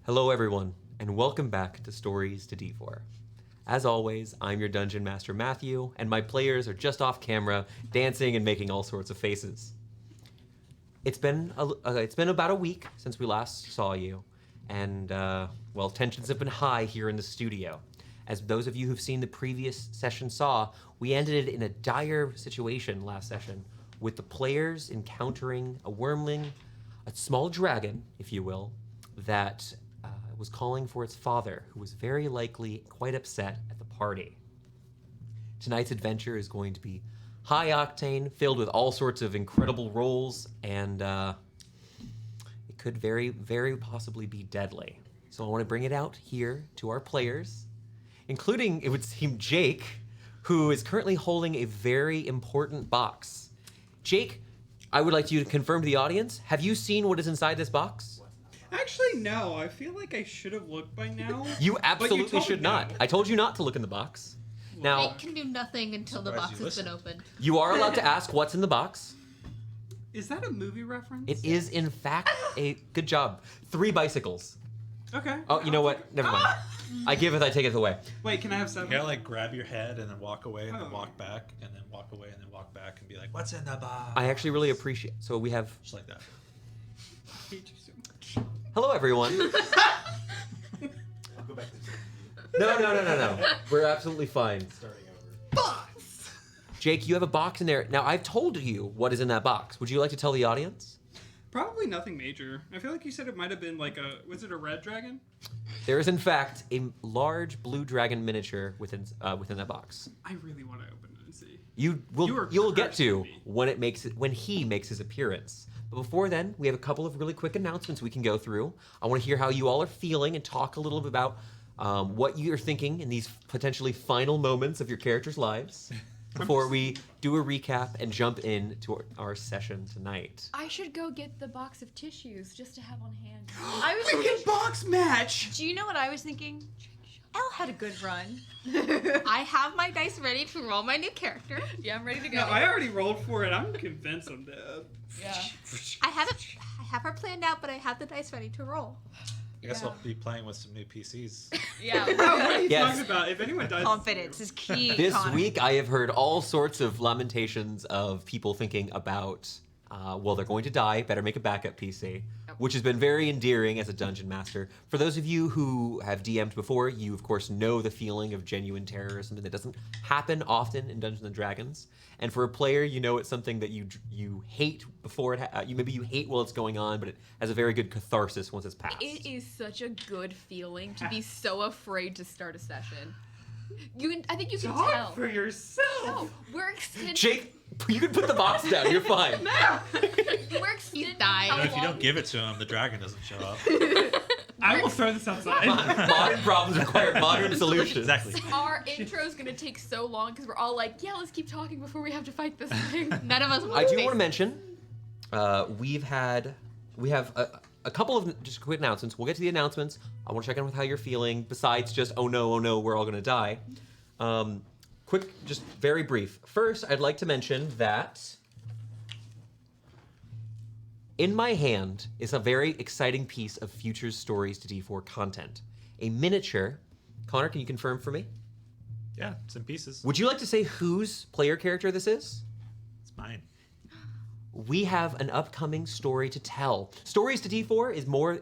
Hello everyone, and welcome back to Stories to D4. As always, I'm your Dungeon Master Matthew, and my players are just off camera, dancing and making all sorts of faces. It's been about a week since we last saw you, and well, tensions have been high here in the studio. As those of you who've seen the previous session saw, we ended it in a dire situation last session, with the players encountering a wyrmling, a small dragon, if you will, that was calling for its father, who was very likely quite upset at the party. Tonight's adventure is going to be high octane, filled with all sorts of incredible rolls, and it could very, very possibly be deadly. So I want to bring it out here to our players, including, it would seem, Jake, who is currently holding a very important box. Jake, I would like you to confirm to the audience, have you seen what is inside this box? Actually, no. I feel like I should have looked by now. You absolutely should not. I told you not to look in the box. Now, It can do nothing until the box has been opened. you are allowed to ask what's in the box. Is that a movie reference? It is, in fact, a good job. 3 bicycles. Okay. Oh, you know what? Never mind. I give it, I take it away. Wait, can I have 7? You gotta like grab your head and then walk away and then Oh. walk back and then walk away and then walk back and be like, what's in the box? I actually really appreciate. So we have. Just like that. I hate you so much. Hello, everyone. I'll go back to No. We're absolutely fine. starting over. Box! Jake, you have a box in there. Now, I've told you what is in that box. Would you like to tell the audience? Probably nothing major. I feel like you said it might have been like a... Was it a red dragon? There is, in fact, a large blue dragon miniature within that box. I really want to open it and see. You'll get to cursing me. when he makes his appearance. But before then, we have a couple of really quick announcements we can go through. I want to hear how you all are feeling and talk a little bit about what you're thinking in these potentially final moments of your characters' lives before we do a recap and jump into our session tonight. I should go get the box of tissues just to have on hand. I was thinking box match! Do you know what I was thinking? Elle had a good run. I have my dice ready to roll my new character. Yeah, I'm ready to go. No, I already rolled for it. I'm convinced I'm dead. Yeah. I have her planned out, but I have the dice ready to roll. I guess Yeah. I'll be playing with some new PCs. Yeah. Oh, what are you Yes. talking about? If anyone dies... Confidence is key. This Connor. week, I have heard all sorts of lamentations of people thinking about, well, they're going to die, better make a backup PC, which has been very endearing as a dungeon master. For those of you who have DM'd before, you, of course, know the feeling of genuine terrorism that doesn't happen often in Dungeons & Dragons. And for a player, you know it's something that you hate before it, maybe you hate while it's going on, but it has a very good catharsis once it's passed. It is such a good feeling to be so afraid to start a session. I think you can Talk tell. for yourself! No, we're extending. Jake, you can put the box down, you're fine. We're extending. died. how And if you long- don't give it to him, the dragon doesn't show up. I will throw this outside. Modern problems require modern solutions. Exactly. Our intro is gonna take so long because we're all like, yeah, let's keep talking before we have to fight this thing. None of us. I do want to mention, we have a couple of just quick announcements. We'll get to the announcements. I want to check in with how you're feeling. Besides just, oh no, we're all gonna die. Quick, just very brief. First, I'd like to mention that in my hand is a very exciting piece of Futures Stories to D4 content. A miniature. Connor, can you confirm for me? Yeah, it's in pieces. Would you like to say whose player character this is? It's mine. We have an upcoming story to tell. Stories to D4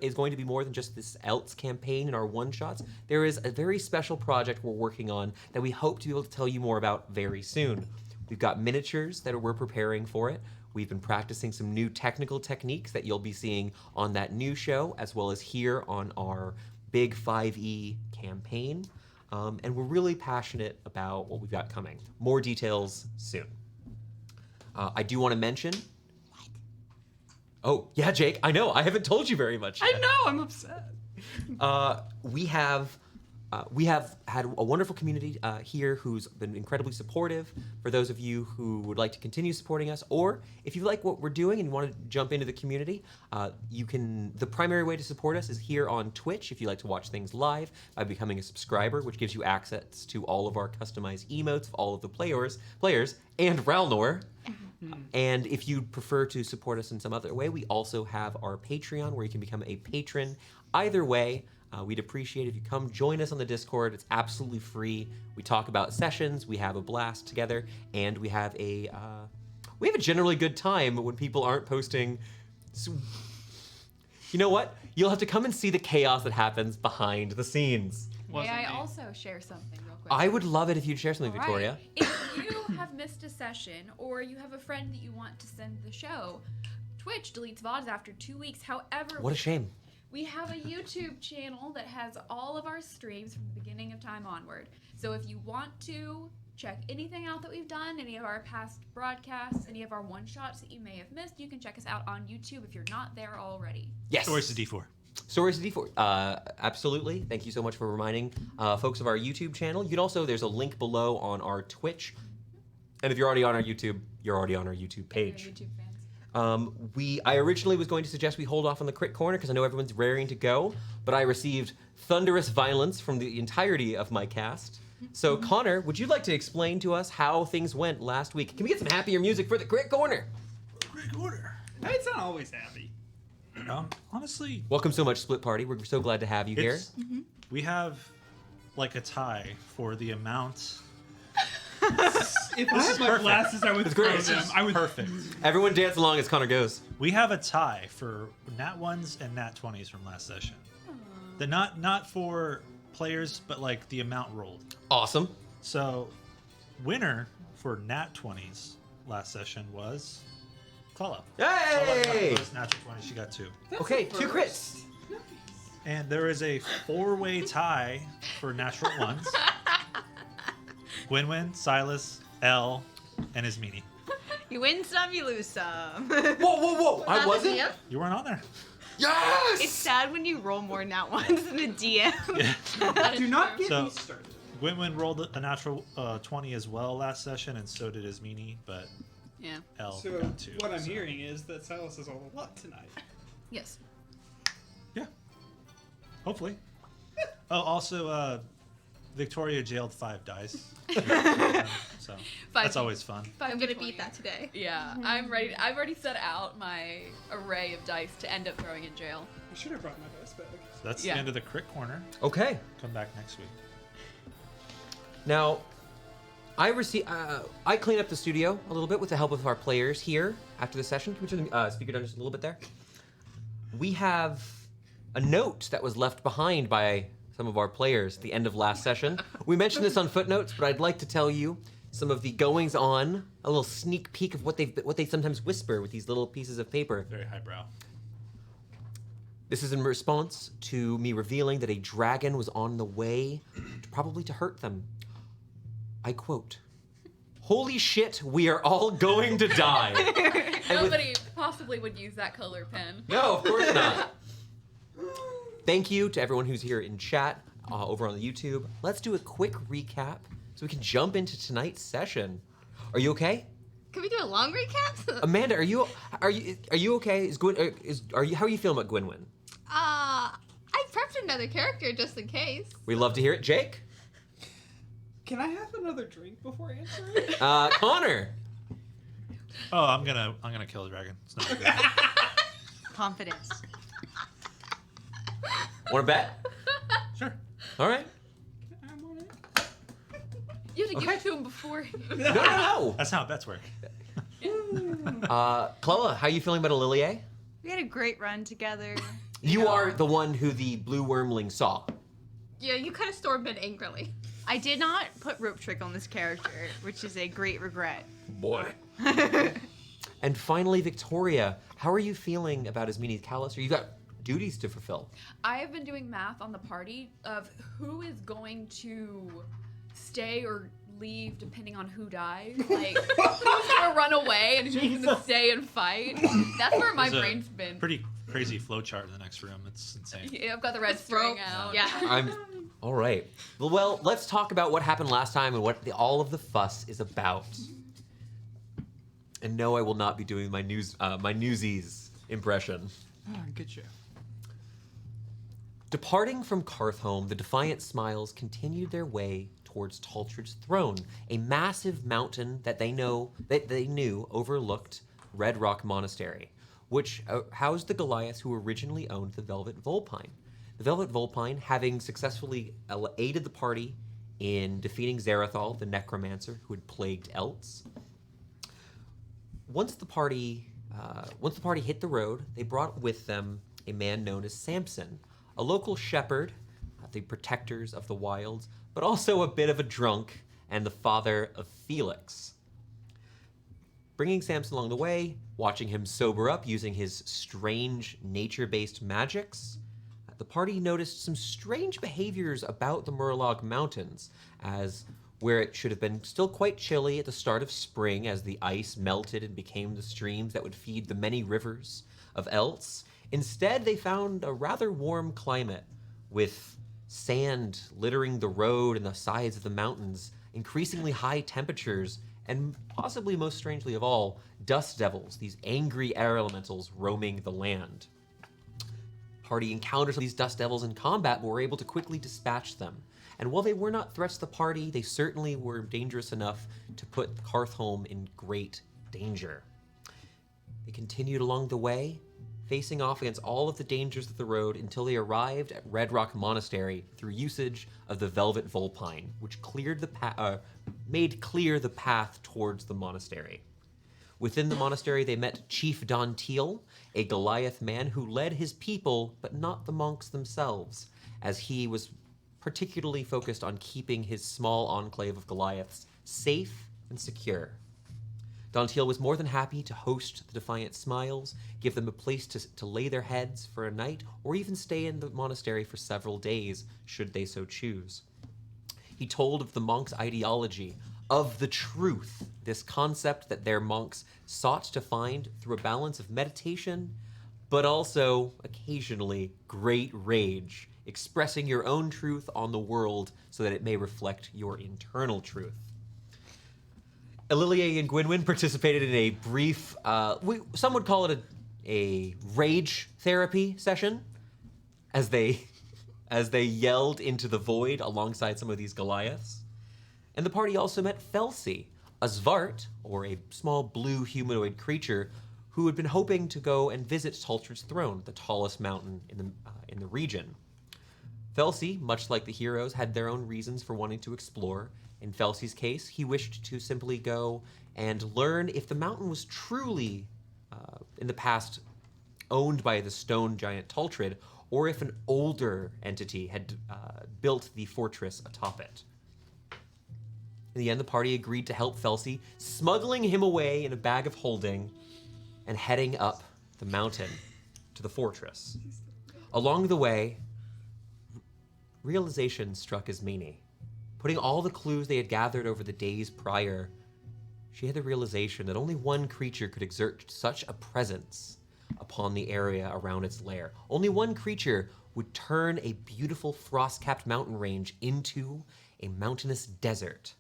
is going to be more than just this Elts campaign and our one-shots. There is a very special project we're working on that we hope to be able to tell you more about very soon. We've got miniatures that we're preparing for it. We've been practicing some new technical techniques that you'll be seeing on that new show, as well as here on our big 5e campaign. And we're really passionate about what we've got coming. More details soon. I do want to mention... Oh, yeah, Jake, I know. I haven't told you very much yet. I know, I'm upset. We have had a wonderful community here who's been incredibly supportive. For those of you who would like to continue supporting us, or if you like what we're doing and want to jump into the community, you can. The primary way to support us is here on Twitch. If you like to watch things live, by becoming a subscriber, which gives you access to all of our customized emotes of all of the players, and Ralnor. And if you'd prefer to support us in some other way, we also have our Patreon where you can become a patron. Either way, we'd appreciate if you come join us on the Discord. It's absolutely free. We talk about sessions, we have a blast together, and we have a generally good time when people aren't posting. You know what? You'll have to come and see the chaos that happens behind the scenes. May I also share something real quick? I would love it if you'd share something, All Victoria. right. If you have missed a session or you have a friend that you want to send the show, Twitch deletes VODs after 2 weeks. However, What a shame. we have a YouTube channel that has all of our streams from the beginning of time onward. So if you want to check anything out that we've done, any of our past broadcasts, any of our one-shots that you may have missed, you can check us out on YouTube if you're not there already. Yes. Stories to D4. Stories to D4. Absolutely. Thank you so much for reminding folks of our YouTube channel. You can also, there's a link below on our Twitch. And if you're already on our YouTube, you're already on our YouTube page. YouTube fans. I originally was going to suggest we hold off on the crit corner because I know everyone's raring to go, but I received thunderous violence from the entirety of my cast. So Connor, would you like to explain to us how things went last week? Can we get some happier music for the crit corner? Great order. It's not always happy. Honestly, Welcome so much, Split Party. We're so glad to have you here. we have like a tie for the amount. If I had my perfect. glasses, I would It's throw great. them. I would. Perfect. Everyone dance along as Connor goes. We have a tie for nat 1s and nat 20s from last session. The not for players, but like the amount rolled. Awesome. So, winner for nat 20s last session was Calla. Hey! Was natural 20. She got 2. Okay, 2 crits. And there is a 4-way tie for natural 1s. Win-Win, Silas, L, and his meanie. You win some, you lose some. Whoa, whoa, whoa! I wasn't. You weren't on there. Yes! It's sad when you roll more nat ones than the DM. Yeah. Do not get So- me started. Win-Win rolled a natural 20 as well last session, and so did his meanie, but Yeah. L So got 2. what I'm so- hearing is that Silas is all luck tonight. Yes. Yeah. Hopefully. Oh, also, Victoria jailed 5 dice. So that's always fun. I'm gonna beat that today. Yeah, I'm ready. I've already set out my array of dice to end up throwing in jail. I should have brought my dice bag. So that's Yeah. the end of the crit corner. Okay. Come back next week. Now, I cleaned up the studio a little bit with the help of our players here after the session. Can we turn the speaker down just a little bit there? We have a note that was left behind by some of our players at the end of last session. We mentioned this on footnotes, but I'd like to tell you some of the goings on, a little sneak peek of what they sometimes whisper with these little pieces of paper. Very highbrow. This is in response to me revealing that a dragon was on the way, probably to hurt them. I quote, "Holy shit, we are all going to die." And with- Nobody possibly would use that color pen. No, of course not. Thank you to everyone who's here in chat, over on the YouTube. Let's do a quick recap so we can jump into tonight's session. Are you okay? Can we do a long recap? Amanda, are you okay? How are you feeling about Gwynwyn? I prepped another character just in case. We love to hear it. Jake? Can I have another drink before answering? Connor? Oh, I'm gonna kill a dragon. It's not good. Confidence. Want to bet? Sure. All right. I'm on it. You have to give Okay. it to him before. No. That's how bets work. Chloe, how are you feeling about Olivier? We had a great run together. You are the one who the blue wormling saw. Yeah, you kind of stormed in angrily. I did not put rope trick on this character, which is a great regret. Boy. And finally, Victoria, how are you feeling about Asmini's Callus? Or you got duties to fulfill? I have been doing math on the party of who is going to stay or leave depending on who dies. Like, who's gonna run away and who's gonna stay and fight. That's where my There's a brain's been. Pretty crazy flowchart in the next room. It's insane. Yeah, I've got the red string out. Yeah. I'm all right. Well, let's talk about what happened last time and what all of the fuss is about. And no, I will not be doing my Newsies impression. Good show. Departing from Carthhome, the Defiant Smiles continued their way towards Taltred's throne, a massive mountain that they knew overlooked Red Rock Monastery, which housed the Goliaths who originally owned the Velvet Vulpine. The Velvet Vulpine, having successfully aided the party in defeating Zarathal, the necromancer who had plagued Elts. Once the party hit the road, they brought with them a man known as Samson, a local shepherd, the protectors of the wilds, but also a bit of a drunk and the father of Felix. Bringing Samson along the way, watching him sober up using his strange nature-based magics, the party noticed some strange behaviors about the Murloc Mountains, as where it should have been still quite chilly at the start of spring as the ice melted and became the streams that would feed the many rivers of Elts. Instead, they found a rather warm climate with sand littering the road and the sides of the mountains, increasingly high temperatures, and possibly most strangely of all, dust devils, these angry air elementals roaming the land. Party encountered these dust devils in combat, but were able to quickly dispatch them. And while they were not threats to the party, they certainly were dangerous enough to put Carthholm in great danger. They continued along the way, facing off against all of the dangers of the road until they arrived at Red Rock Monastery through usage of the Velvet Vulpine, which made clear the path towards the monastery. Within the monastery, they met Chief Dontiel, a Goliath man who led his people, but not the monks themselves, as he was particularly focused on keeping his small enclave of Goliaths safe and secure. Dontiel was more than happy to host the Defiant Smiles, give them a place to lay their heads for a night, or even stay in the monastery for several days, should they so choose. He told of the monks' ideology, of the truth, this concept that their monks sought to find through a balance of meditation, but also, occasionally, great rage, expressing your own truth on the world so that it may reflect your internal truth. Ililier and Gwynwyn participated in a brief, some would call it a rage therapy session, as they yelled into the void alongside some of these Goliaths. And the party also met Felsi, a Zvart, or a small blue humanoid creature, who had been hoping to go and visit Taltred's throne, the tallest mountain in the region. Felsi, much like the heroes, had their own reasons for wanting to explore. In Felsi's case, he wished to simply go and learn if the mountain was truly, in the past, owned by the stone giant Taltred, or if an older entity had built the fortress atop it. In the end, the party agreed to help Felsi, smuggling him away in a bag of holding and heading up the mountain to the fortress. Along the way, realization struck Ismene. Putting all the clues they had gathered over the days prior, she had the realization that only one creature could exert such a presence upon the area around its lair. Only one creature would turn a beautiful frost-capped mountain range into a mountainous desert.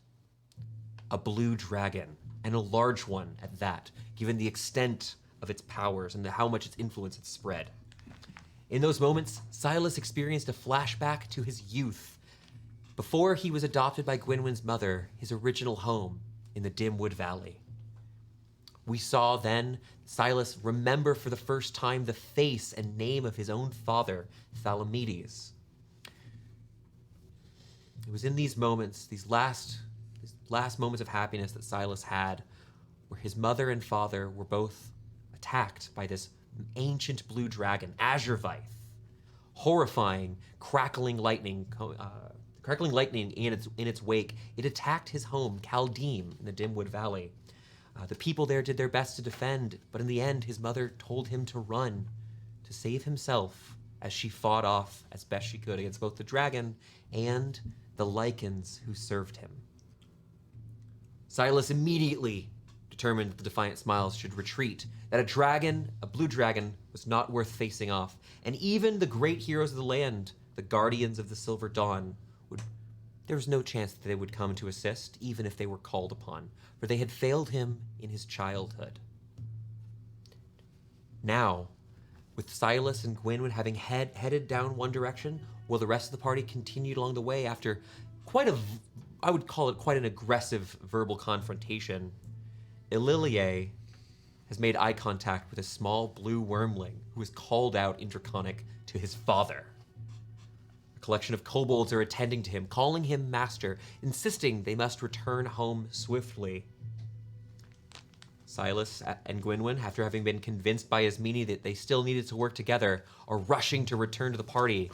A blue dragon, and a large one at that, given the extent of its powers and how much its influence had spread. In those moments, Silas experienced a flashback to his youth, before he was adopted by Gwynwyn's mother, his original home in the Dimwood Valley. We saw then Silas remember for the first time the face and name of his own father, Thalamedes. It was in these moments, these last moments of happiness that Silas had, where his mother and father were both attacked by this ancient blue dragon, Azurvith. Horrifying, crackling lightning in its wake. It attacked his home, Kaldim, in the Dimwood Valley. The people there did their best to defend, but in the end, his mother told him to run, to save himself, as she fought off as best she could against both the dragon and the Lycans who served him. Silas immediately determined that the Defiant Smiles should retreat, that a blue dragon, was not worth facing off, and even the great heroes of the land, the Guardians of the Silver Dawn, there was no chance that they would come to assist, even if they were called upon, for they had failed him in his childhood. Now, with Silas and Gwynwyn having headed down one direction, while the rest of the party continued along the way after quite I would call it quite an aggressive verbal confrontation, Ililie has made eye contact with a small blue wormling who is called out in Draconic to his father. A collection of kobolds are attending to him, calling him master, insisting they must return home swiftly. Silas and Gwynwyn, after having been convinced by Ismini that they still needed to work together, are rushing to return to the party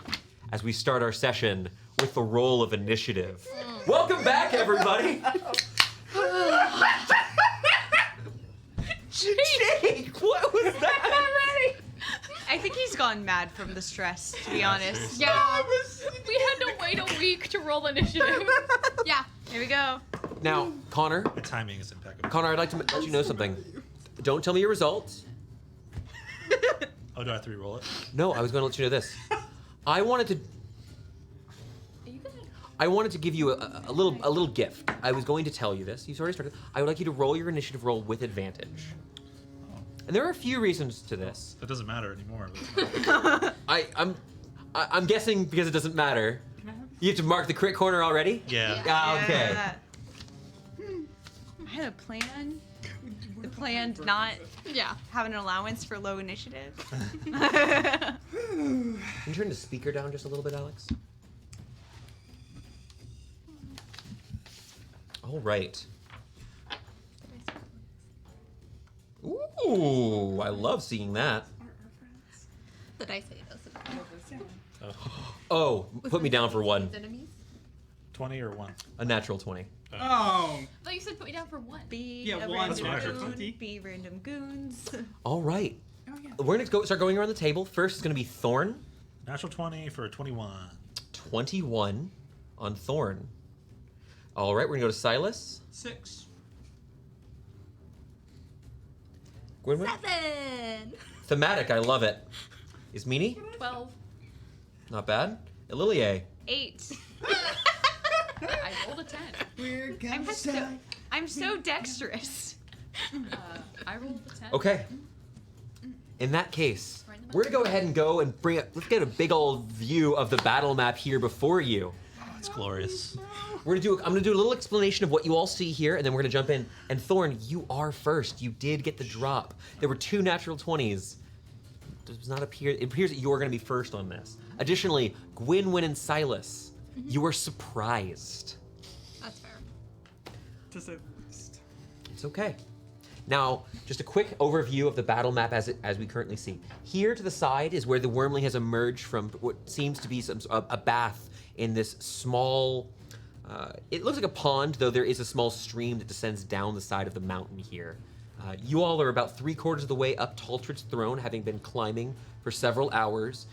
as we start our session with the roll of initiative. Welcome back, everybody! Jake, what was that? I think he's gone mad from the stress, to be honest. Yeah. We had to wait a week to roll initiative. Yeah. Here we go. Now, Connor, The timing is impeccable. I'd like to let you know something. Don't tell me your results. Oh, do I have to re-roll it? No, I was going to let you know this. I wanted to give you a little gift. I was going to tell you this. You've already started. I would like you to roll your initiative roll with advantage. And there are a few reasons to this. That doesn't matter anymore. I'm guessing because it doesn't matter. You have to mark the crit corner already? Yeah. Ah, okay. Yeah. I had a plan. The plan to not Yeah. have an allowance for low initiative. Can you turn the speaker down just a little bit, Alex? All right. Ooh, I love seeing that. The dice say it doesn't. Oh, put me down for one. Enemies? 20 or 1? A natural 20. Oh. I thought you said put me down for one. Be Yeah, a one, random that's goon. 20. Be random goons. All right. Oh, yeah. We're going to start going around the table. First is going to be Thorn. Natural 20 for 21. 21 on Thorn. All right, we're going to go to Silas. 6. Gwynwyn. 7! Thematic, I love it. Is Meanie? 12. Not bad. Ililie. 8. I rolled a 10. We're I'm so dexterous. I rolled a 10. Okay. In that case, we're going to go ahead and let's get a big old view of the battle map here before you. It's glorious. I'm gonna do a little explanation of what you all see here, and then we're gonna jump in. And Thorn, you are first. You did get the drop. There were 2 natural 20s. It appears that you're gonna be first on this. Additionally, Gwynwyn and Silas, you were surprised. That's fair. To say the least. It's okay. Now, just a quick overview of the battle map as we currently see. Here to the side is where the wormling has emerged from what seems to be a bath in this small. It looks like a pond, though there is a small stream that descends down the side of the mountain here. You all are about 3/4 of the way up Taltred's throne, having been climbing for several hours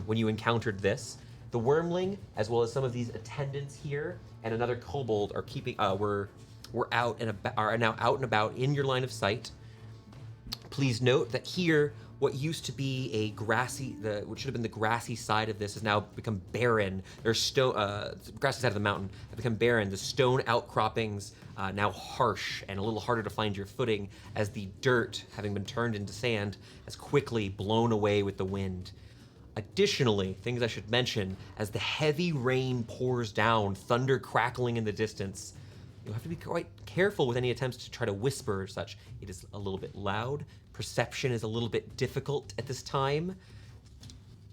when you encountered this. The wormling, as well as some of these attendants here, and another kobold are are now out and about in your line of sight. Please note that here, what used to be what should have been the grassy side of this has now become barren. There's the grassy side of the mountain have become barren. The stone outcroppings now harsh and a little harder to find your footing as the dirt, having been turned into sand, has quickly blown away with the wind. Additionally, things I should mention, as the heavy rain pours down, thunder crackling in the distance, you'll have to be quite careful with any attempts to try to whisper or such. It is a little bit loud. Perception is a little bit difficult at this time.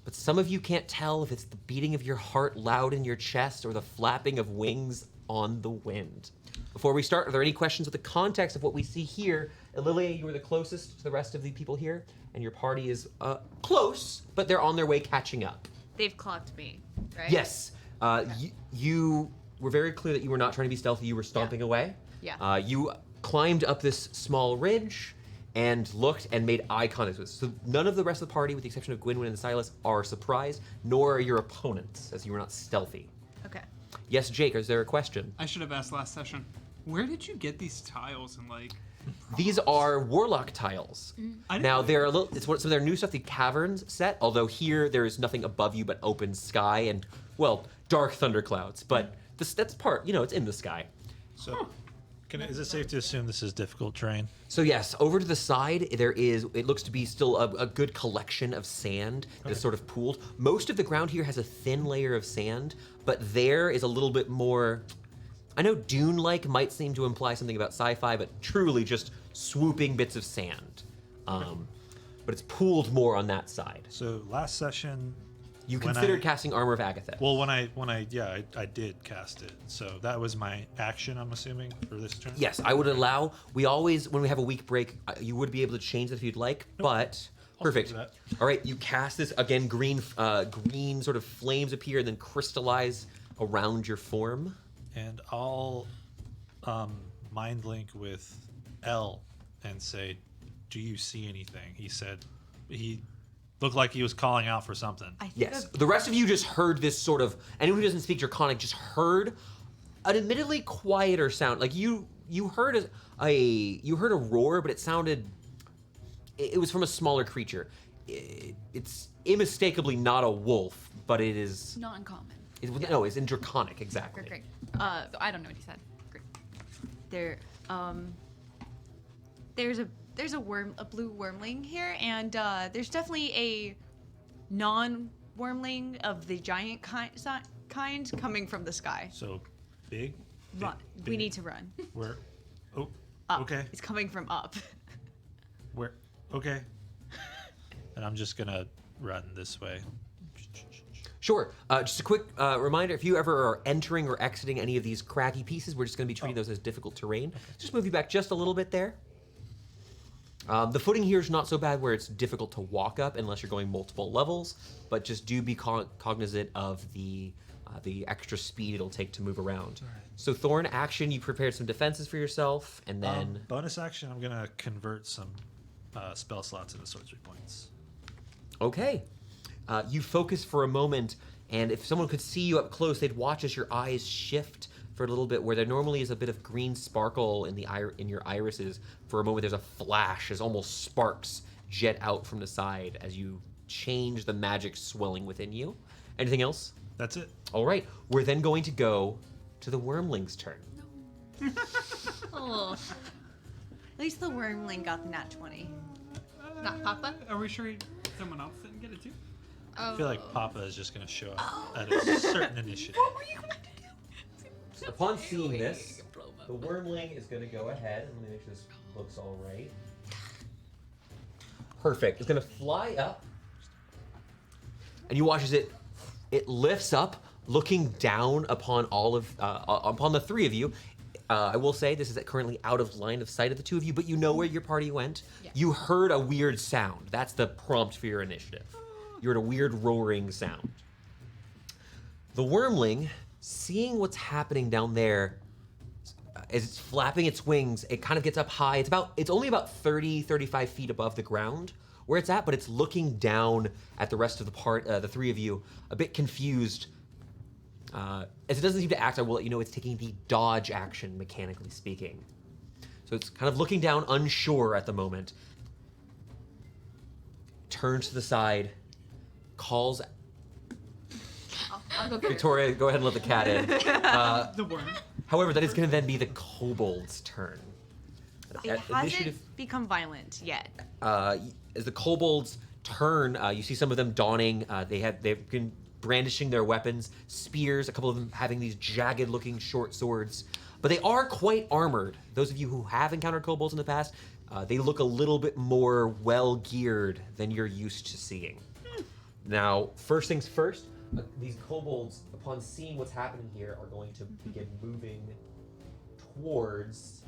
But some of you can't tell if it's the beating of your heart loud in your chest or the flapping of wings on the wind. Before we start, are there any questions with the context of what we see here? Ililie, you were the closest to the rest of the people here, and your party is close, but they're on their way catching up. They've clocked me, right? Yes. You were very clear that you were not trying to be stealthy. You were stomping away. Yeah. You climbed up this small ridge and looked and made eye contact with us. So none of the rest of the party, with the exception of Gwynwyn and Silas, are surprised, nor are your opponents, as you were not stealthy. Okay. Yes, Jake, is there a question? I should have asked last session. Where did you get these tiles and like? These are warlock tiles. I didn't Now know. they're some of their new stuff, the caverns set. Although here there is nothing above you but open sky and dark thunderclouds. But that's part, it's in the sky. So, is it safe to assume this is difficult terrain? So yes, over to the side it looks to be still a good collection of sand that is sort of pooled. Most of the ground here has a thin layer of sand, but there is a little bit more. I know dune-like might seem to imply something about sci-fi, but truly just swooping bits of sand. But it's pooled more on that side. So last session, You when considered casting Armor of Agatha. well, when I did cast it. So that was my action, I'm assuming, for this turn. Yes, I would allow. We always, when we have a week break, you would be able to change that if you'd like. But perfect. do that. All right, you cast this again. Green sort of flames appear and then crystallize around your form. And I'll mind link with L and say, "Do you see anything?" He said he looked like he was calling out for something. I think Yes, the rest of you just heard this sort of. Anyone who doesn't speak Draconic just heard an admittedly quieter sound. Like you heard a roar, but it sounded. It was from a smaller creature. It's unmistakably not a wolf, but it is. Not uncommon. No, it's in Draconic, exactly. Great. I don't know what he said. Great. there's a blue wormling here, and there's definitely a non-wormling of the giant kind coming from the sky. So big. Run. Big- We need to run. Where? Oh, Up. okay. It's coming from up. Where? Okay. And I'm just gonna run this way. Sure. Just a quick reminder, if you ever are entering or exiting any of these craggy pieces, we're just going to be treating those as difficult terrain. Just move you back just a little bit there. The footing here is not so bad where it's difficult to walk up unless you're going multiple levels, but just do be cognizant of the extra speed it'll take to move around. So Thorn, action, you prepared some defenses for yourself, and then... Bonus action, I'm gonna convert some spell slots into sorcery points. Okay. You focus for a moment, and if someone could see you up close, they'd watch as your eyes shift for a little bit, where there normally is a bit of green sparkle in in your irises. For a moment, there's a flash as almost sparks jet out from the side as you change the magic swelling within you. Anything else? That's it. All right. We're then going to go to the wormling's turn. Oh. At least the wormling got the nat 20. Not Papa? Are we sure someone else didn't get it too? I feel like Papa is just gonna show up at a certain initiative. What were you going to do? Upon seeing this, the wormling is going to go ahead, and let me make sure this looks all right. Perfect. It's going to fly up, and you watch as it lifts up, looking down upon upon the three of you. I will say this is currently out of line of sight of the two of you, but you know where your party went. Yeah. You heard a weird sound. That's the prompt for your initiative. You heard a weird roaring sound. The wormling, seeing what's happening down there, as it's flapping its wings, it kind of gets up high. It's only about 30, 35 feet above the ground where it's at, but it's looking down at the rest of the three of you, a bit confused. As it doesn't seem to act, I will let you know it's taking the dodge action, mechanically speaking. So it's kind of looking down, unsure at the moment. Turns to the side, calls. I'll go get her. Victoria, go ahead and let the cat in. The worm. However, that is going to then be the kobold's turn. It hasn't become violent yet. As the kobolds turn, you see some of them donning. They've been brandishing their weapons, spears. A couple of them having these jagged-looking short swords, but they are quite armored. Those of you who have encountered kobolds in the past, they look a little bit more well-geared than you're used to seeing. Now, first things first. These kobolds, upon seeing what's happening here, are going to begin moving towards.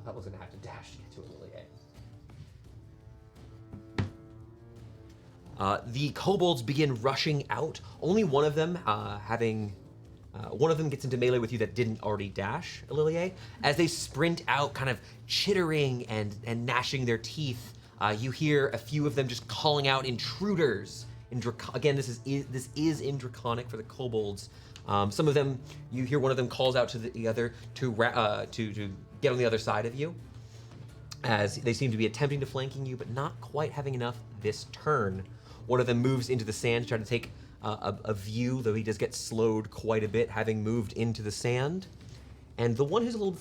I was going to have to dash to get to it, really. The kobolds begin rushing out. Only one of them one of them gets into melee with you that didn't already dash, Lilier. As they sprint out, kind of chittering and gnashing their teeth, you hear a few of them just calling out intruders. Again, this is in Draconic for the kobolds. Some of them, you hear one of them calls out to the other to get on the other side of you, as they seem to be attempting to flanking you, but not quite having enough this turn. One of them moves into the sand to try to take a view, though he does get slowed quite a bit, having moved into the sand. And the one who's a little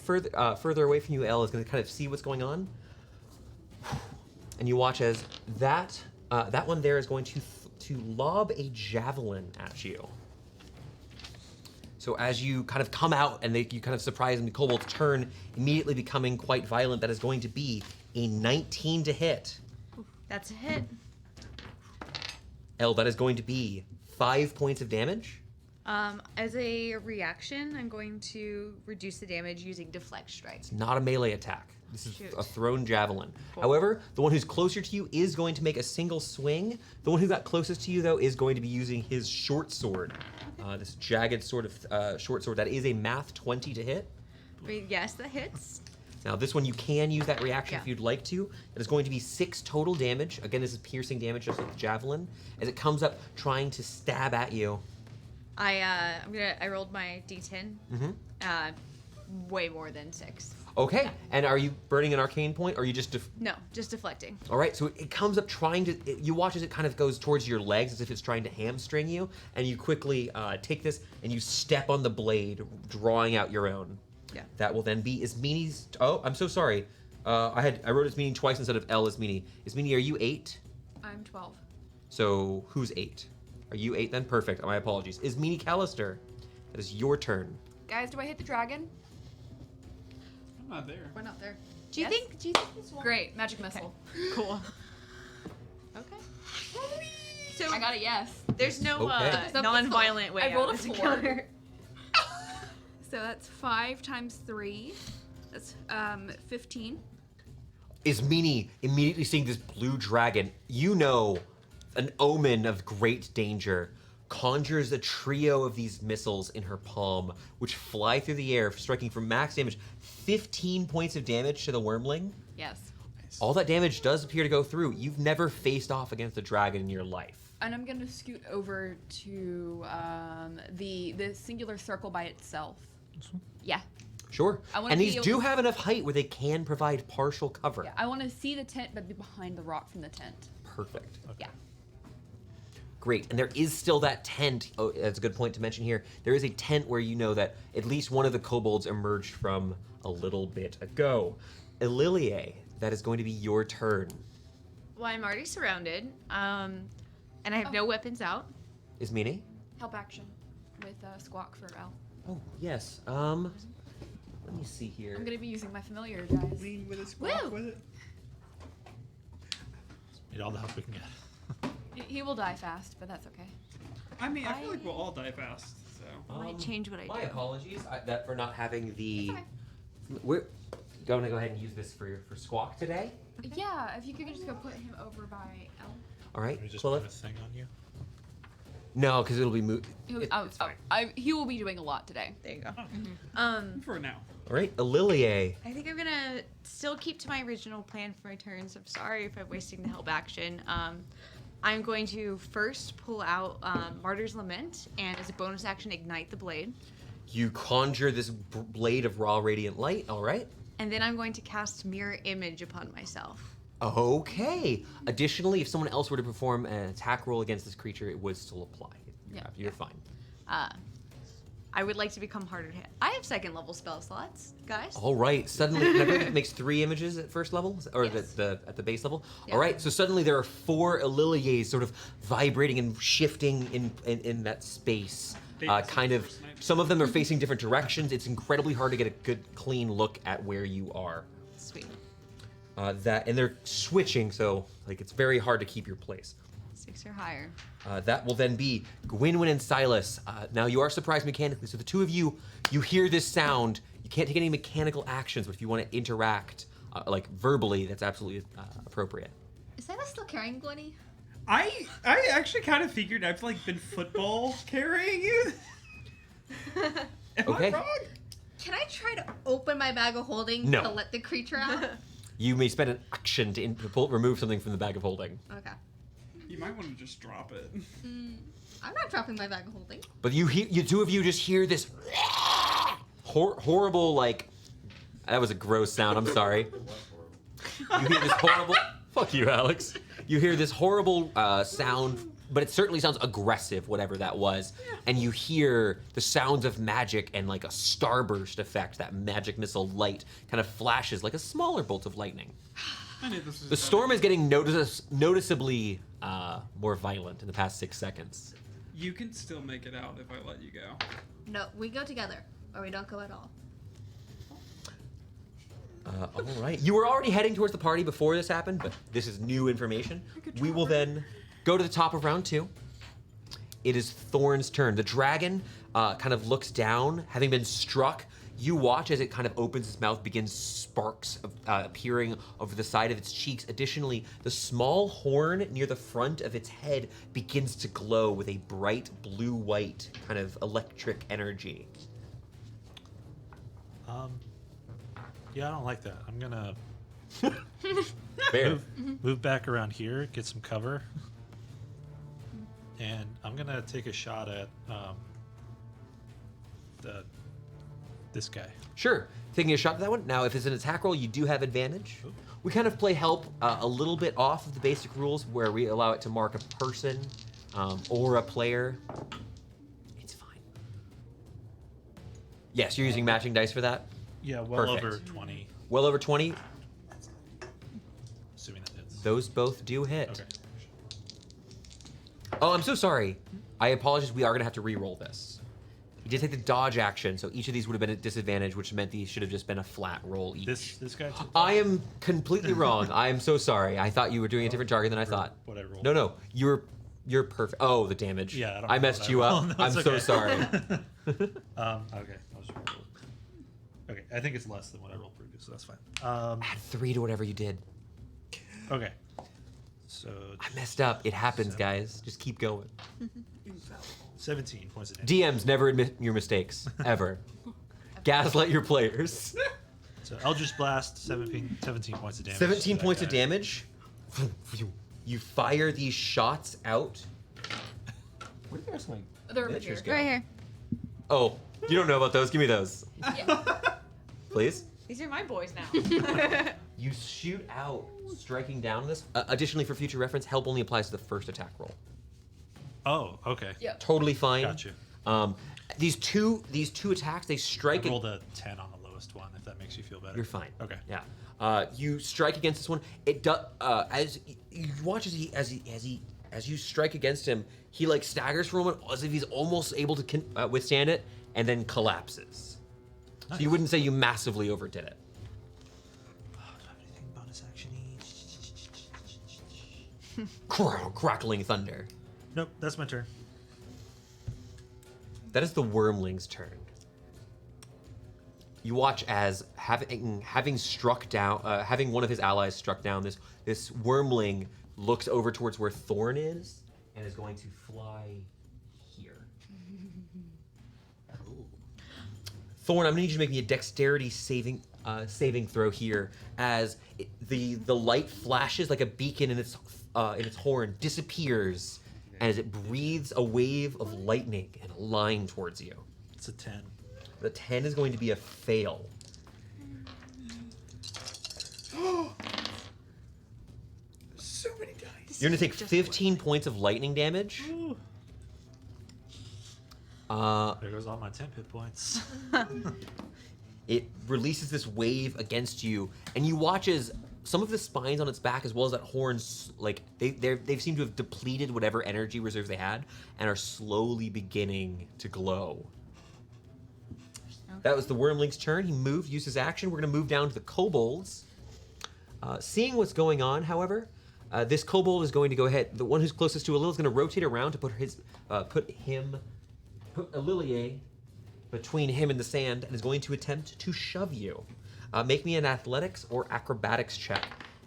further away from you, Elle, is going to kind of see what's going on. And you watch as that one there is going to lob a javelin at you. So as you kind of come out and you kind of surprise them, the kobolds turn, immediately becoming quite violent. That is going to be a 19 to hit. That's a hit. That is going to be 5 points of damage. As a reaction, I'm going to reduce the damage using Deflect Strike. It's not a melee attack. This is Shoot. a thrown javelin. Cool. However, the one who's closer to you is going to make a single swing. The one who got closest to you, though, is going to be using his short sword. This jagged sort of short sword. That is a math 20 to hit. Wait, yes, that hits. Now, this one you can use that reaction if Yeah. you'd like to. That is going to be 6 total damage. Again, this is piercing damage just like the javelin. As it comes up trying to stab at you. I rolled my D10. Mm-hmm. Way more than 6. Okay, and are you burning an arcane point, or are you just... No, just deflecting. All right, so it comes up trying to... you watch as it kind of goes towards your legs as if it's trying to hamstring you, and you quickly take this and you step on the blade, drawing out your own. Yeah. That will then be Ismini's... Oh, I'm so sorry. I wrote Ismini twice instead of L Ismini. Ismini, are you 8? I'm 12. So who's 8? Are you 8 then? Perfect. My apologies. Ismini Callister, that is your turn. Guys, do I hit the dragon? I'm not there. We're not there. Do you Yes? think this one? Great, magic missile. Cool. Okay. So I got a yes. there's no Okay. There's no non-violent way. I rolled out a of this 4. encounter. So that's 5 times 3. That's 15. Ismini, immediately seeing this blue dragon, you know, an omen of great danger, conjures a trio of these missiles in her palm, which fly through the air, striking for max damage, 15 points of damage to the wormling. Yes. All that damage does appear to go through. You've never faced off against a dragon in your life. And I'm gonna scoot over to the singular circle by itself. Yeah. Sure. I wanna And be these able do to- have enough height where they can provide partial cover. Yeah. I want to see the tent, but be behind the rock from the tent. Perfect. Yeah. Great. And there is still that tent. Oh, that's a good point to mention here. There is a tent where you know that at least one of the kobolds emerged from a little bit ago. Ililie, that is going to be your turn. Well, I'm already surrounded, and I have no weapons out. Ismini? Help action with squawk for L. Oh, yes. Let me see here. I'm gonna be using my familiar, guys. Lean with a squawk Woo! with it. Need all the help we can get. He will die fast, but that's okay. I mean, I feel like we'll all die fast, so. Might change what I My do. apologies that for not having the... It's okay. We're going to go ahead and use this for Squawk today. Yeah, if you could just go put him over by L. All right. Can we just Well, put a thing on you? no, because it'll be moved. It's fine. He will be doing a lot today. There you go. Oh. For now. All right, Ililie. I think I'm gonna still keep to my original plan for my turns. I'm sorry if I'm wasting the help action. I'm going to first pull out Martyr's Lament, and as a bonus action, ignite the blade. You conjure this blade of raw radiant light. All right. And then I'm going to cast Mirror Image upon myself. Okay. Additionally, if someone else were to perform an attack roll against this creature, it would still apply. Yeah. You're fine. I would like to become harder to hit. I have second level spell slots, guys. All right. Suddenly, remember it makes 3 images at first level, or Yes. at the base level. Yeah. All right. So suddenly there are 4 Ililies sort of vibrating and shifting in that space. Kind of. Some of them are facing different directions. It's incredibly hard to get a good, clean look at where you are. Sweet. And they're switching, so like it's very hard to keep your place. 6 or higher. That will then be Gwynwyn and Silas. Now you are surprised mechanically, so the two of you hear this sound. You can't take any mechanical actions, but if you want to interact, like verbally, that's absolutely appropriate. Is Silas still carrying Gwenny? I actually kind of figured I've like been football carrying you. Am Okay. I wrong? Can I try to open my bag of holding No. to let the creature out? You may spend an action to remove something from the bag of holding, Okay. You might want to just drop it. I'm not dropping my bag of holding. but you two of you just hear this horrible, like, that was a gross sound. I'm sorry. You hear this horrible. Fuck you, Alex. You hear this horrible sound, but it certainly sounds aggressive, whatever that was. And you hear the sounds of magic and like a starburst effect. That magic missile light kind of flashes like a smaller bolt of lightning. I knew this was The storm is getting noticeably more violent in the past 6 seconds. You can still make it out if I let you go. No, we go together, or we don't go at all. All right. You were already heading towards the party before this happened, but this is new information. We will then go to the top of round 2. It is Thorn's turn. The dragon kind of looks down, having been struck. You watch as it kind of opens its mouth, begins sparks appearing over the side of its cheeks. Additionally, the small horn near the front of its head begins to glow with a bright blue-white kind of electric energy. Yeah, I don't like that. I'm gonna Fair. move back around here, get some cover, and I'm gonna take a shot at this guy. Sure. Taking a shot at that one. Now, if it's an attack roll, you do have advantage. Ooh. We kind of play help a little bit off of the basic rules where we allow it to mark a person or a player. It's fine. Yes, you're using matching dice for that? Yeah, well Perfect. over 20, Well over 20. assuming that hits. Those both do hit. Okay. Oh, I'm so sorry. I apologize. We are going to have to re-roll this. You did take the dodge action, so each of these would have been at disadvantage, which meant these should have just been a flat roll each. This guy took I am completely wrong. I am so sorry. I thought you were doing a different jargon than I thought. what I rolled. No, you're perfect. Oh, the damage. Yeah, I don't I know messed what you I up. rolled. No, I'm it's so okay. sorry. Okay. I'll just roll it. Okay, I think it's less than what I rolled previous, so that's fine. Add 3 to whatever you did. Okay. So I messed up. It happens, guys. Just keep going. 17 points of damage. DMs never admit your mistakes ever. Gaslight your players. So Eldritch Blast, 17 points of damage. 17 to that points of guy. damage. You fire these shots out. Where did the rest of my They're over miniatures here. go? Right here. Oh, you don't know about those. Give me those, Yeah. please. These are my boys now. You shoot out, striking down this. Additionally, for future reference, help only applies to the first attack roll. Oh, okay. Yep. Totally fine. Gotcha. These two attacks, they strike. I rolled a 10 on the lowest one, if that makes you feel better. You're fine. Okay. Yeah. You strike against this one. It does. As you watch as you strike against him, he like staggers for a moment, as if he's almost able to withstand it, and then collapses. Nice. So you wouldn't say you massively overdid it. Oh, do I have anything bonus action? Crackling thunder. Nope, that's my turn. That is the Wyrmling's turn. You watch as having struck down, having one of his allies struck down, this Wyrmling looks over towards where Thorn is and is going to fly here. Thorn, I'm gonna need you to make me a dexterity saving throw here as the light flashes like a beacon in its horn, disappears, and as it breathes a wave of lightning in a line towards you. It's a 10. The 10 is going to be a fail. So many dice. You're going to take 15 points of lightning damage. Ooh. There goes all my temp hit points. It releases this wave against you, and you watch as some of the spines on its back, as well as that horn, like they seem to have depleted whatever energy reserves they had, and are slowly beginning to glow. That was the Wyrmling's turn. He moved, used his action. We're going to move down to the kobolds. Seeing what's going on, however, this kobold is going to go ahead. The one who's closest to Alil is going to rotate around to put Alilier between him and the sand, and is going to attempt to shove you. Make me an athletics or acrobatics check.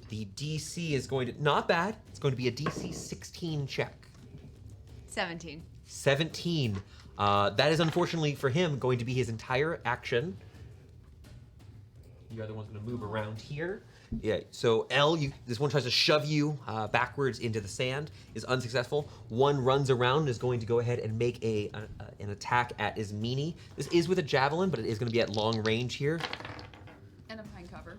The DC is going to, not bad, it's going to be a DC 16 check. 17. 17. That is unfortunately for him going to be his entire action. The other one's going to move around here. Yeah, so L, this one tries to shove you backwards into the sand, is unsuccessful. One runs around and is going to go ahead and make an attack at Ismini. This is with a javelin, but it is going to be at long range here. And I'm behind cover.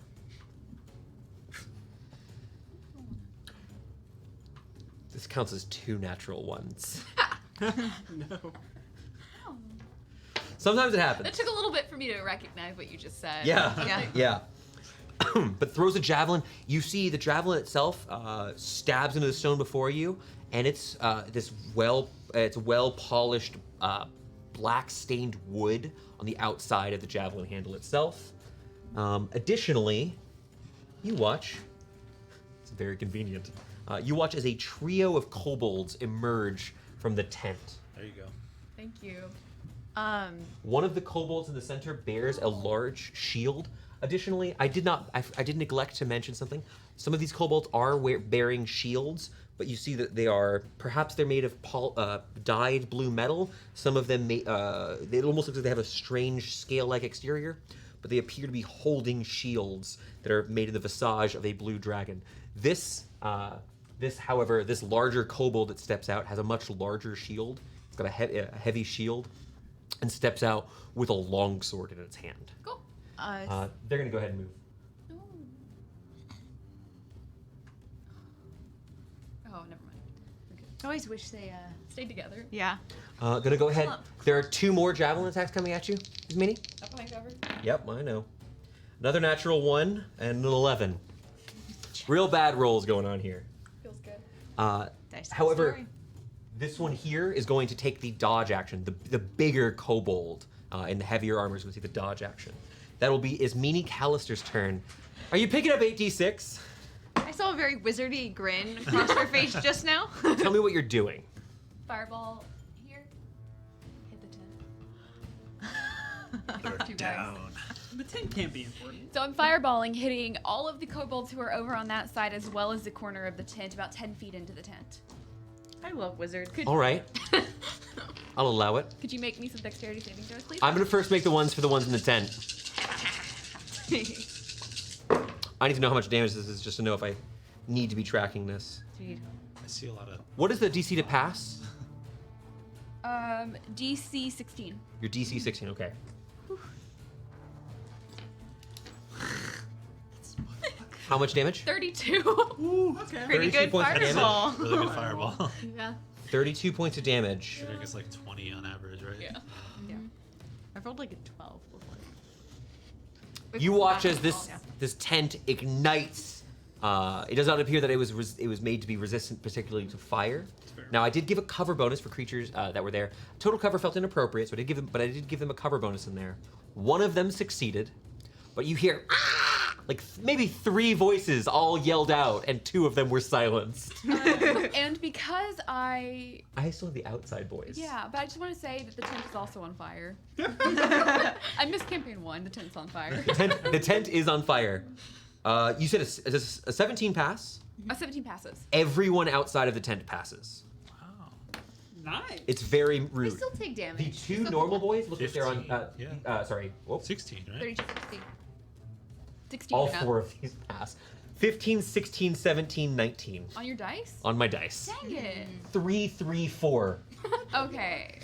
This counts as 2 natural ones. No. Sometimes it That happens. took a little bit for me to recognize what you just said. Yeah, yeah. But throws a javelin. You see the javelin itself stabs into the stone before you, and it's this it's well polished, black stained wood on the outside of the javelin handle itself. Additionally, you watch. It's very convenient. You watch as a trio of kobolds emerge from the tent. There you go. Thank you. One of the kobolds in the center bears a large shield. Additionally, I did neglect to mention something. Some of these kobolds are bearing shields, but you see that perhaps they're made of dyed blue metal. Some of them, it almost looks like they have a strange scale-like exterior, but they appear to be holding shields that are made of the visage of a blue dragon. This, however, this larger kobold that steps out has a much larger shield. It's got a heavy shield, and steps out with a long sword in its hand. Cool. They're gonna go ahead and move. Oh, never mind. Okay. I always wish they, Stay together. yeah. Gonna go ahead. Clump. There are 2 more javelin attacks coming at you, Minnie. Up on my cover. Yep, I know. Another natural 1 and an 11. Real bad rolls going on here. Feels good. Dice tell However, story. this one here is going to take the dodge action. The bigger kobold in the heavier armor is going to take the dodge action. That'll be Minnie Callister's turn. Are you picking up 8d6? I saw a very wizardy grin across her face just now. Tell me what you're doing. Fireball here. Hit the tent. Put her Too bad. down. The tent can't be important. So I'm fireballing, hitting all of the kobolds who are over on that side, as well as the corner of the tent, about 10 feet into the tent. I love wizards. All right, I'll allow it. Could you make me some dexterity saving throws, please? I'm gonna first make the ones for the ones in the tent. I need to know how much damage this is just to know if I need to be tracking this. Dude. I see a lot of. What is the DC to pass? DC 16. Your DC 16, okay. How much damage? 32. Ooh, okay. Pretty 32 good points of damage. fireball. Really good fireball. Yeah. 32 points of damage. I think it's like 20 on average, right? Yeah. Yeah. I rolled like a 12 before. You watch as Yeah. this tent ignites. It does not appear that it was made to be resistant, particularly to fire. fair. Now I did give a cover bonus for creatures that were there. Total cover felt inappropriate, so I did give them a cover bonus in there. One of them succeeded, but you hear like maybe 3 voices all yelled out, and 2 of them were silenced. And because I still have the outside voice. Yeah, but I just want to say that the tent is also on fire. I missed campaign 1. The tent's on fire. The tent is on fire. You said a 17 pass. 17 passes. Everyone outside of the tent passes. Wow. Nice. It's very We rude. still take The damage. 2 normal boys look like they're on. 15, yeah. Sorry. Whoops. 16, right? 32, 16. 16. All yeah. 4 of these pass. 15, 16, 17, 19 On your dice? on my dice. Dang it. 3, 3, 4. Okay.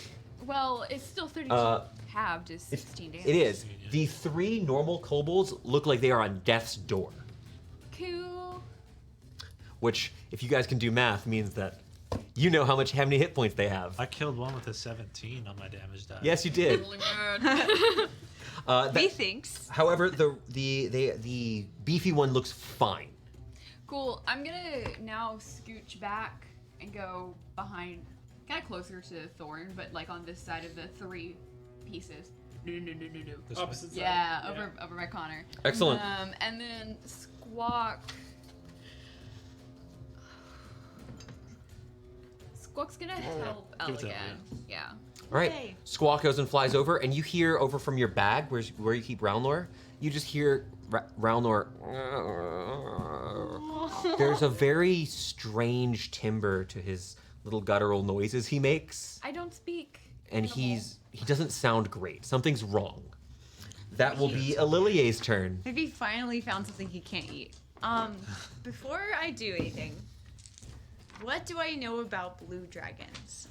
Well, it's still 32 halved is 16 damage. It is. The 3 normal kobolds look like they are on death's door, Cool. which, if you guys can do math, means that you know how many hit points they have. I killed one with a 17 on my damage die. Yes, you did. Methinks. However, the beefy one looks fine. Cool. I'm gonna now scooch back and go behind, kind of closer to Thorn, but like on this side of the 3 pieces. No. This way. Opposite side. Yeah, over by Connor. Excellent. And then Squawk. Squawk's gonna help Give it to Elegant. him, Yeah. All right. Yay. Squawk goes and flies over, and you hear over from your bag, where you keep Roundlore, you just hear Roundlore. There's a very strange timbre to his little guttural noises he makes, I don't speak. and animal. he doesn't sound great. Something's wrong. That will be Alilier's turn. Maybe he finally found something he can't eat. Before I do anything, what do I know about blue dragons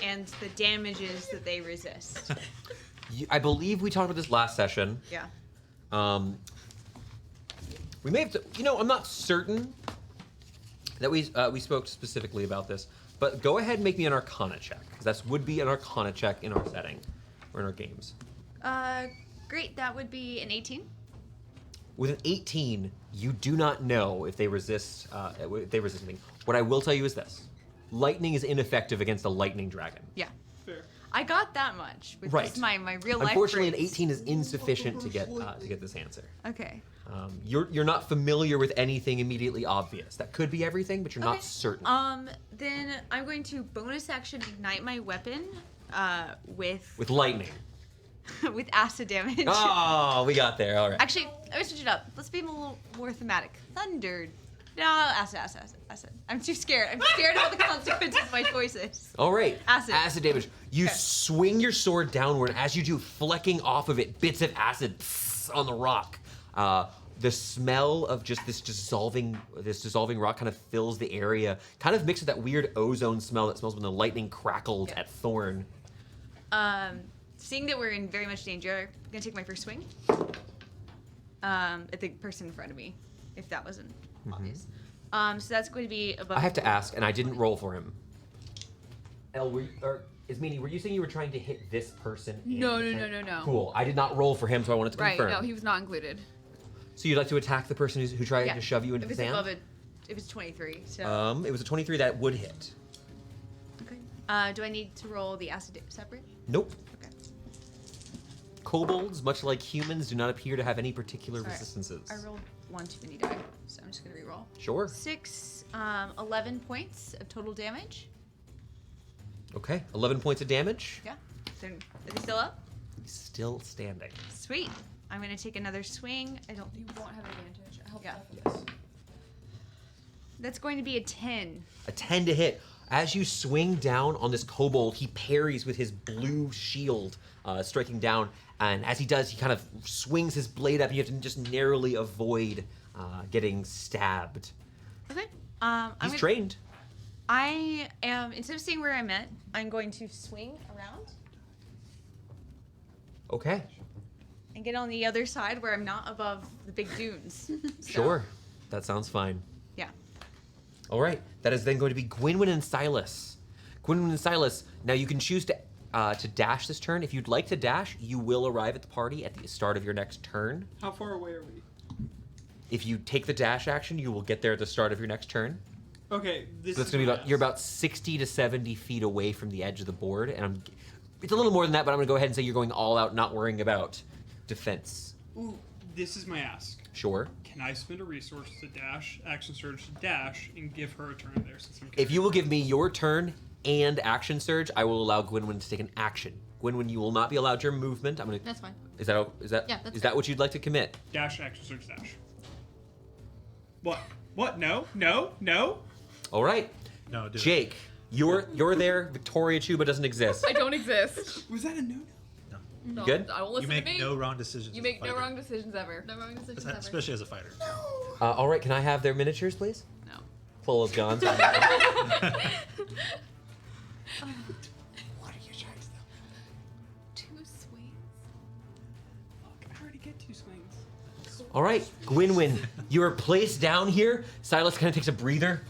and the damages that they resist? I believe we talked about this last session. Yeah. We may have I'm not certain that we spoke specifically about this, but go ahead and make me an Arcana check, because that would be an Arcana check in our setting or in our games. Great. That would be an 18. With an 18, you do not know if they resist anything. What I will tell you is this: lightning is ineffective against a lightning dragon. Yeah. Fair. I got that much with Right. just my real life. Unfortunately, an traits. 18 is insufficient to get this answer. Okay. You're not familiar with anything immediately obvious. That could be everything, but you're not Okay. certain. Then I'm going to bonus action ignite my weapon with With lightning. with acid damage. Oh, we got there. All right. Actually, I would switch it up. Let's be a little more thematic. Thunder. No, acid. I'm too scared. I'm scared about the consequences of my choices. All right. Acid. Damage. You Okay. swing your sword downward. As you do, flecking off of it, bits of acid on the rock. The smell of just this dissolving rock kind of fills the area. Kind of mixed with that weird ozone smell that smells when the lightning crackled at Thorn. Seeing that we're in very much danger, I'm gonna take my first swing. At the person in front of me, if that wasn't obvious. So that's going to be above. I have to ask, and I didn't roll for him. El, were you saying you were trying to hit this person? and No. try- Cool. I did not roll for him, so I wanted to Right, confirm. no, he was not included. So you'd like to attack the person who tried Yeah. to shove you into If the it's sand? above it, it was 23. So. It was a 23 that would hit. Okay. Do I need to roll the acid separate? Nope. Okay. Kobolds, much like humans, do not appear to have any particular Sorry, resistances. I rolled one too many die, so I'm just gonna re-roll. Sure. 11 points of total damage. Okay. 11 points of damage. Yeah. Are they still up? He's still standing. Sweet. I'm gonna take another swing. I don't You think won't have advantage. I hope Yeah. Yes. that's going to be a 10. A 10 to hit. As you swing down on this kobold, he parries with his blue shield, striking down. And as he does, he kind of swings his blade up. And you have to just narrowly avoid getting stabbed. Okay. He's trained. I am, instead of seeing where I'm at, I'm going to swing around Okay. and get on the other side where I'm not above the big dunes. So, Sure. That sounds fine. Yeah. All right. That is then going to be Gwynwyn and Silas. Gwynwyn and Silas. Now you can choose to dash this turn. If you'd like to dash, you will arrive at the party at the start of your next turn. How far away are we? If you take the dash action, you will get there at the start of your next turn. Okay, this So that's is gonna be my about you're ask. about 60 to 70 feet away from the edge of the board, and it's a little more than that, but I'm gonna go ahead and say you're going all out, not worrying about defense. Ooh, this is my ask. Sure. Can I spend a resource to dash, action surge to dash, and give her a turn there since I'm If you will give me your turn and action surge, I will allow Gwynwyn to take an action. Gwynwyn, you will not be allowed your movement. I'm gonna. That's fine. Is that Yeah, that's is that what you'd like to commit? dash, action surge, dash. What? No. All right, No, do it. Jake, you're there. Victoria Chuba doesn't exist. I don't exist. Was that a no? No, Good? I won't You listen make to me. no wrong decisions. You as a make no fighter. wrong decisions ever. No wrong decisions ever. Especially as a fighter. All right, can I have their miniatures, please? No. Full of John's. What are your choices though? 2 swings. Look, I already get 2 swings. All right, Gwynwyn, you are placed down here. Silas kind of takes a breather.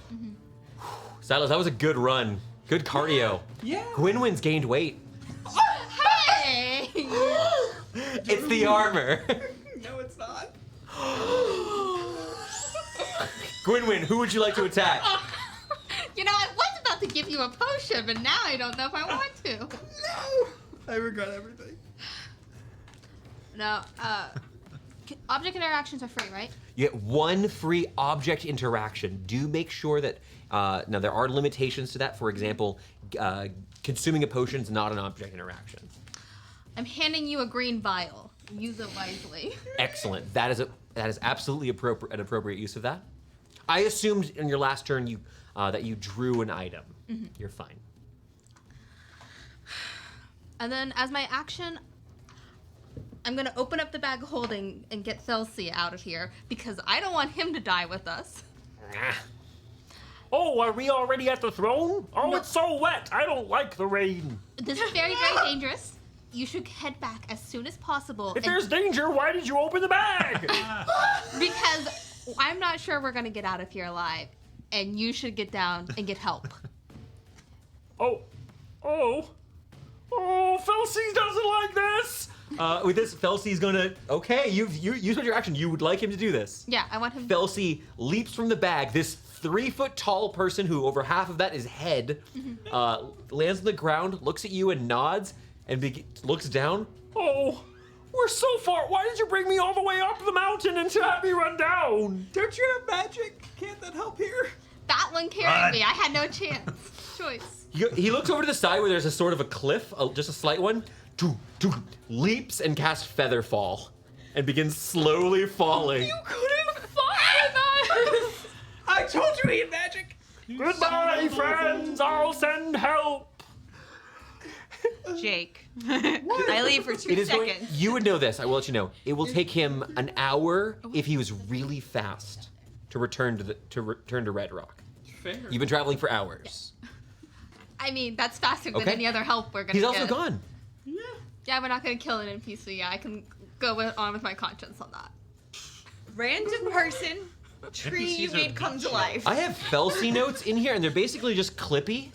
Silas, that was a good run. Good cardio. Yeah. Gwynwyn's gained weight. Hey! It's the armor. No, it's not. Gwynwyn, who would you like to attack? You know, I was about to give you a potion, but now I don't know if I want to. No. I regret everything. No, object interactions are free, right? You get 1 free object interaction. Do make sure that now there are limitations to that. For example, consuming a potion is not an object interaction. I'm handing you a green vial. Use it wisely. Excellent. That is absolutely an appropriate use of that. I assumed in your last turn you that you drew an item. You're fine. And then, as my action, I'm gonna open up the bag of holding and get Celsi out of here because I don't want him to die with us. Oh, are we already at the throne? Oh, No. it's so wet. I don't like the rain. This is very, very dangerous. You should head back as soon as possible. If there's danger, why did you open the bag? Because I'm not sure we're gonna get out of here alive, and you should get down and get help. Oh, Felsies doesn't like this. With this, Felsi's gonna. Okay, you spent your action. You would like him to do this. Yeah, I want him. Felsi leaps from the bag. This 3-foot tall person who over half of that is head lands on the ground, looks at you and nods, and looks down. Oh, we're so far. Why did you bring me all the way up the mountain and have me run down? Don't you have magic? Can't that help here? That one carried me. I had no choice. He looks over to the side where there's a sort of a cliff, just a slight one, leaps and casts Featherfall, and begins slowly falling. You could have fought with us. I told you he had magic. Goodbye, friends. I'll send help. Jake. I leave for 2 It is seconds. going, you would know this, I will let you know. It will take him an hour if he was really fast to return to Red Rock. Fair. You've been traveling for hours. I mean, that's faster than Okay. any other help we're gonna He's get. also gone. Yeah, we're not gonna kill an NPC, so yeah, I can go on with my conscience on that. Random person, tree you NPCs are made come to life. I have Felsi notes in here, and they're basically just Clippy.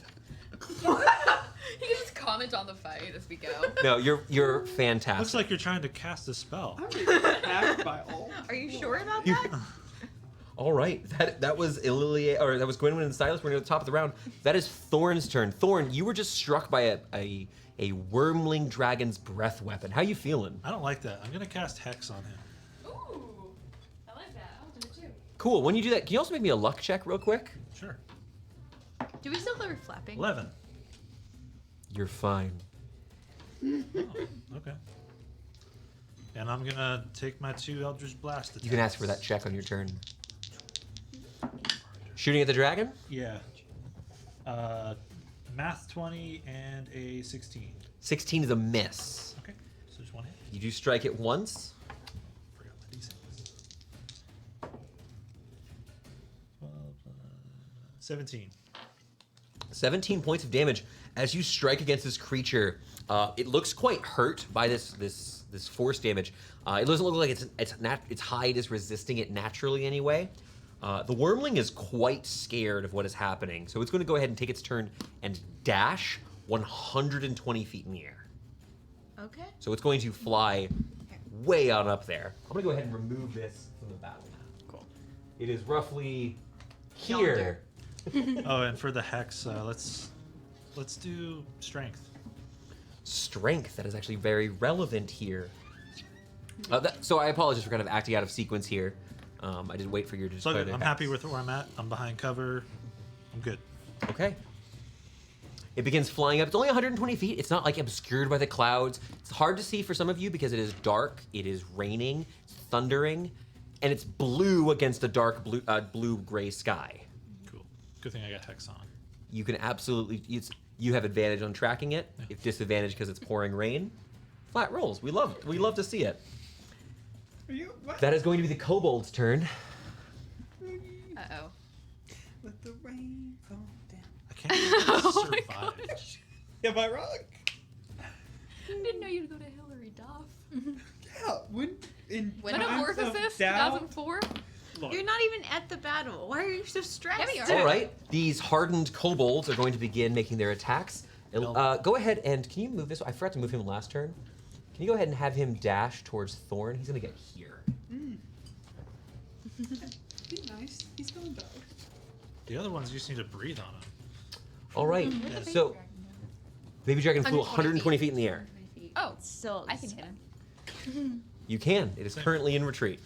He can just comment on the fight as we go. No, you're Looks fantastic. like you're trying to cast a spell. I'm being attacked by all. Are you sure about You- that? All right, that was Ililia, or that was Gwynwyn and Silas. We're near the top of the round. That is Thorn's turn. Thorn, you were just struck by a wormling dragon's breath weapon. How you feeling? I don't like that. I'm gonna cast Hex on him. Ooh, I like that. I'll do it too. Cool. When you do that, can you also make me a luck check real quick? Sure. Do we still hear flapping? 11. You're fine. Oh, okay. And I'm gonna take my 2 Eldritch Blast attacks. You can ask for that check on your turn. Shooting at the dragon? Yeah. Math 20 and a 16. 16 is a miss. Okay. So just one hit. You do strike it once. Forgot my D6. 12, 17. 17 points of damage as you strike against this creature. It looks quite hurt by this force damage. It doesn't look like its hide is resisting it naturally anyway. The wormling is quite scared of what is happening, so it's going to go ahead and take its turn and dash 120 feet in the air. Okay. So it's going to fly way on up there. I'm going to go ahead and remove this from the battle map. Cool. It is roughly here. Oh, and for the Hex, let's do Strength. Strength, that is actually very relevant here. So I apologize for kind of acting out of sequence here. I didn't wait for you to So declare the I'm effects. happy with where I'm at. I'm behind cover. I'm good. Okay. It begins flying up. It's only 120 feet. It's not like obscured by the clouds. It's hard to see for some of you because it is dark. It is raining, it's thundering, and it's blue against a dark blue-gray sky. Cool. Good thing I got Hex on. You can absolutely. You have advantage on tracking it. Yeah. If disadvantage because it's pouring rain, flat rolls. We love to see it. Are you what? That is going to be the kobold's turn. Uh-oh. Let the rain fall down. I can't even Oh my survive. Am I wrong? I didn't know you'd go to Hillary Duff. Yeah. When Metamorphosis, 2004. Look, You're not even at the battle. Why are you so stressed? Yeah, we are. All right, these hardened kobolds are going to begin making their attacks. Go ahead and can you move this? I forgot to move him last turn. Can you go ahead and have him dash towards Thorn? He's going to get here. be nice. He's going down. The other ones just need to breathe on them. All right, so baby dragon flew 120 feet in the air. Oh, Still, I can hit him. You can. It is currently in retreat.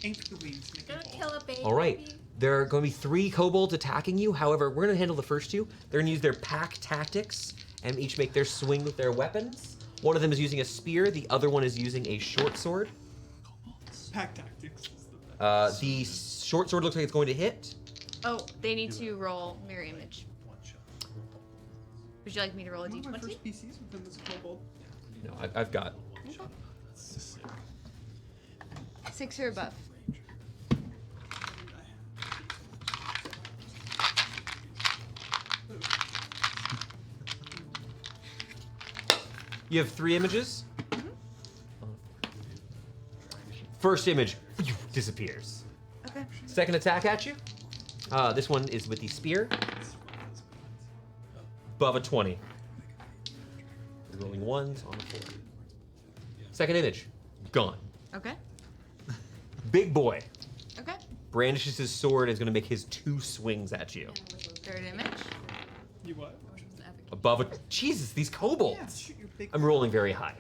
Ain't the wings making Gonna fall. kill a baby. All right. There are going to be 3 kobolds attacking you. However, we're going to handle the first 2. They're going to use their pack tactics and each make their swing with their weapons. One of them is using a spear. The other one is using a short sword. Pack tactics is the best. The short sword looks like it's going to hit. Oh, they need to roll mirror image. One shot. Would you like me to roll a One of my d20? first PCs with him as a kobold. No, I've got. One shot. 6 or above. You have 3 images. First image disappears. Okay. Second attack at you. This one is with the spear. Above a 20. We're rolling 1s on a 4. Second image, gone. Okay. Big boy. Okay. brandishes his sword and is going to make his 2 swings at you. Third image. You what? Above a... Jesus, these kobolds. Yeah, shoot your big. I'm rolling very high.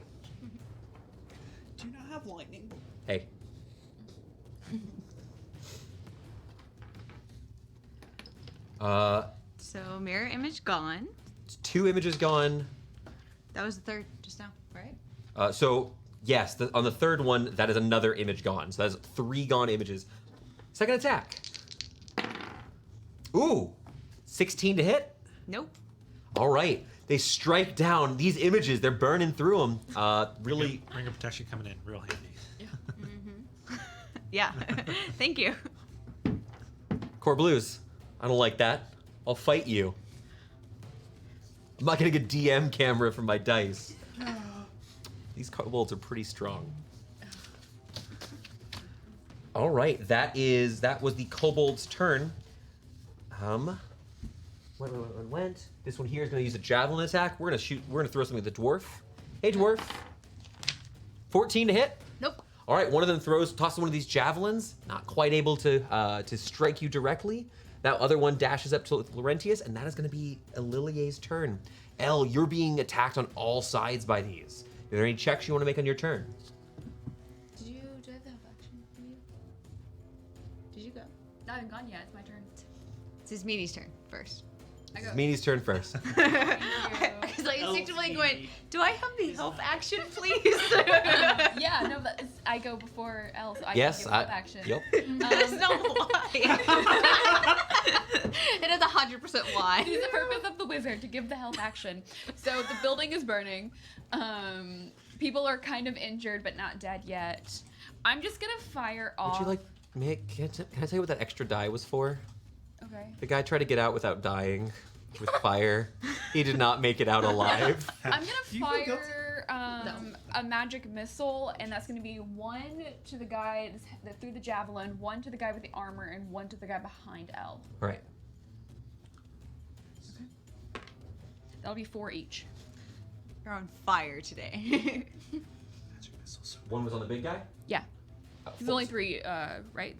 Do you not have lightning? Hey. So mirror image gone. 2 images gone. That was the third just now, right? So, yes, on the third one, that is another image gone. So that's 3 gone images. Second attack. Ooh, 16 to hit. Nope. All right. They strike down these images. They're burning through them. Really. Ring of protection coming in real handy. Yeah. Thank you. Core Blues, I don't like that. I'll fight you. I'm not getting a DM camera from my dice. These kobolds are pretty strong. All right, that was the kobold's turn. Went. This one here is going to use a javelin attack. We're going to throw something at the dwarf. Hey, dwarf. 14 to hit. Nope. All right, one of them tosses one of these javelins, not quite able to strike you directly. That other one dashes up to Laurentius, and that is going to be Lilier's turn. Elle, you're being attacked on all sides by these. Are there any checks you want to make on your turn? Do I have the help action for you? Did you go? I haven't gone yet. It's my turn. It's his meaty's turn first. I go. It's Meanie's turn first. Because I instinctively going, do I have the help action, please? Yeah, no, I go before Elle, so I Yes, can give help action. Yep. That's not why. It is 100% why. It is the purpose of the wizard to give the help action. So the building is burning. People are kind of injured but not dead yet. I'm just gonna fire off. Would you like, can I tell you what that extra die was for? Okay. The guy tried to get out without dying with fire. He did not make it out alive. I'm Do gonna you feel guilty? fire a magic missile, and that's gonna be 1 to the guy that threw the javelin, 1 to the guy with the armor, and 1 to the guy behind Elle. All right. That'll be 4 each. You're on fire today. One was on the big guy? Yeah. Oh, There's only 3, right?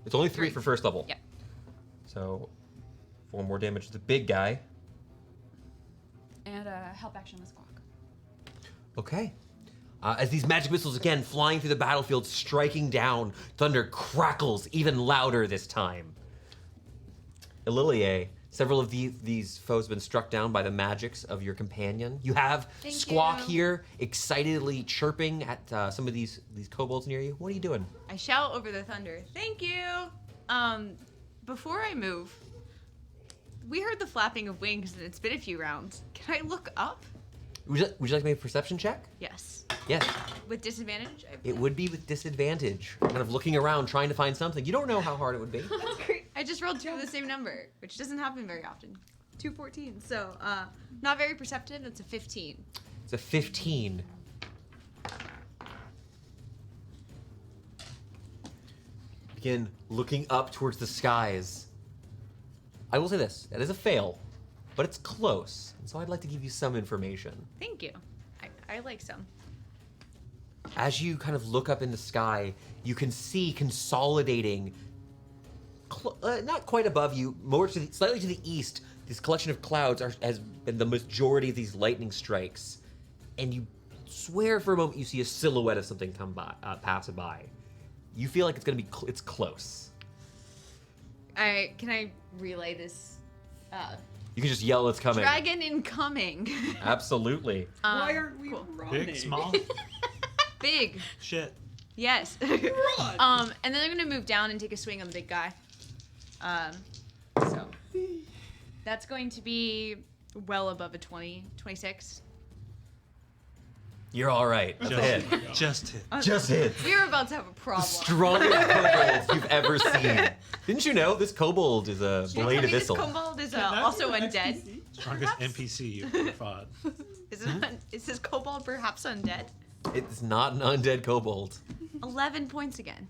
It's only 3 for first level. Yeah. So 4 more damage to the big guy. And help action with Squawk. Okay. As these magic missiles again flying through the battlefield, striking down, thunder crackles even louder this time. Lilier, several of these foes have been struck down by the magics of your companion. You have Thank Squawk you. here, excitedly chirping at some of these kobolds near you. What are you doing? I shout over the thunder, thank you. Before I move, we heard the flapping of wings and it's been a few rounds. Can I look up? Would you like to make a perception check? Yes. Yes. With disadvantage? It would be with disadvantage. Kind of looking around, trying to find something. You don't know how hard it would be. That's great. I just rolled 2 of the same number, which doesn't happen very often. 2 14. So, not very perceptive. It's a 15. It's a 15. Begin looking up towards the skies. I will say this, that is a fail, but it's close. And so I'd like to give you some information. Thank you. I like some. As you kind of look up in the sky, you can see consolidating, not quite above you, more to slightly to the east, this collection of clouds has been the majority of these lightning strikes. And you swear for a moment you see a silhouette of something pass by. You feel like it's close. Can I relay this? You can just yell it's coming. Dragon incoming. Absolutely. Why aren't we cool. running? Big, small, Big. shit. Yes. Run! And then I'm gonna move down and take a swing on the big guy. So that's going to be well above a 26. You're all right. That's a hit. Just hit. Just hit. We're about to have a The problem. strongest kobold you've ever seen. Didn't you know this kobold is a blade of This Issel? kobold is Can that also be an undead. XPC? Strongest NPC you've ever fought. Is this kobold perhaps undead? It's not an undead kobold. 11 points again.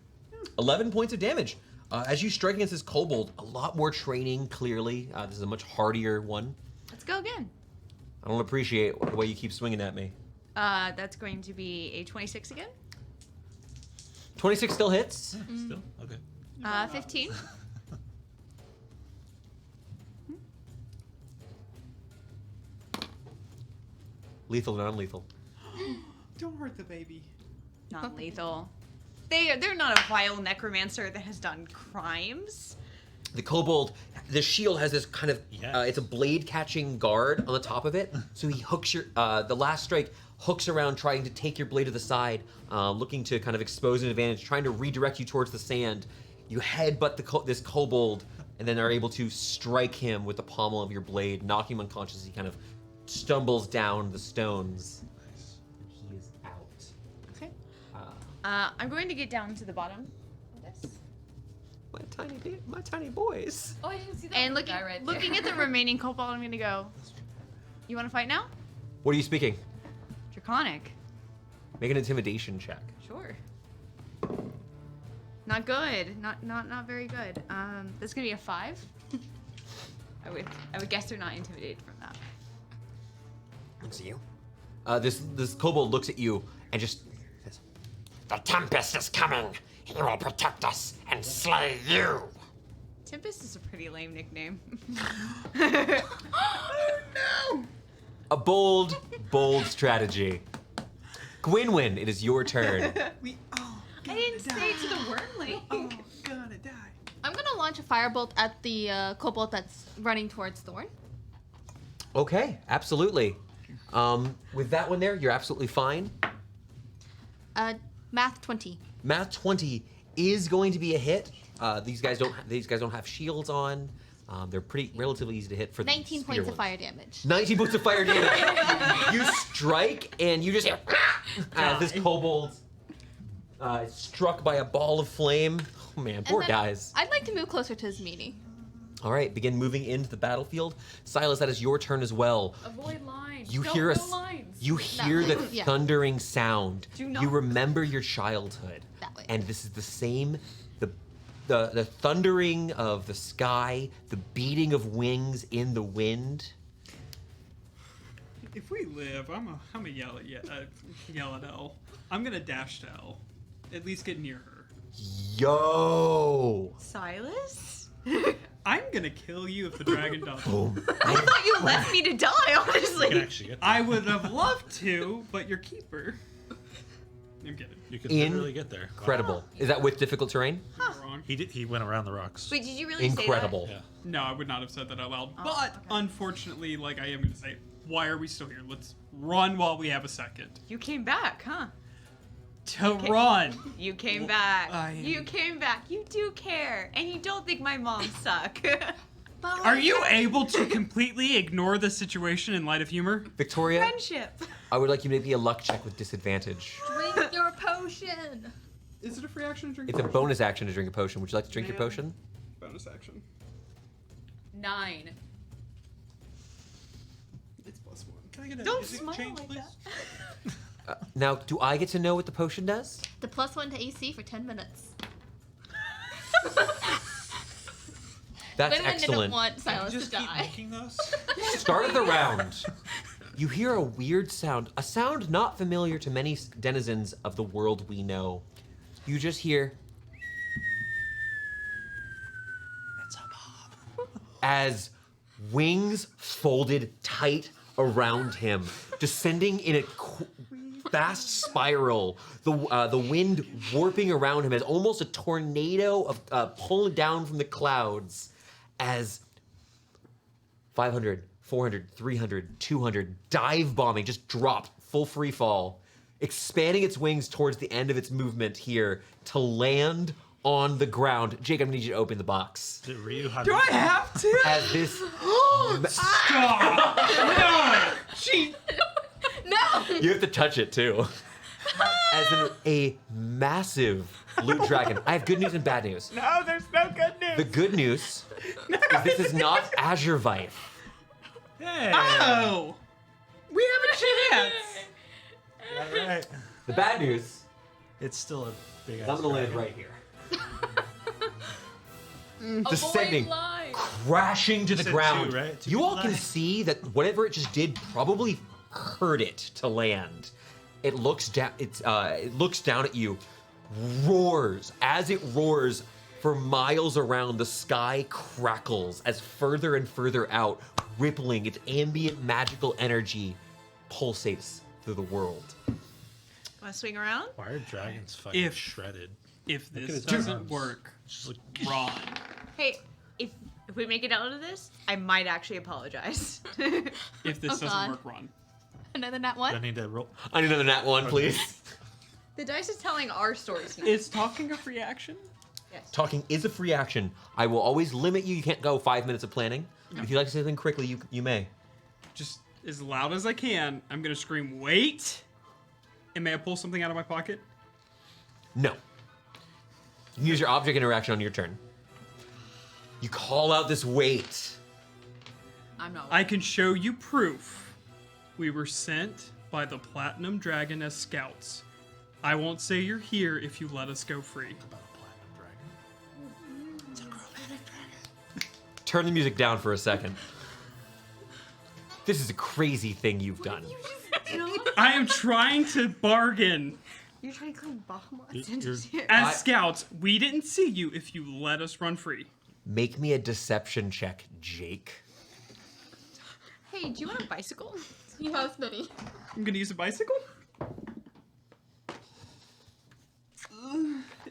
11 points of damage. As you strike against this kobold, a lot more training, clearly. This is a much hardier one. Let's go again. I don't appreciate the way you keep swinging at me. That's going to be a 26 again. 26 still hits. Still? Okay. 15. Lethal, non-lethal. Don't hurt the baby. Non-lethal. They're not a vile necromancer that has done crimes. The kobold, the shield has this kind of, Yes. it's a blade-catching guard on the top of it. So he hooks the last strike hooks around trying to take your blade to the side, looking to kind of expose an advantage, trying to redirect you towards the sand. You headbutt this kobold and then are able to strike him with the pommel of your blade, knocking him unconscious. He kind of stumbles down the stones. Nice. He is out. Okay. I'm going to get down to the bottom of this. My tiny boys. Oh, I didn't see that And little guy right there. looking at the remaining kobold, I'm going to go, you want to fight now? What are you speaking? Draconic. Make an intimidation check. Sure. Not good. Not very good. That's gonna be a 5. I would guess they're not intimidated from that. Looks at you. This kobold looks at you and just says, The Tempest is coming. He will protect us and slay you. Tempest is a pretty lame nickname. a bold strategy. Gwynwyn, it is your turn. I didn't say to the wormling. Oh, gonna die. I'm gonna launch a firebolt at the kobold that's running towards Thorn. Okay, absolutely. With that one there, you're absolutely fine. Math 20. Math 20 is going to be a hit. These guys don't have shields on. They're pretty relatively easy to hit for the 19 spear points of ones. fire damage. 19 points of fire damage. You strike and you just hear as this kobold is struck by a ball of flame. Oh man, And poor then guys. I'd like to move closer to his meaty. All right, begin moving into the battlefield. Silas, that is your turn as well. Avoid lines. You Don't hear go lines. you hear the Yeah. thundering sound. Do not. You remember your childhood. That way. And this is the same the thundering of the sky, the beating of wings in the wind. If we live, I'm gonna yell at Elle. I'm gonna dash to Elle. At least get near her. Yo! Silas? I'm gonna kill you if the dragon does. Boom. I thought you left me to die, You can honestly. actually get there. I would have loved to, but your keeper. I'm kidding. You can literally get there. Incredible. Is that with difficult terrain? You're wrong. He went around the rocks. Wait, did you really Incredible. Yeah. No, I would not have said that out loud. Oh, but okay. unfortunately, like I am gonna say, why are we still here? Let's run while we have a second. say that? You came back, huh? To run. You came back. I am- You came back. You do care. And you don't think my mom suck. Are you able to completely ignore the situation in light of humor? Victoria, Friendship. I would like you to make me a luck check with disadvantage. Drink your potion. Is it a free action to drink? It's a bonus action to drink a potion. Would you like to drink your Man. potion? Bonus action. 9. It's +1. Can I get a Don't is it smile change, like please? that. Now, do I get to know what the potion does? The +1 to AC for 10 minutes. That's Gwynwyn didn't excellent. want Silas Just to keep die. making those. Start of the round. You hear a weird sound, a sound not familiar to many denizens of the world we know. You just hear It's a mob. as wings folded tight around him, descending in a fast spiral. The wind warping around him as almost a tornado of pulling down from the clouds as 500, 400, 300, 200 dive bombing just dropped full free fall, expanding its wings towards the end of its movement here to land on the ground. Jake, I'm gonna need you to open the box. Did Ryu have Do I have to? As this Stop! No! She. No! You have to touch it too. As a massive blue dragon. I have good news and bad news. No, there's no good news. The good news is this is not Azure Vife. Hey. Oh! We have a chance! All right. The bad news It's still a big is ass I'm gonna land dragon. right here. Avoid Descending, lines. crashing to the said ground. two, right? Two You all people can die. see that whatever it just did probably hurt it to land. It looks down. It looks down at you, roars. As it roars, For miles around, the sky crackles as further and further out, rippling its ambient magical energy pulsates through the world. Want to swing around? Why are dragons fucking If- shredded? If Look at this his doesn't arms. work, Just like, run. Hey, if we make it out of this, I might actually apologize. If this Oh, doesn't God. work, run. Another nat I one? need to roll. I need another nat one, please. The dice is telling our stories now. Is talking a free action? Yes. Talking is a free action. I will always limit you. You can't go 5 minutes of planning. If you'd like to say something quickly, you may. Just as loud as I can, I'm gonna scream, wait! And may I pull something out of my pocket? No. You can use your object interaction on your turn. You call out this weight. I'm not. I can show you proof. We were sent by the Platinum Dragon as scouts. I won't say you're here if you let us go free. About a platinum dragon. It's a chromatic dragon. Turn the music down for a second. This is a crazy thing you've done. I am trying to bargain. You're trying to clean Bahamut You're- into As I- scouts, we didn't see you if you let us run free. Make me a deception check, Jake. Hey, do you want a bicycle? He has many. I'm gonna use a bicycle.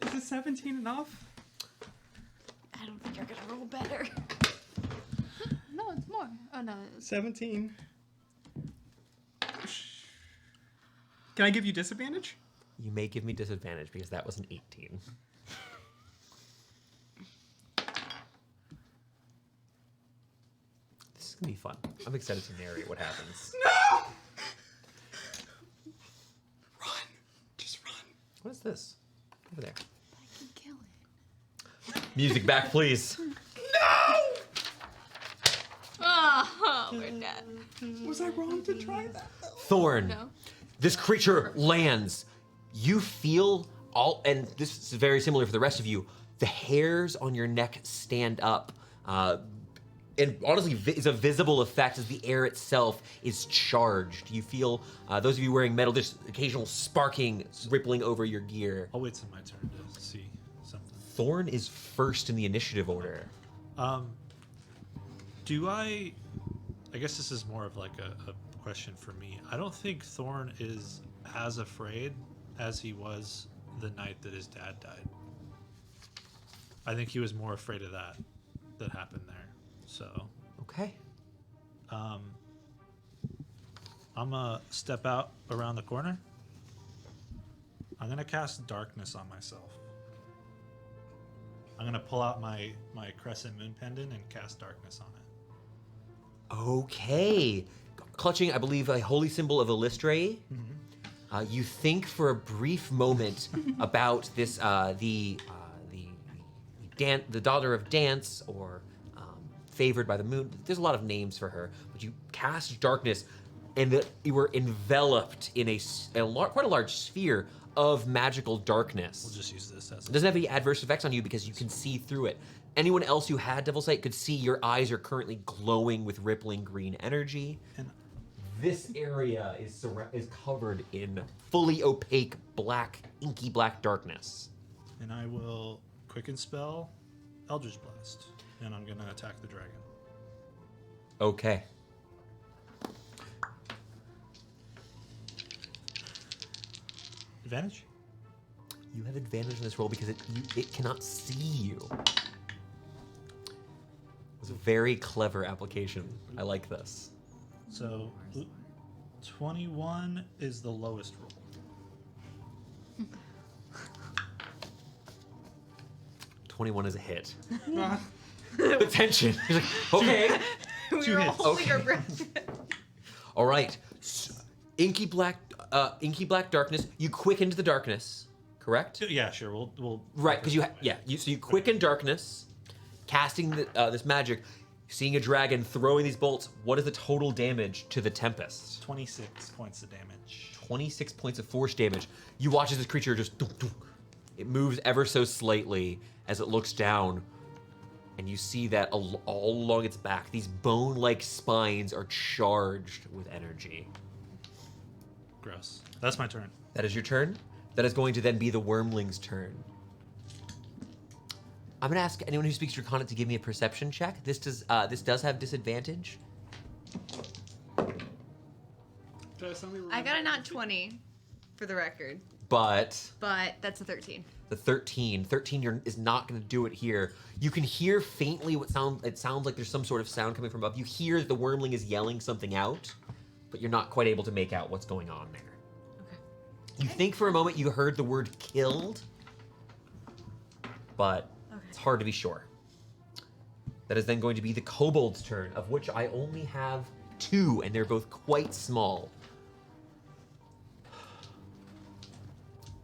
Is a 17 enough? I don't think you're gonna roll better. No, it's more. Oh, no. 17. Can I give you disadvantage? You may give me disadvantage because that was an 18. This is gonna be fun. I'm excited to narrate what happens. No! Run. Just run. What is this? Over there. I can kill it. Music back, please. Oh, we're dead. Was I wrong to try that? Thorn. No. This creature lands. You feel all, and this is very similar for the rest of you. The hairs on your neck stand up, and honestly, is a visible effect as the air itself is charged. You feel those of you wearing metal, there's occasional sparking rippling over your gear. I'll wait till my turn to see something. Thorn is first in the initiative order. Do I guess this is more of like a question for me. I don't think Thorn is as afraid as he was the night that his dad died. I think he was more afraid of that happened there. So, Okay. I'm gonna step out around the corner. I'm gonna cast darkness on myself. I'm gonna pull out my crescent moon pendant and cast darkness on it. Okay. Clutching, I believe, a holy symbol of Illustrae. You think for a brief moment about this, the daughter of dance, or favored by the moon. There's a lot of names for her, but you cast darkness, and you were enveloped in quite a large sphere of magical darkness. We'll just use this as It doesn't have any adverse effects on you because you can see through it. Anyone else who had Devil Sight could see your eyes are currently glowing with rippling green energy. and This area is covered in fully opaque, black, inky black darkness. and I will quicken spell Eldritch Blast, and I'm gonna attack the dragon. Okay. Advantage? You have advantage in this roll because it cannot see you. It was a very clever application. I like this. So 21 is the lowest roll. 21 is a hit. The tension. You're like, okay. We were all hits. holding our Okay. breath. All right. Inky black darkness. You quickened the darkness, correct? Yeah, sure. We'll Right, because you quicken darkness, casting this magic, seeing a dragon, throwing these bolts. What is the total damage to the Tempest? 26 points of damage. 26 points of force damage. You watch as this creature just it moves ever so slightly as it looks down, and you see that all along its back, these bone-like spines are charged with energy. Gross. That's my turn. That is your turn. That is going to then be the Wyrmling's turn. I'm gonna ask anyone who speaks Draconic to give me a perception check. This does have disadvantage. I got a nat 20 for the record, But that's a 13. the 13 is not going to do it here. You can hear faintly it sounds like there's some sort of sound coming from above. You hear that the wormling is yelling something out, but you're not quite able to make out what's going on there. Okay. You think for a moment you heard the word killed, but it's hard to be sure. That is then going to be the kobold's turn, of which I only have 2, and they're both quite small.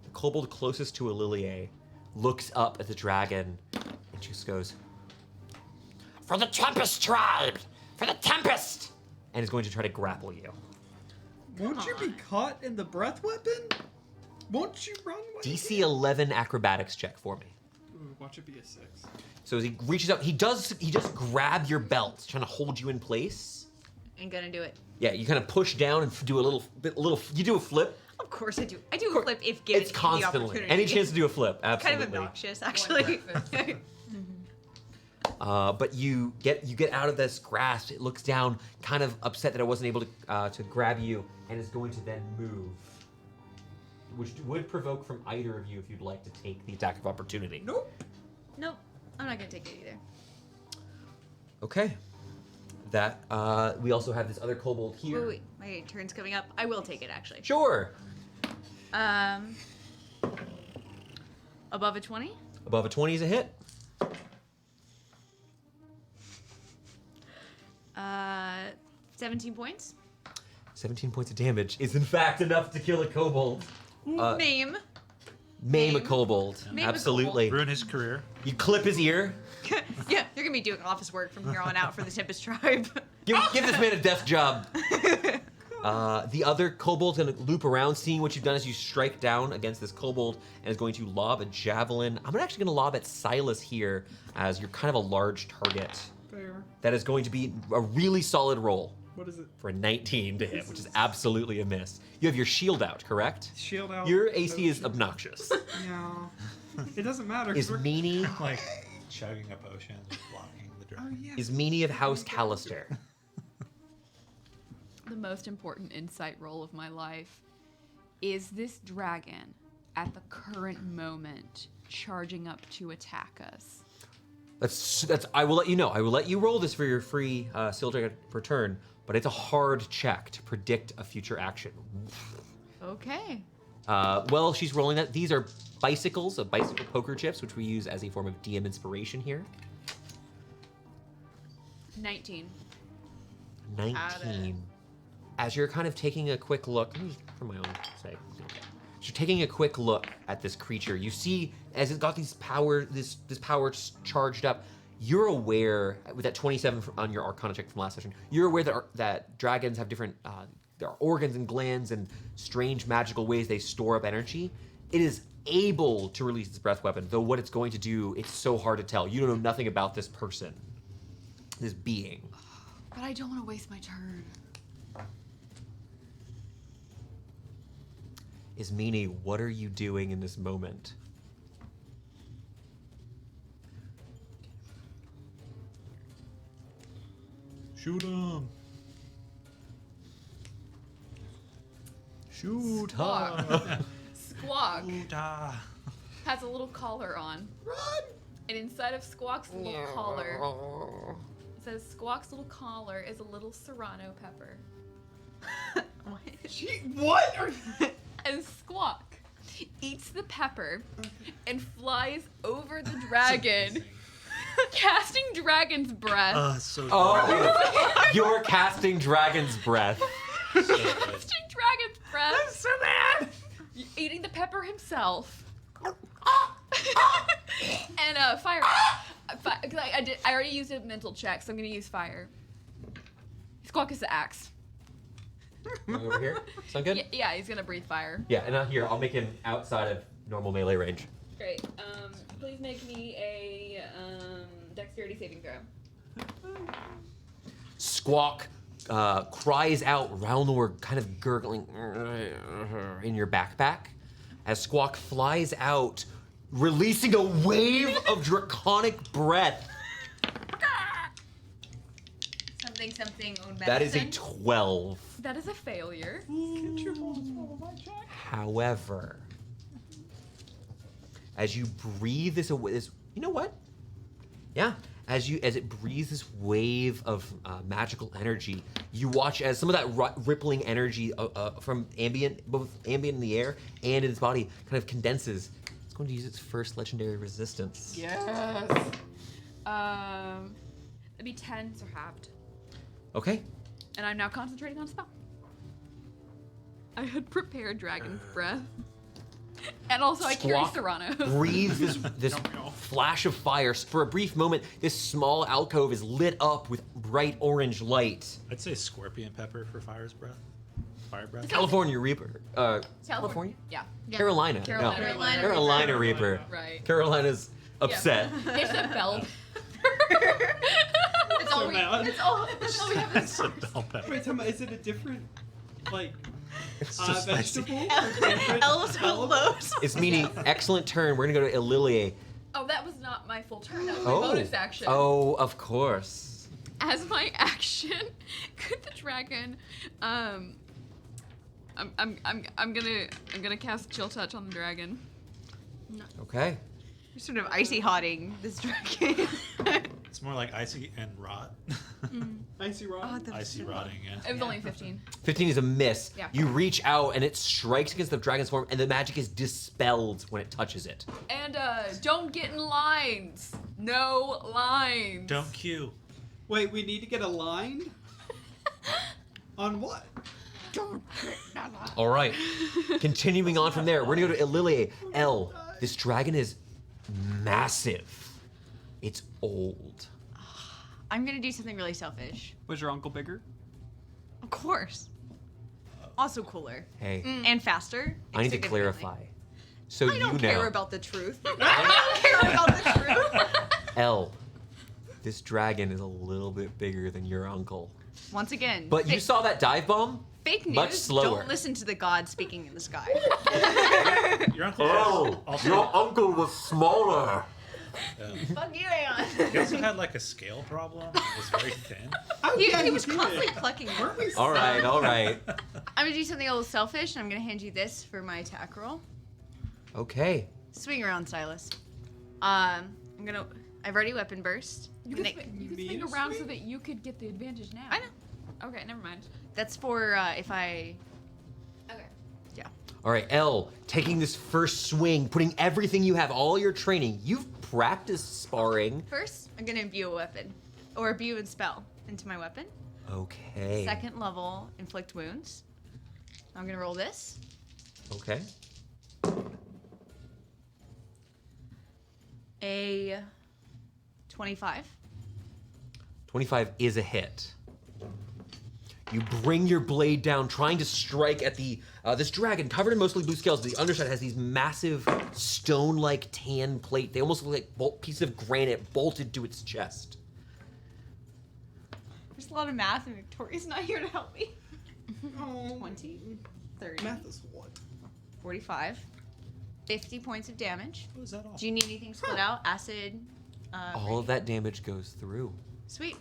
The kobold closest to Alilia looks up at the dragon and just goes, "For the Tempest tribe! For the Tempest!" and is going to try to grapple you. Won't you be caught in the breath weapon? Won't you run away? DC 11 acrobatics check for me. Ooh, watch it be a 6. So as he reaches up, he does grab your belt, trying to hold you in place. Ain't gonna do it. Yeah, you kind of push down and do a little. You do a flip. Of course I do. I do a flip if given It's the constantly opportunity. any chance to do a flip. Kind Absolutely. of obnoxious, actually. But you get out of this grasp. It looks down, kind of upset that it wasn't able to grab you, and is going to then move, which would provoke from either of you if you'd like to take the attack of opportunity. Nope. Nope, I'm not gonna take it either. Okay. That we also have this other kobold here. Wait, my turn's coming up. I will take it actually. Sure. Above a 20? Above a 20 is a hit. 17 points. 17 points of damage is in fact enough to kill a kobold. Maim. Maim a kobold. Maim a Absolutely. Ruin his career. You clip his ear. Yeah, you're gonna be doing office work from here on out for the Tempest tribe. Give this man a desk job. The other kobold's gonna loop around, seeing what you've done as you strike down against this kobold, and is going to lob a javelin. I'm actually gonna lob at Silas here, as you're kind of a large target. Fair. That is going to be a really solid roll What is it? for a 19 to hit, which is absolutely a miss. You have your shield out, correct? Shield out. Your AC no is shield. obnoxious. Yeah. It doesn't matter. 'cause Is we're- Meanie Like chugging a potion, blocking the Oh, dragon. yeah. is Meanie of House Callister? The most important insight roll of my life. Is this dragon at the current moment charging up to attack us? That's. I will let you know. I will let you roll this for your free Seal Dragon per turn, but it's a hard check to predict a future action. Okay. Well, she's rolling that. These are bicycles, bicycle poker chips, which we use as a form of DM inspiration here. 19. 19. As you're kind of taking a quick look, for my own sake, okay. As you're taking a quick look at this creature, you see as it's got this power charged up. You're aware with that 27 on your Arcana check from last session. You're aware that dragons have different there are organs and glands and strange magical ways they store up energy. It is able to release its breath weapon, though what it's going to do, it's so hard to tell. You don't know nothing about this person, this being. But I don't want to waste my turn. Ismini, what are you doing in this moment? Shoot him. Shoot Squawk Ah. has a little collar on. Run! And inside of Squawk's little collar, it says Squawk's little collar is a little serrano pepper. What? And Squawk eats the pepper and flies over the dragon, casting dragon's breath. So Oh, you're casting dragon's breath. Casting dragon's breath. I'm so mad. Eating the pepper himself. And fire. I already used a mental check, so I'm gonna use fire. Squawk is the axe. Going over here. Sound good? Yeah, he's gonna breathe fire. Yeah, and here, I'll make him outside of normal melee range. Great. Please make me a dexterity saving throw. Squawk cries out, Ralnor kind of gurgling in your backpack. As Squawk flies out, releasing a wave of draconic breath. Something own medicine. That is a 12. That is a failure. However, as you breathe this away, you know what? Yeah, as it breathes this wave of magical energy, you watch as some of that rippling energy from both ambient in the air and in its body, kind of condenses. It's going to use its first legendary resistance. Yes. It'd be 10, so halved. Okay. And I'm now concentrating on spell. I had prepared Dragon's Breath. And also I carry Squawk Serrano. breathes this flash of fire. For a brief moment, this small alcove is lit up with bright orange light. I'd say scorpion pepper for fire's breath. Fire breath. California Reaper. California? Yeah. Carolina. Carolina. No. Carolina Carolina Reaper. Right. Carolina's upset. It's a bell. It's all we have. It's a bell pepper. Wait, tell me, is it a different, like, It's just spicy. vegetable? Elves with loaves. It's meaning excellent turn. We're gonna go to Ililie. Oh, that was not my full turn. That was my bonus action. Oh, of course. As my action, could the dragon, I'm gonna cast Chill Touch on the dragon. Okay. You're sort of icy hotting this dragon. It's more like icy and rot. Icy rod? Icy rotting, yeah. It was only 15. 15 is a miss. Yeah. You reach out and it strikes against the dragon's form, and the magic is dispelled when it touches it. And don't get in lines. No lines. Don't queue. Wait, we need to get a line? On what? All right. Continuing on from there, we're gonna go to Ililie. This dragon is massive. It's old. I'm gonna do something really selfish. Was your uncle bigger? Of course. Also cooler. Hey, And faster. I need to significantly. clarify. So I don't you care know, about the truth. I don't care about the truth. this dragon is a little bit bigger than your uncle. Once again. But you saw that dive bomb? fake news. much slower. Don't listen to the god speaking in the sky. Your uncle also, uncle was smaller. Fuck you, Aeon. he also had like a scale problem. It was very thin. He was constantly plucking it. Weren't we All right. I'm gonna do something a little selfish, and I'm gonna hand you this for my attack roll. Okay. Swing around, Silas. I've already weapon burst. You And could, it- you could swing around so that you could get the advantage now. I know. Okay, never mind. That's for if I. Okay. Yeah. All right, taking this first swing, putting everything you have, all your training. You've practiced sparring. First, I'm gonna imbue a weapon, or imbue and spell into my weapon. Okay. Second level, inflict wounds. I'm gonna roll this. Okay. A 25. 25 is a hit. You bring your blade down, trying to strike at this dragon covered in mostly blue scales. The underside has these massive stone-like tan plate. They almost look like pieces of granite bolted to its chest. There's a lot of math, and Victoria's not here to help me. Oh, 20, 30, math is what? 45, 50 points of damage. What was that all? Do you need anything split out? Acid? All of that damage goes through. Sweet.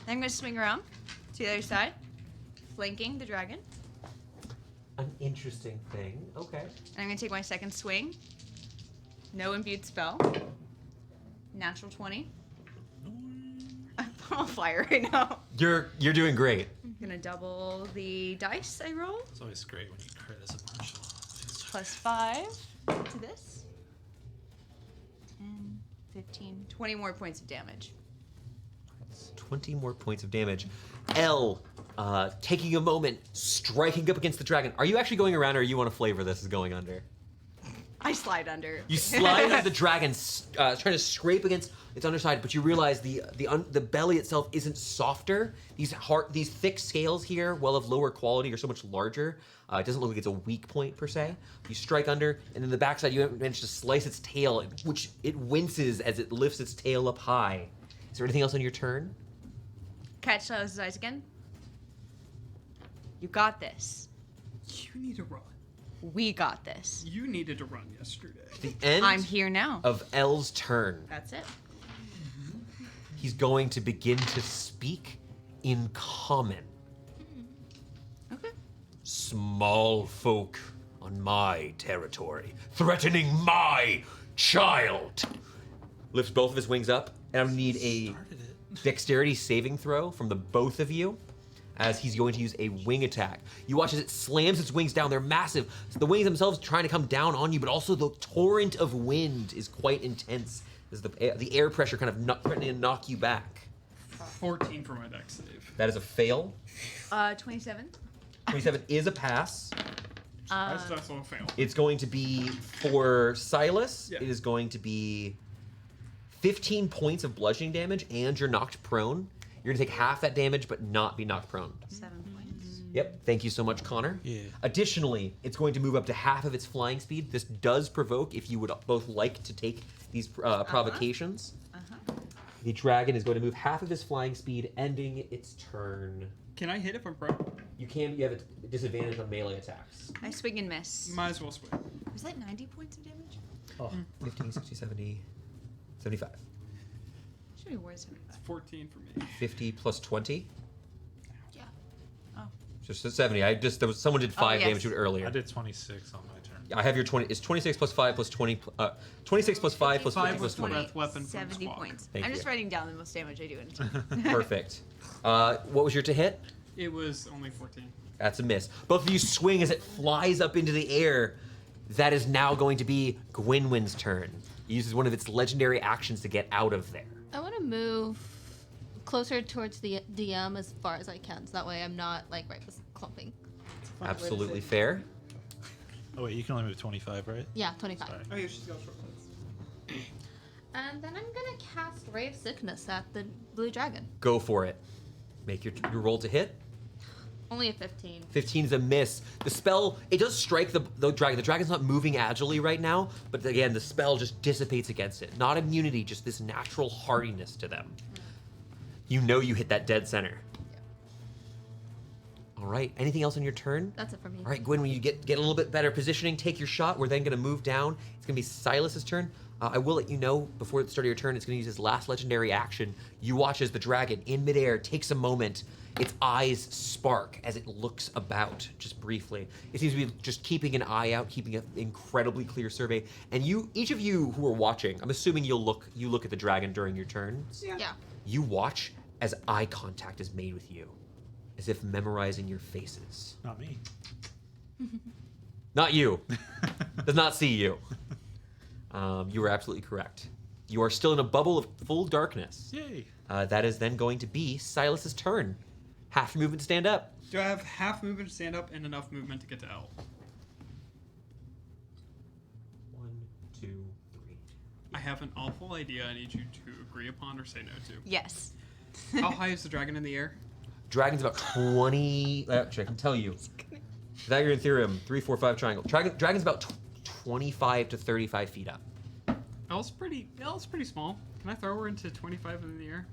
Then I'm gonna swing around to the other side, flanking the dragon. An interesting thing. Okay. And I'm gonna take my second swing. No imbued spell. Natural 20. I'm on fire right now. You're doing great. I'm gonna double the dice I roll. It's always great when you crit as a martial. Plus 5 to this. 10, 15, 20 more points of damage. 20 more points of damage. Taking a moment, striking up against the dragon. Are you actually going around, or you want to flavor this as going under? I slide under. You slide into the dragon, trying to scrape against its underside, but you realize the belly itself isn't softer. These thick scales here, while of lower quality, are so much larger. It doesn't look like it's a weak point per se. You strike under, and then the backside you manage to slice its tail, which it winces as it lifts its tail up high. Is there anything else on your turn? Catch Silas's eyes again. You got this. You need to run. We got this. You needed to run yesterday. The end I'm here now. of L's turn. That's it. He's going to begin to speak in common. Okay. Small folk on my territory, threatening my child. Lifts both of his wings up, and I need a dexterity saving throw from the both of you, as he's going to use a wing attack. You watch as it slams its wings down. They're massive. So the wings themselves trying to come down on you, but also the torrent of wind is quite intense as the air pressure kind of threatening to knock you back. 14 for my dex save. That is a fail. 27. 27 is a pass. That's also a fail. It's going to be for Silas. Yeah. It is going to be 15 points of bludgeoning damage, and you're knocked prone. You're gonna take half that damage, but not be knocked prone. 7 points. Yep. Thank you so much, Connor. Yeah. Additionally, it's going to move up to half of its flying speed. This does provoke if you would both like to take these provocations. The dragon is going to move half of his flying speed, ending its turn. Can I hit if I'm prone? You have a disadvantage on melee attacks. I swing and miss. Might as well swing. Was that 90 points of damage? Oh, 15, 60, 70, 75. Should be worse. It's 14 for me. 50 plus 20. Yeah. Oh. Just 70. Someone did 5 yes. damage to it earlier. I did 26 on my turn. I have your 20. It's 26 plus 5 plus 20. 26 plus 5 plus 50 5 plus was the 20. breath weapon from 70 Squawk. points. Thank I'm just you. writing down the most damage I do in a turn. Perfect. What was your to hit? It was only 14. That's a miss. Both of you swing as it flies up into the air. That is now going to be Gwynwyn's turn. It uses one of its legendary actions to get out of there. I want to move closer towards the DM as far as I can, so that way I'm not like right clumping. Absolutely fair. Oh wait, you can only move 25, right? Yeah, 25. Sorry. Oh, yeah, she's got short legs. And then I'm gonna cast Ray of Sickness at the blue dragon. Go for it. Make your roll to hit. Only a 15. 15 is a miss. The spell, it does strike the dragon. The dragon's not moving agilely right now, but again, the spell just dissipates against it. Not immunity, just this natural hardiness to them. You know you hit that dead center. All right, anything else on your turn? That's it for me. All right, Gwen, when you get a little bit better positioning, take your shot. We're then going to move down. It's going to be Silas's turn. I will let you know before the start of your turn, it's going to use his last legendary action. You watch as the dragon, in midair, takes a moment. Its eyes spark as it looks about, just briefly. It seems to be just keeping an eye out, keeping an incredibly clear survey. And each of you who are watching, I'm assuming you look at the dragon during your turns. Yeah. You watch as eye contact is made with you, as if memorizing your faces. Not me. Not you. Does not see you. You were absolutely correct. You are still in a bubble of full darkness. Yay. That is then going to be Silas's turn. Half your movement to stand up. Do I have half movement to stand up and enough movement to get to L? 1, 2, 3. I have an awful idea I need you to agree upon or say no to. Yes. How high is the dragon in the air? Dragon's about 20. Actually, I can tell you. Pythagorean theorem, 3, 4, 5 triangle. Dragon's about 25 to 35 feet up. L's pretty small. Can I throw her into 25 in the air?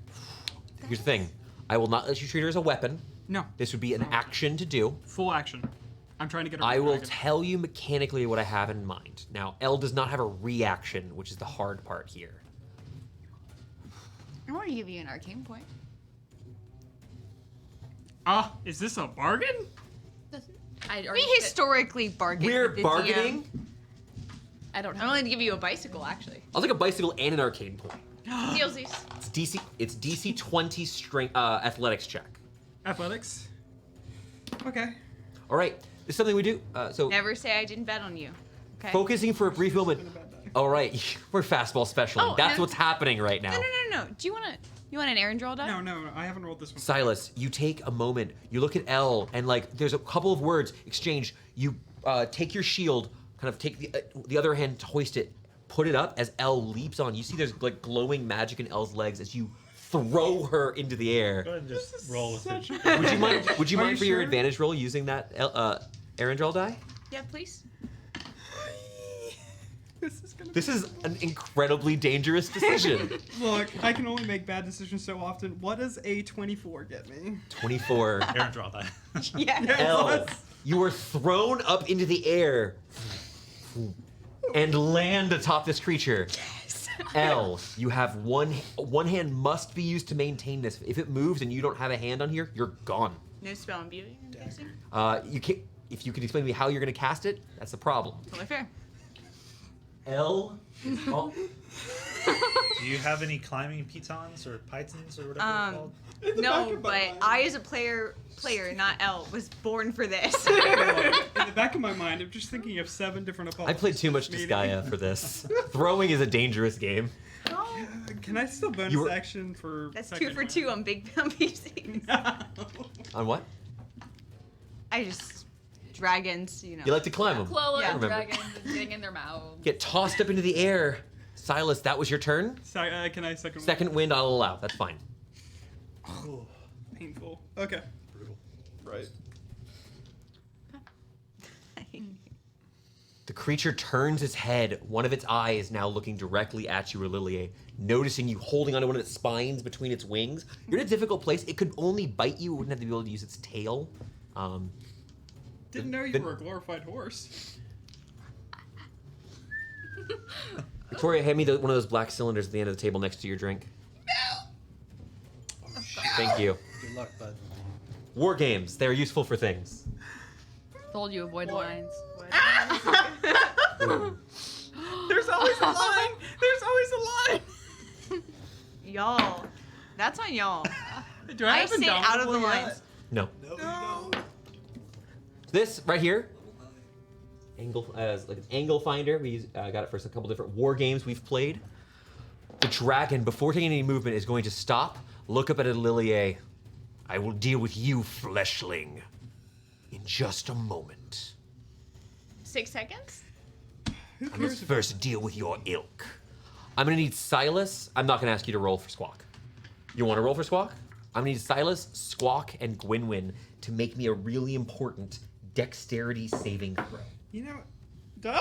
Here's the thing. I will not let you treat her as a weapon. No. This would be an action to do. Full action. I'm trying to get her. I to the will dragon. tell you mechanically what I have in mind. Now, L does not have a reaction, which is the hard part here. I want to give you an arcane point. Is this a bargain? We historically bargain. We're with the bargaining. DM. I don't I'm have. willing to give you a bicycle, actually. I'll take a bicycle and an arcane point. Dealsies. It's DC 20 strength athletics check. Athletics. Okay. All right, this is something we do. So Never say I didn't bet on you. Okay. focusing for a brief moment. All right, we're fastball specialing. Oh, That's no. what's happening right now. No. Do you want an Aaron draw die? No, I haven't rolled this one. Silas, you take a moment. You look at L, and there's a couple of words exchanged. You take your shield, kind of take the other hand, hoist it, put it up as L leaps on. You see there's glowing magic in L's legs as you throw her into the air. Go ahead and just roll with it. Would you mind? Would you Are mind you for your sure? advantage roll using that Aaron draw die? Yeah, please. This is an incredibly dangerous decision. Look, I can only make bad decisions so often. What does a 24 get me? 24. Aaron, draw that. Yeah. L. You are thrown up into the air and land atop this creature. Yes. L, you have one hand must be used to maintain this. If it moves and you don't have a hand on here, you're gone. No spell imbuing, I'm guessing. You can if you could explain to me how you're going to cast it, that's the problem. Totally fair. L. Oh, Do you have any climbing pitons or pythons or whatever they're called? No, but I, as a player, not L, was born for this. In the back of my mind, I'm just thinking of 7 different I opponents. played too much Maybe. Disgaea for this. Throwing is a dangerous game. Can I still bonus You were- action for? That's second 2 for win? 2 on big on PC. On what? I just dragons, you know. You like to climb them. Cloa Yeah. and Remember. dragons and getting in their mouths. Get tossed up into the air. Silas, that was your turn. Can I second? Second wind, I'll allow. That's fine. Win? Painful. Okay. Brutal. Right. The creature turns its head. One of its eyes now looking directly at you, Lilier, noticing you holding onto one of its spines between its wings. You're in a difficult place. It could only bite you. It wouldn't have the ability to use its tail. Didn't know you the- were a glorified horse. Victoria, hand me one of those black cylinders at the end of the table next to your drink. Thank you. Good luck, bud. War games. They're useful for things. Told you avoid lines. There's always a line. There's always a line. Y'all. That's on y'all. Do I, I have stayed out of the Indomitable yet? lines. No. No. This right here, angle as like an angle finder. We got it for a couple different war games we've played. The dragon, before taking any movement, is going to stop, look up at a Lilier. I will deal with you, fleshling, in just a moment. 6 seconds? I must first deal with your ilk. I'm gonna need Silas. I'm not gonna ask you to roll for Squawk. You want to roll for Squawk? I'm gonna need Silas, Squawk, and Gwynwyn to make me a really important dexterity saving throw. You know. Duh!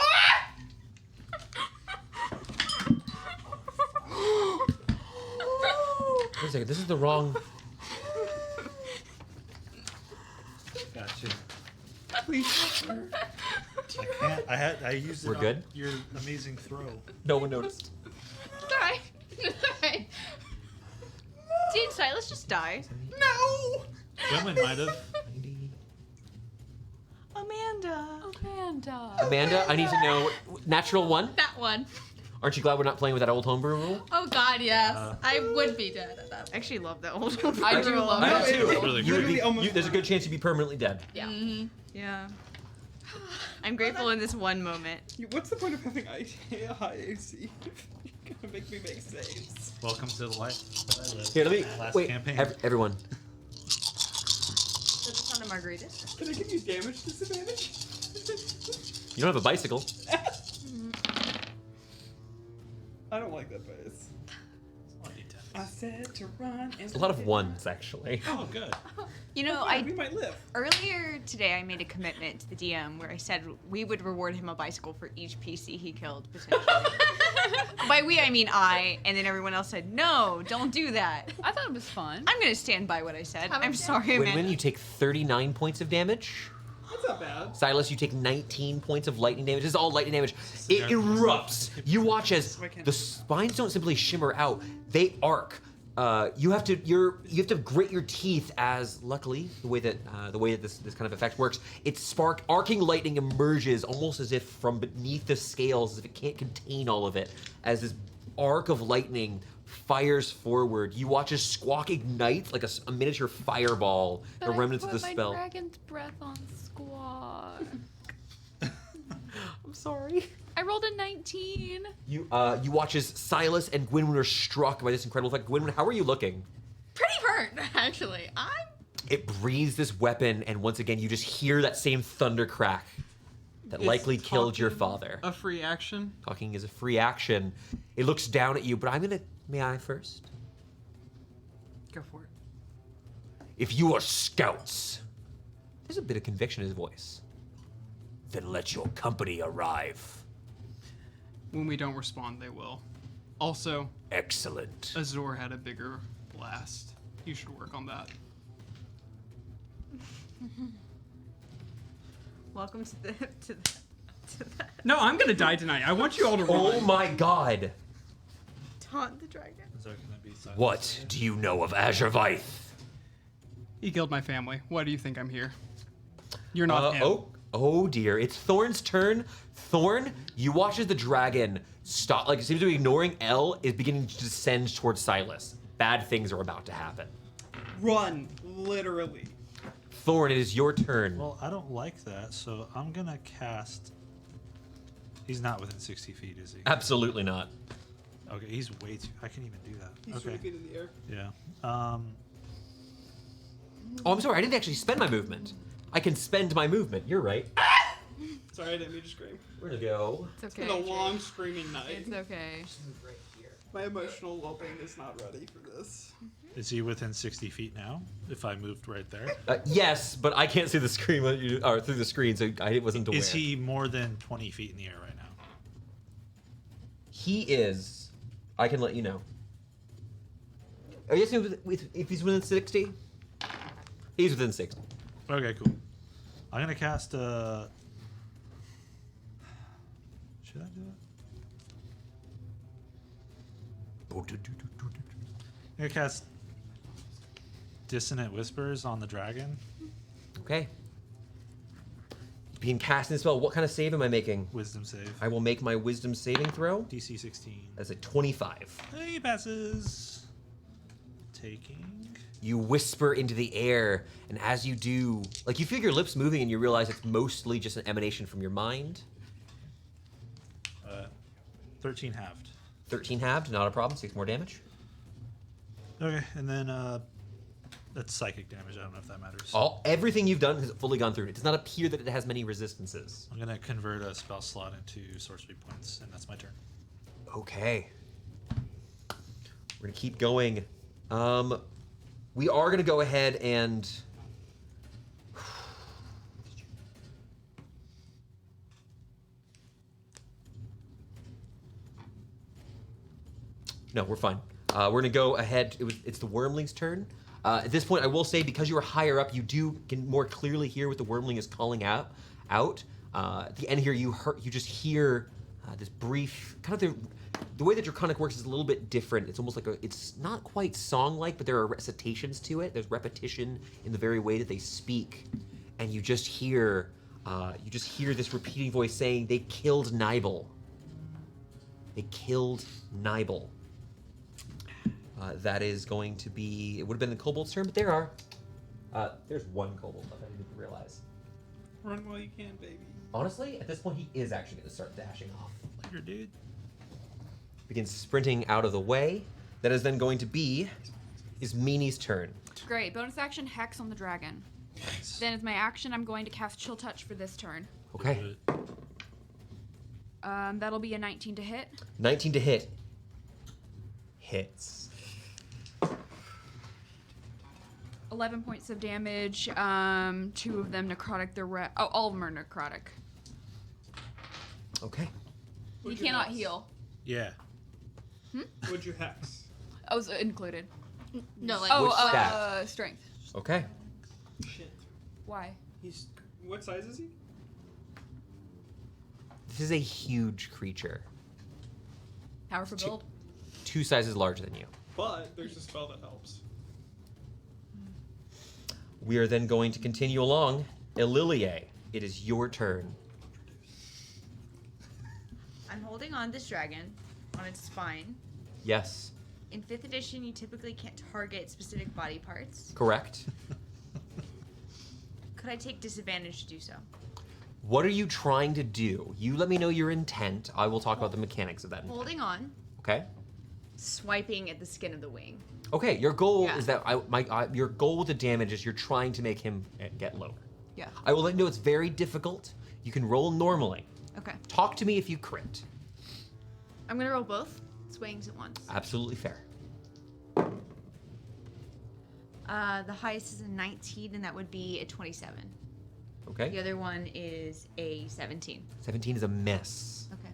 Wait a second, this is the wrong. Gotcha. Please. I can't. I used it We're on good? your amazing throw. No one noticed. It's alright. It's alright. Did Silas just die? No. Women might have. Amanda. Amanda. Amanda, I need to know. Natural one. That one. Aren't you glad we're not playing with that old homebrew rule? Oh God, yes. I would be dead at that. I actually love that old I do love I that do too. it- Really You would literally be, almost there's a good chance you'd be permanently dead. Yeah. Mm-hmm. Yeah. I'm grateful in this one moment. What's the point of having high AC? You're gonna make me make saves. Welcome to the life that I live. Here, let me. Last Wait, campaign. everyone. Does it sound a margaritas? Can I give you damage disadvantage? You don't have a bicycle. I don't like that face. I said to run. It's a lot of ones, actually. Oh, good. You know, We might live. earlier today I made a commitment to the DM where I said we would reward him a bicycle for each PC he killed potentially. By we I mean I, and then everyone else said no, don't do that. I thought it was fun. I'm gonna stand by what I said. How I'm much sorry, When Amanda. you take 39 points of damage. That's not bad. Silas, you take 19 points of lightning damage. This is all lightning damage. It erupts. You watch as the spines don't simply shimmer out; they arc. You have to grit your teeth as, luckily, the way that this kind of effect works, arcing lightning emerges almost as if from beneath the scales, as if it can't contain all of it, as this arc of lightning fires forward. You watch as Squawk ignites like a miniature fireball, the remnants of the spell. My dragon's breath on Squawk. I'm sorry. I rolled a 19. You watch as Silas and Gwynwyn are struck by this incredible effect. Gwynwyn, how are you looking? Pretty burnt, actually. It breathes this weapon, and once again, you just hear that same thunder crack that Is likely killed your talking father. A free action. Talking is a free action. It looks down at you, but may I first? Go for it. If you are scouts, there's a bit of conviction in his voice. Then let your company arrive. When we don't respond, they will. Also, Excellent. Azor had a bigger blast. You should work on that. Welcome to the. No, I'm gonna die tonight. I want you all to run. Oh my god. Taunt the dragon. Is there gonna be silence What again? do you know of Azurvith? He killed my family. Why do you think I'm here? You're not him. Oh dear. It's Thorn's turn. Thorn, you watch as the dragon stop, like it seems to be ignoring L, is beginning to descend towards Silas. Bad things are about to happen. Run, literally. Thorn, it is your turn. Well, I don't like that, so I'm gonna cast. He's not within 60 feet, is he? Absolutely not. Okay, he's way too. I can't even do that. He's Okay. 20 feet in the air. Yeah. Oh, I'm sorry. I didn't actually spend my movement. I can spend my movement. You're right. Sorry, I didn't mean to scream. We're gonna go. It's It's okay. been a long screaming night. It's okay. My emotional well-being is not ready for this. Is he within 60 feet now? If I moved right there. Yes, but I can't see the screen or through the screen, so I wasn't aware. Is he more than 20 feet in the air right now? He is. I can let you know. Are you asking if he's within 60? He's within 60. Okay, cool. I'm gonna cast. Should I do it? I'm gonna cast Dissonant Whispers on the dragon. Okay. Being casting the spell, what kind of save am I making? Wisdom save. I will make my wisdom saving throw. DC 16. That's a 25. He passes. Taking. You whisper into the air, and as you do, like you feel your lips moving and you realize it's mostly just an emanation from your mind. 13 halved. 13 halved, not a problem, 6 more damage. Okay, and then that's psychic damage. I don't know if that matters. Everything you've done has fully gone through. It does not appear that it has many resistances. I'm gonna convert a spell slot into sorcery points, and that's my turn. Okay. We're gonna keep going. We are gonna go ahead and no, we're fine. We're gonna go ahead. It's the Wyrmling's turn. At this point, I will say because you are higher up, you can more clearly hear what the Wyrmling is calling out. At the end here, you just hear this brief kind of the way that Draconic works is a little bit different. It's almost like it's not quite song-like, but there are recitations to it. There's repetition in the very way that they speak, and you just hear this repeating voice saying, "They killed Nibel. They killed Nibel." That is going to be. It would have been the Kobold's turn, but there's one Kobold left. I didn't even realize. Run while you can, baby. Honestly, at this point, he is actually going to start dashing off. Later, dude. Begins sprinting out of the way. That is then going to be Meanie's turn. Great. Bonus action Hex on the dragon. Nice. Then as my action, I'm going to cast Chill Touch for this turn. Okay. Good. That'll be a 19 to hit. 19 to hit. Hits. 11 points of damage. 2 of them necrotic. All of them are necrotic. Okay. You Would you cannot hex? heal. Yeah. Would you hex? I was included. No, like Oh, Which stat? strength. Okay. Shit. Why? He's. What size is he? This is a huge creature. Powerful build. 2 sizes larger than you. But there's a spell that helps. We are then going to continue along. Ililie, it is your turn. I'm holding on this dragon on its spine. Yes. In 5th edition, you typically can't target specific body parts. Correct. Could I take disadvantage to do so? What are you trying to do? You let me know your intent. I will talk about the mechanics of that. Holding on, Okay. swiping at the skin of the wing. Okay. Your goal Yeah. is that your goal with the damage is you're trying to make him get lower. Yeah. I will let you know it's very difficult. You can roll normally. Okay. Talk to me if you crit. I'm gonna roll both swings at once. Absolutely fair. The highest is a 19, and that would be a 27. The Okay. other one is a 17. 17 is a miss. Okay.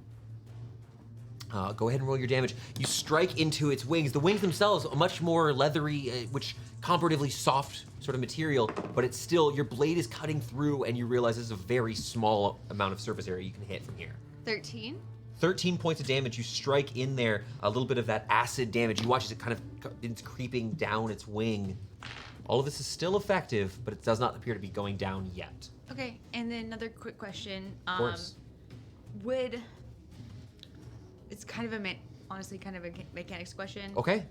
Go ahead and roll your damage. You strike into its wings. The wings themselves are much more leathery, which comparatively soft sort of material, but it's still, your blade is cutting through and you realize this is a very small amount of surface area you can hit from here. 13. 13 points of damage. You strike in there, a little bit of that acid damage. You watch as it kind of it's creeping down its wing. All of this is still effective, but it does not appear to be going down yet. Okay, and then another quick question. Of course. It's kind of honestly kind of a mechanics question. Okay.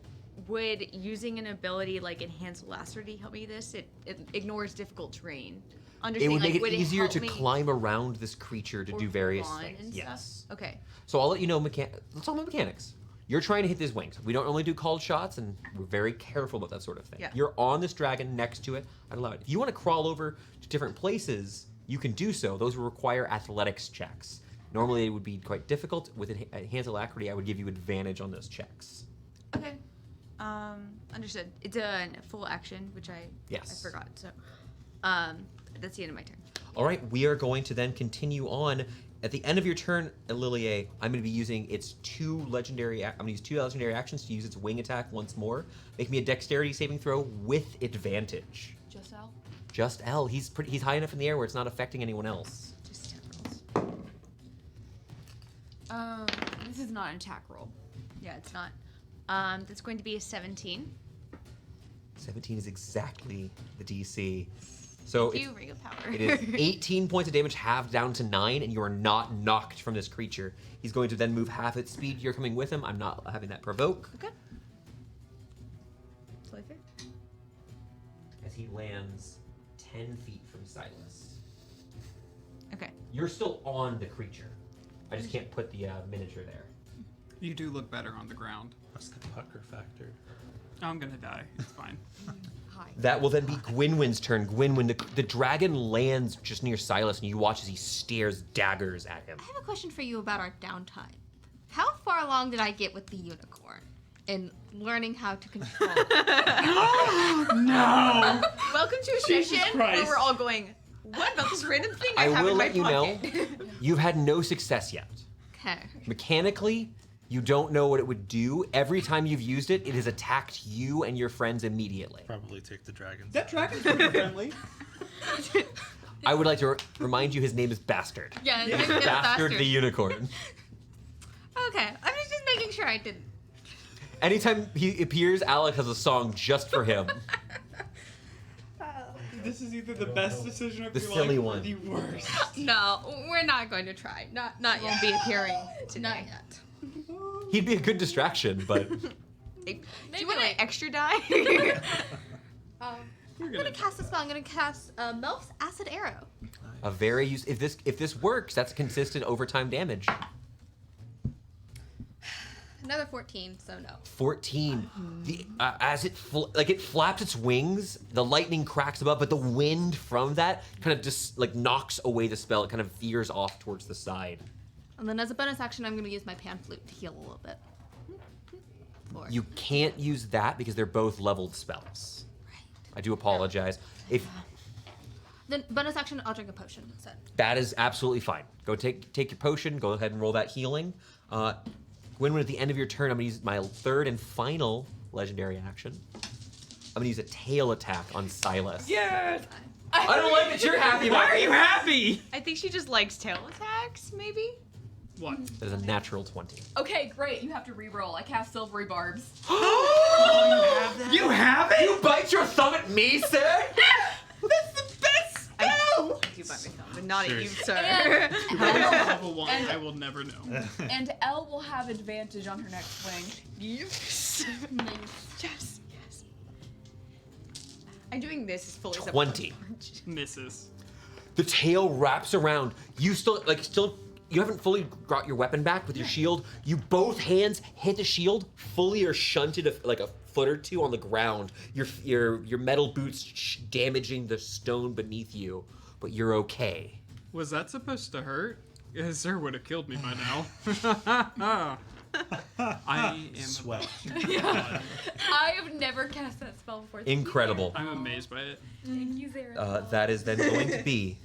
Would using an ability like Enhanced Velocity help me this? It ignores difficult terrain. It would make it would easier help to me climb around this creature to or do various run things. and Yes. stuff? Okay. So I'll let you know. Let's talk about mechanics. You're trying to hit these wings. We don't normally do called shots, and we're very careful about that sort of thing. Yeah. You're on this dragon next to it. I'd allow it. If you want to crawl over to different places, you can do so. Those will require athletics checks. Normally, it would be quite difficult. With Enhanced Alacrity, I would give you advantage on those checks. Okay. Understood. It's a full action, which I forgot. So, that's the end of my turn. All right, we are going to then continue on. At the end of your turn, Lilier, I'm going to be using its I'm going to use 2 legendary actions to use its wing attack once more. Make me a dexterity saving throw with advantage. Just L. Just L. He's high enough in the air where it's not affecting anyone else. Just 10 rolls. This is not an attack roll. Yeah, it's not. That's going to be a 17. 17 is exactly the DC. So Thank you, Ring of Power. it is 18 points of damage halved down to 9, and you are not knocked from this creature. He's going to then move half its speed. You're coming with him. I'm not having that provoke. Okay. Totally fair. As he lands 10 feet from Silas. Okay. You're still on the creature. I just can't put the miniature there. You do look better on the ground. What's the pucker factor? I'm gonna die. It's fine. Hi. That will then be Gwynwyn's turn. Gwynwyn, the dragon lands just near Silas, and you watch as he stares daggers at him. I have a question for you about our downtime. How far along did I get with the unicorn in learning how to control it? No! Welcome to a Jesus session where Christ. we're all going, what about this random thing I I have will in my let you know, pocket? you've had no success yet. Okay. Mechanically, you don't know what it would do. Every time you've used it, it has attacked you and your friends immediately. Probably take the dragons. That dragon's pretty friendly. I would like to remind you his name is Bastard. Yeah, Yeah. it's Bastard the unicorn. Okay, I'm just making sure I didn't. Anytime he appears, Alec has a song just for him. This is either the best decision of The your silly life one. or the worst. No, we're not going to try. Not yet. Won't be appearing Not today. yet. He'd be a good distraction, but Do Maybe you want an like- extra die? I'm gonna cast a spell. I'm gonna cast Melf's Acid Arrow. a very if this works, that's consistent overtime damage. Another 14, so no. 14. As it it flaps its wings, the lightning cracks above, but the wind from that kind of just knocks away the spell. It kind of veers off towards the side. And then as a bonus action, I'm gonna use my pan flute to heal a little bit. You can't use that because they're both leveled spells. I do apologize. If Then bonus action, I'll drink a potion instead. that is absolutely fine. Go take your potion. Go ahead and roll that healing. Gwynwyn, at the end of your turn, I'm gonna use my third and final legendary action. I'm gonna use a tail attack on Silas. Yes! I don't like that you're happy Why about are it. you happy? I think she just likes tail attacks, maybe? What? That is a natural 20. Okay, great. You have to re-roll. I cast Silvery Barbs. You have it? You bite your thumb at me, sir? That's the best spell! I do bite my thumb, but not at you, sir. And, Level 1, And- I will never know. and Elle will have advantage on her next swing. Yes. Yes. Yes. I'm doing this as fully as a 20. Misses. The tail wraps around. You still you haven't fully got your weapon back with your shield. You both hands hit the shield, fully are shunted a foot or two on the ground. Your metal boots damaging the stone beneath you, but you're okay. Was that supposed to hurt? Sir would have killed me by now. I am Sweat. I have never cast that spell before. Thank you, Incredible. I'm amazed by it. Zara. Thank you, Zara. That is then going to be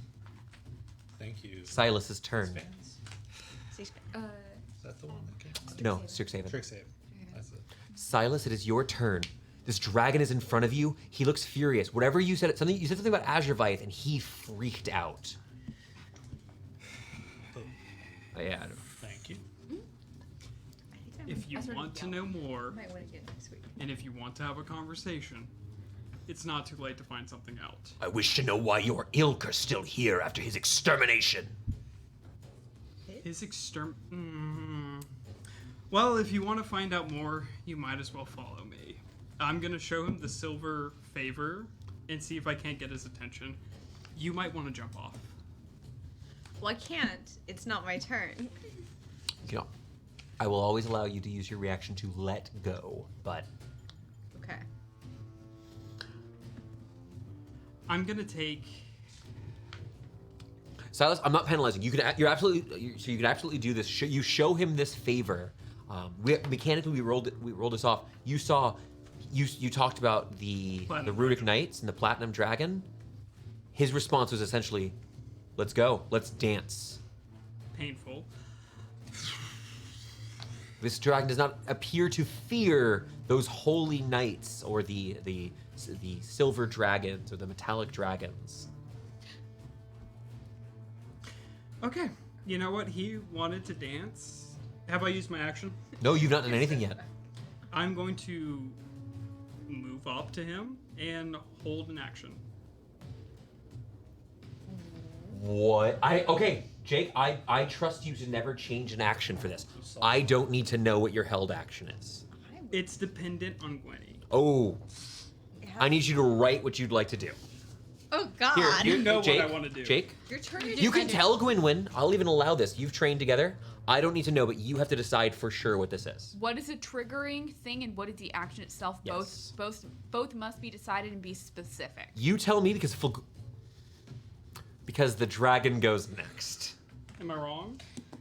Thank you. Silas's turn. Spans? C-SPAN. Is that the one that came? No, Strixhaven. Strixhaven. That's it. Silas, it is your turn. This dragon is in front of you. He looks furious. Whatever you said, you said something about Azurvite, and he freaked out. Yeah. I don't know. Thank you. If you want to know more, Might want to get next week. and if you want to have a conversation, it's not too late to find something out. I wish to know why your ilk are still here after his extermination. His Well, if you want to find out more, you might as well follow me. I'm gonna show him the silver favor and see if I can't get his attention. You might want to jump off. Well, I can't. It's not my turn. You know, I will always allow you to use your reaction to let go, but Okay. I'm gonna take. Silas, I'm not penalizing. You can. You're absolutely. So you can absolutely do this. You show him this favor. Mechanically, we rolled this off. You saw. You talked about the Platinum Runic Knights and the Platinum Dragon. His response was essentially, "Let's go. Let's dance." Painful. This dragon does not appear to fear those holy knights or the silver dragons or the metallic dragons. Okay. You know what? He wanted to dance. Have I used my action? No, you've not done anything yet. I'm going to move up to him and hold an action. What? Okay, Jake, I trust you to never change an action for this. I don't need to know what your held action is. It's dependent on Gwenny. Oh. I need you to write what you'd like to do. Oh God. You know Jake, what I want to do. Jake, Your turn. you can tell Gwynwyn. I'll even allow this. You've trained together. I don't need to know, but you have to decide for sure what this is. What is a triggering thing and what is the action itself? Yes. Both must be decided and be specific. You tell me because the dragon goes next. Am I wrong?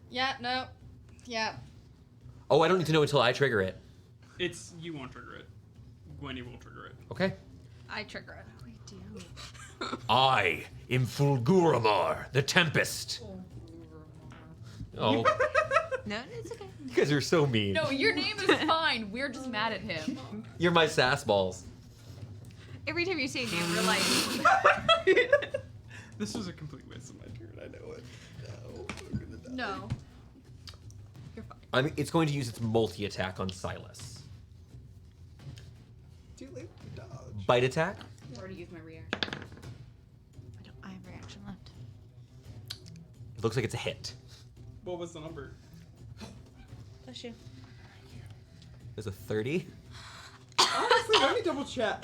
Yeah. No. Yeah. Oh, I don't need to know until I trigger it. It's you won't trigger it. Gwenny will trigger it. Okay. I trigger it. We do. I am Fulguramar, the Tempest. Oh, No, it's okay. you guys are so mean. No, your name is fine. We're just mad at him. You're my sass balls. Every time you say a name, we're like, This was a complete waste of my turn. I know it. No. You're fine. I mean, it's going to use its multi-attack on Silas. Too late to dodge. Bite attack. I've already used my reaction. I have reaction left. It looks like it's a hit. What was the number? Bless you. There's a 30. Honestly, let me double check.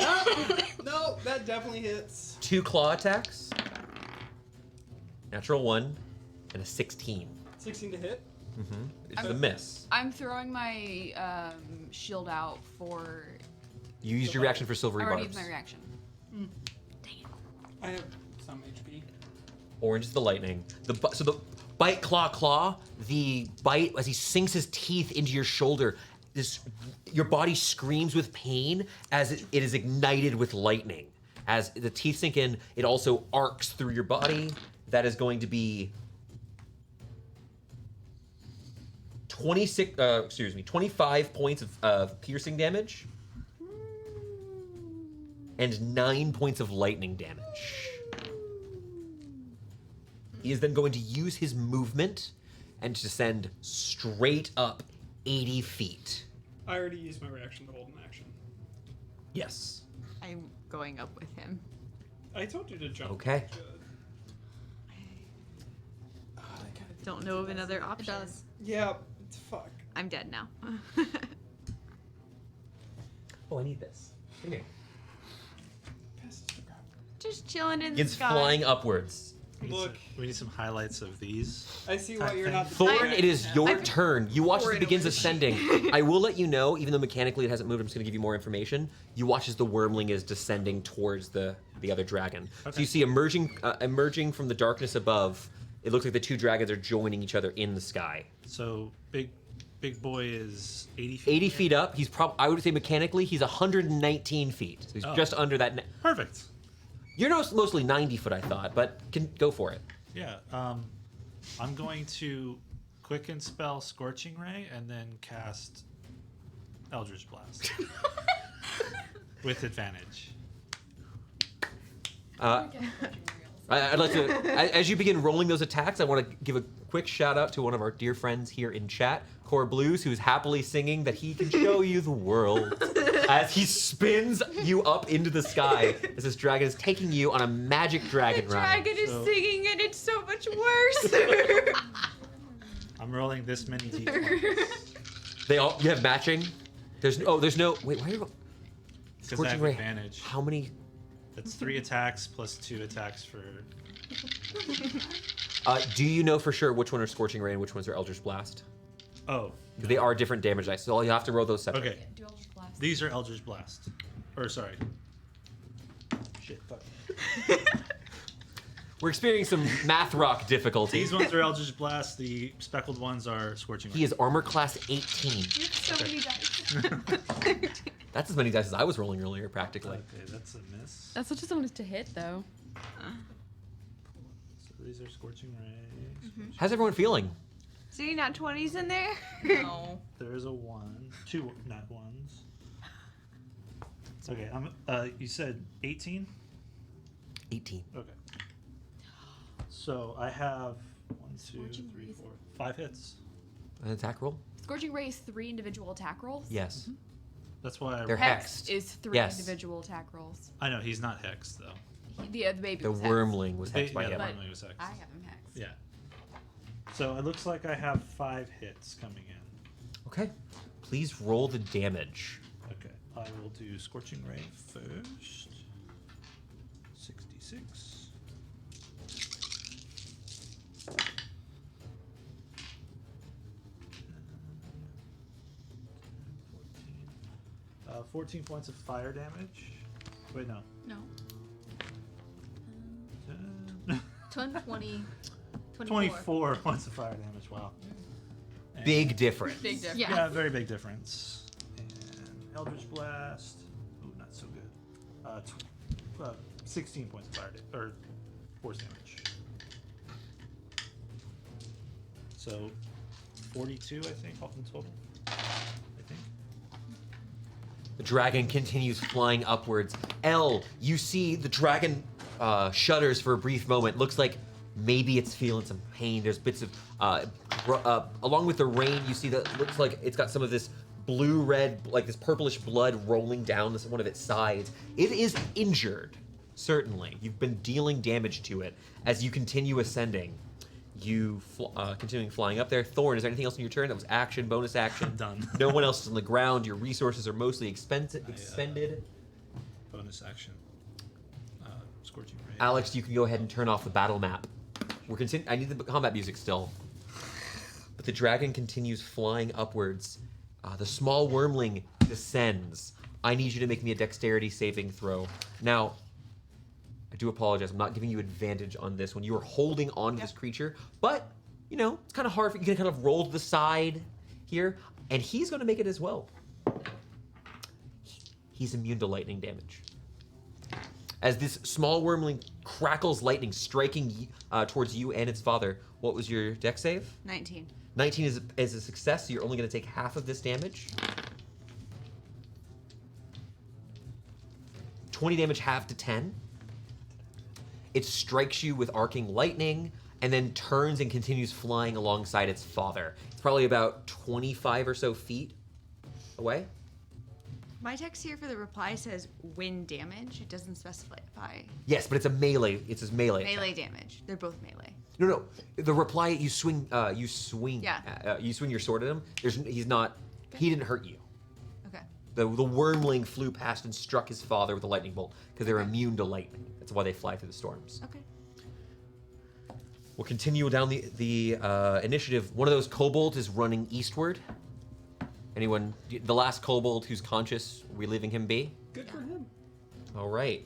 No, that definitely hits. 2 claw attacks. Natural 1 and a 16. 16 to hit. It's a miss. I'm throwing my shield out for. You used your reaction for I silvery already barbs. used my reaction. I have some HP. Orange is the lightning. So the bite, claw. The bite as he sinks his teeth into your shoulder. Your body screams with pain as it is ignited with lightning. As the teeth sink in, it also arcs through your body. That is going to be 25 points of piercing damage and 9 points of lightning damage. He is then going to use his movement and descend straight up 80 feet. I already used my reaction to hold an action. Yes. I'm going up with him. I told you to jump. Okay. Don't know of another option. does. Yeah, fuck. I'm dead now. Oh, I need this. Come here. Pass this to grab. Just chilling in the It's sky. flying upwards. Look, We need some highlights of these. I see why you're not the Thorn, it is your I've- turn. You watch as it Thorn begins was- ascending. I will let you know, even though mechanically it hasn't moved, I'm just going to give you more information. You watch as the wormling is descending towards the other dragon. So Okay. you see emerging from the darkness above, it looks like the two dragons are joining each other in the sky. So big boy is 80 feet. 80 feet up, he's I would say mechanically, he's 119 feet. So he's Oh. just under that. Perfect. You're mostly 90 foot, I thought, but can go for it. Yeah. I'm going to Quicken spell Scorching Ray and then cast Eldritch Blast with advantage. I'd like to, as you begin rolling those attacks, I want to give a quick shout out to one of our dear friends here in chat, Core Blues, who's happily singing that he can show you the world as he spins you up into the sky as this dragon is taking you on a magic dragon The ride. dragon is singing and it's so much worse. I'm rolling this many d20s. You have matching? There's no, wait, why are you, Because I Scorching have Ray, advantage. how many? That's 3 attacks plus 2 attacks for. Do you know for sure which one are Scorching Ray and which ones are Eldritch Blast? Oh. They are different damage dice, so you have to roll those separately. Okay. Do Eldritch Blast. These are Eldritch Blast. Or sorry. Shit. Fuck. We're experiencing some math rock difficulty. These ones are Eldritch Blast. The speckled ones are Scorching Ray. He is armor class 18. You have so many dice. That's as many dice as I was rolling earlier, practically. Okay, that's a miss. That's what just wanted to hit, though. So these are Scorching Ray. How's everyone feeling? See, not 20s in there? No. There is a 1. 2 nat ones. Okay, you said 18? 18. Okay. So I have 1, 2, Scorching 3, Rays. 4, 5 hits. An attack roll? Scorching Ray is 3 individual attack rolls. Yes. That's why I They're Hex hexed. is 3 Yes. individual attack rolls. I know he's not hexed though. The baby The was hexed. wormling was hexed by Yeah, him. the But wormling was hexed. I have him hexed. Yeah. So it looks like I have 5 hits coming in. Okay. Please roll the damage. Okay, I will do Scorching Ray first. 66. 14 points of fire damage. Wait, no. No. 10. 20. 24 points of fire damage. Wow. And- Big difference. Big difference. Yeah. Yeah, very big difference. And Eldritch Blast. Ooh, not so good. 16 points of fire or force damage. So 42, I think, all in total. I think. The dragon continues flying upwards. Elle, you see the dragon shudders for a brief moment. Looks like maybe it's feeling some pain. There's bits of, along with the rain, you see that looks like it's got some of this blue-red, like this purplish blood rolling down one of its sides. It is injured, certainly. You've been dealing damage to it as you continue ascending. You continuing flying up there. Thorn, is there anything else in your turn? That was action, bonus action. I'm done. No one else is on the ground. Your resources are mostly expended. Bonus action. Scorching Ray. Alex, you can go ahead and turn off the battle map. I need the combat music still. But the dragon continues flying upwards. The small wormling descends. I need you to make me a dexterity saving throw. Now, I do apologize. I'm not giving you advantage on this one. You are holding on to this creature, but, you know, it's kind of hard. You can kind of roll to the side here, and he's going to make it as well. He's immune to lightning damage. As this small wormling crackles lightning, striking towards you and its father. What was your dex save? 19. 19 is a success, so you're only going to take half of this damage. 20 damage, half to 10. It strikes you with arcing lightning, and then turns and continues flying alongside its father. It's probably about 25 or so feet away. My text here for the reply says wind damage. It doesn't specify. Yes, but it's a melee. It's his melee. Melee damage. They're both melee. No. The reply, you swing. You swing your sword at him. He's not. He didn't hurt you. Okay. The wormling flew past and struck his father with a lightning bolt because they're immune to lightning. That's why they fly through the storms. Okay. We'll continue down the initiative. One of those kobolds is running eastward. Anyone? The last kobold who's conscious, we leaving him be? Good for him. All right.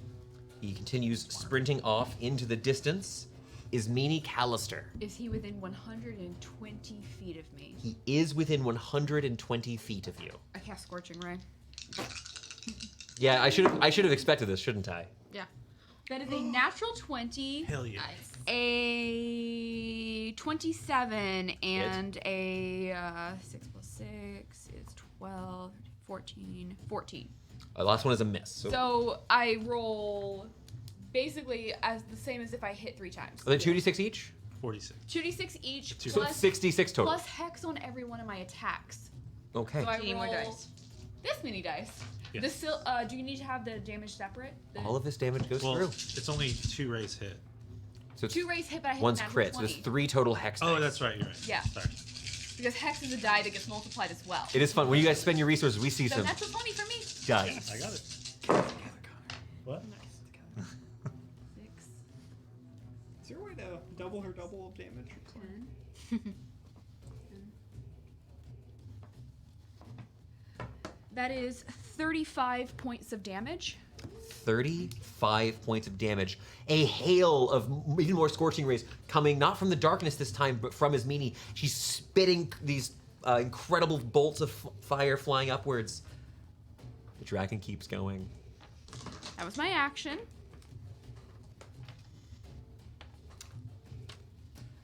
He continues sprinting off into the distance. Is Meanie Callister. Is he within 120 feet of me? He is within 120 feet of you. I cast Scorching Ray. Yeah, I should have expected this, shouldn't I? Yeah. That is a natural 20. Hell yeah. Nice. a 27 and a 6 plus 6 is 12, 14. The last one is a miss. So I roll basically as the same as if I hit 3 times. Are they 2d6 each? 46. 2d6 each So plus, it's 66 total. plus hex on every one of my attacks. Okay. So I Do you need roll more dice? this many dice. Yeah. Do you need to have the damage separate? All of this damage goes Well, through. it's only 2 rays hit. So it's 2 rays hit, but I hit one's a natural crit. So 20. there's 3 total hex Oh, dice. that's right. You're right. Yeah. Sorry. Because hex is a die that gets multiplied as well. It is fun. When you guys spend your resources, we see So some natural 20 for me. dice. I got it. What? 6. Is there a way to double her double of damage? 10. That is 35 points of damage. 35 points of damage. A hail of even more scorching rays coming not from the darkness this time, but from his meanie. She's spitting these incredible bolts of fire flying upwards. The dragon keeps going. That was my action.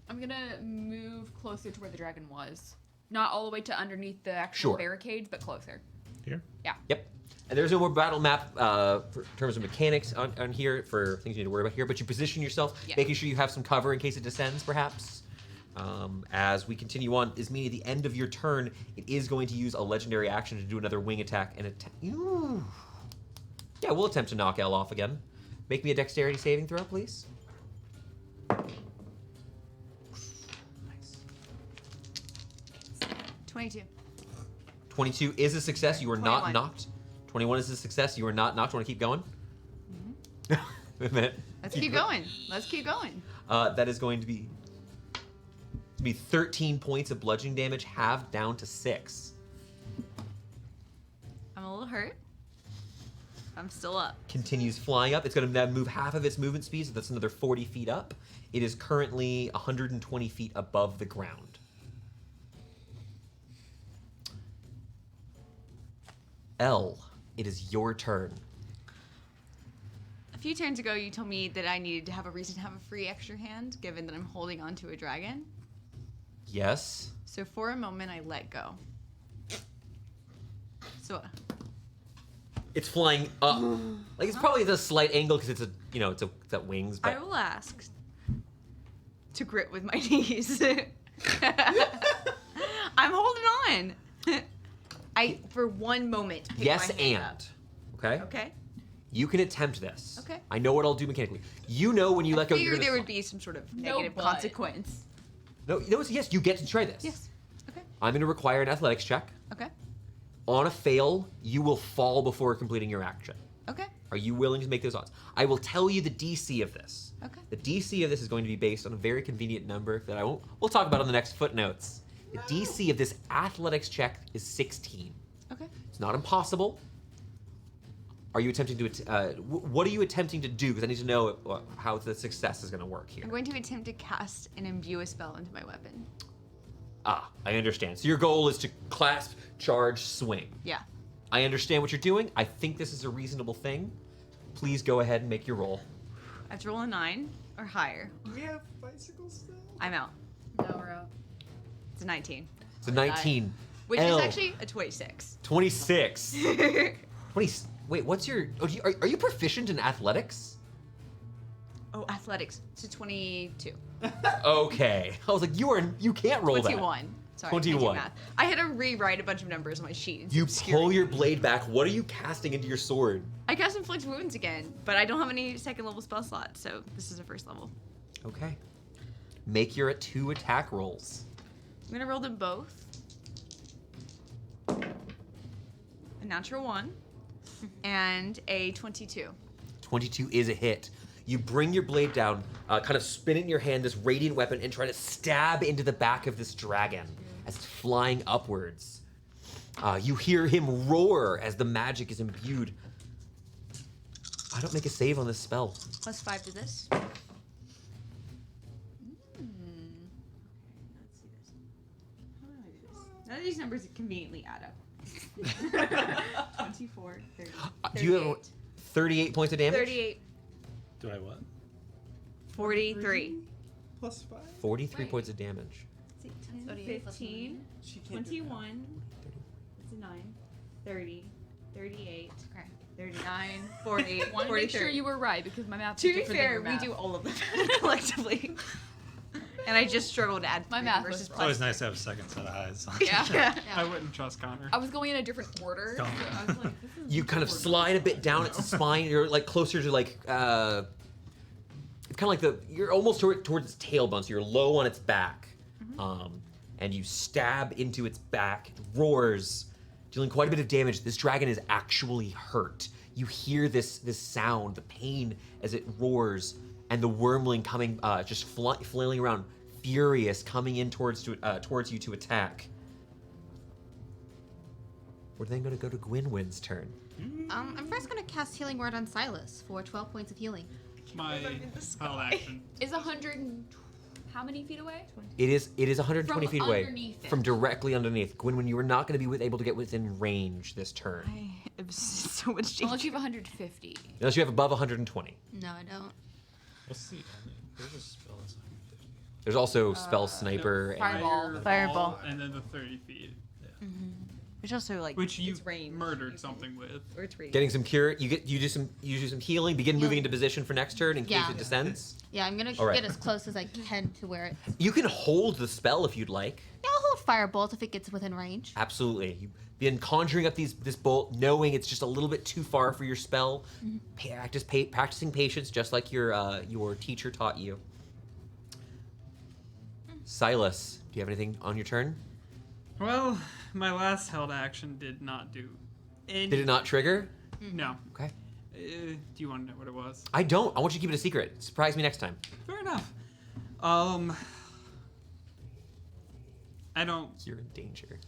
I'm gonna move closer to where the dragon was. Not all the way to underneath the actual Sure. barricades, but closer. Here? Yep. And there's no more battle map for in terms of mechanics on here for things you need to worry about here, but you position yourself, Yeah. making sure you have some cover in case it descends, perhaps. As we continue on, is meaning at the end of your turn, it is going to use a legendary action to do another wing attack and yeah, we'll attempt to knock Elle off again. Make me a dexterity saving throw, please. Nice. 22. 22 is a success. You are not 21. knocked. 21 is a success. You are not knocked. Want to keep going? Mm-hmm. A minute. Let's keep going. Let's keep going. That is going to be 13 points of bludgeoning damage, halved down to 6. I'm a little hurt. I'm still up. Continues flying up. It's going to now move half of its movement speed, so that's another 40 feet up. It is currently 120 feet above the ground. Elle, it is your turn. A few turns ago, you told me that I needed to have a reason to have a free extra hand, given that I'm holding onto a dragon. Yes. So for a moment, I let go. So It's flying up. Like it's probably at a slight angle because it's it's got wings. But I will ask to grit with my knees. I'm holding on. I, for one moment, pick yes, my hand and up. okay. Okay. You can attempt this. Okay. I know what I'll do mechanically. You know when you let go. I You're figured gonna there would fly. be some sort of No, negative but- consequence. No, yes, you get to try this. Yes. Okay. I'm going to require an athletics check. Okay. On a fail, you will fall before completing your action. Okay. Are you willing to make those odds? I will tell you the DC of this. Okay. The DC of this is going to be based on a very convenient number that we'll talk about on the next footnotes. The DC of this athletics check is 16. Okay. It's not impossible. Are you attempting to, what are you attempting to do? Because I need to know how the success is going to work here. I'm going to attempt to cast and imbue a spell into my weapon. Ah, I understand. So your goal is to clasp, charge, swing. Yeah. I understand what you're doing. I think this is a reasonable thing. Please go ahead and make your roll. I have to roll a 9 or higher. We have bicycles still? I'm out. No, we're out. It's a 19. It's a 19. Which Elle, is actually a 26. 26. 20. Wait, what's your? Are you proficient in athletics? Oh, athletics. It's a 22. Okay. I was like, you can't roll that. 21. Sorry, I can't do 21. math. I had to rewrite a bunch of numbers on my sheet. It's You obscuring. pull your blade back. What are you casting into your sword? I cast inflict wounds again, but I don't have any second level spell slots, so this is a first level. Okay. Make your 2 attack rolls. I'm gonna roll them both. A natural 1 and a 22. 22 is a hit. You bring your blade down, kind of spin it in your hand, this radiant weapon, and try to stab into the back of this dragon as it's flying upwards. You hear him roar as the magic is imbued. I don't make a save on this spell. Plus 5 to this. Let's see this. How do I do this? None of these numbers conveniently add up. 24, 30, You have 38. 38 points of damage? 38, Do I what? 43. Plus 5. 43 Wait. points of damage. 15, 21, it's a 9, 30, 38, Okay. 39, 40, Want to 40, make sure 30. you were right because my math. To is be different than fair, your we math. do all of them collectively. And I just struggled to add My 3 math versus was It's always plus. nice to have a second set of eyes. Yeah. I wouldn't trust Connor. I was going in a different order. So Don't. I was like, this is You kind of slide a bit down its spine. You're like closer to like it's kind of like you're almost towards its tailbone, so you're low on its back, and you stab into its back. It roars, dealing quite a bit of damage. This dragon is actually hurt. You hear this sound, the pain as it roars, and the wormling coming, just flailing around, furious, coming in towards you to attack. We're then going to go to Gwynwyn's turn. I'm first gonna cast Healing Word on Silas for 12 points of healing. My in the sky. held action. is 100. How many feet away? It is 120 From feet away underneath it. from directly underneath. Gwynwyn, you are not going to be able to get within range this turn I have so much Unless danger. you have 150. unless you have above 120. No, I don't. What's the only? There's a spell that's 150. There's also spell sniper. And, Fireball. Fireball. And then the 30 feet. Which also like Which you it's range. murdered something with. Or it's range. getting some cure. You do some healing. Begin moving into position for next turn in case Yeah. it descends. Yeah, I'm gonna All right. get as close as I can to where it. You can hold the spell if you'd like. Yeah, I'll hold Firebolt if it gets within range. Absolutely. You've been conjuring up this bolt, knowing it's just a little bit too far for your spell. Practicing patience, just like your teacher taught you. Silas, do you have anything on your turn? Well, my last held action did not do any. Did it not trigger? No. Okay. Do you want to know what it was? I don't. I want you to keep it a secret. Surprise me next time. Fair enough. I don't. You're in danger.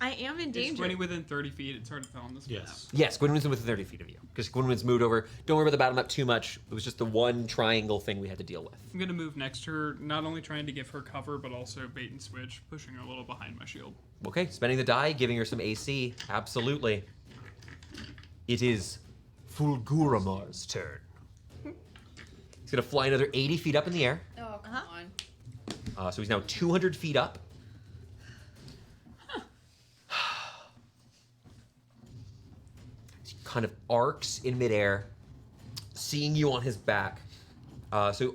I am in Is danger. 20 within 30 feet? It's hard to tell on this map. Yes. Yes, Gwynwyn's within 30 feet of you. Because Gwynwyn's moved over. Don't worry about the battle map too much. It was just the one triangle thing we had to deal with. I'm gonna move next to her, not only trying to give her cover, but also bait and switch, pushing her a little behind my shield. Okay, spending the die, giving her some AC. Absolutely. It is Fulguramar's turn. He's going to fly another 80 feet up in the air. Oh, come on. So he's now 200 feet up. He kind of arcs in midair, seeing you on his back. So,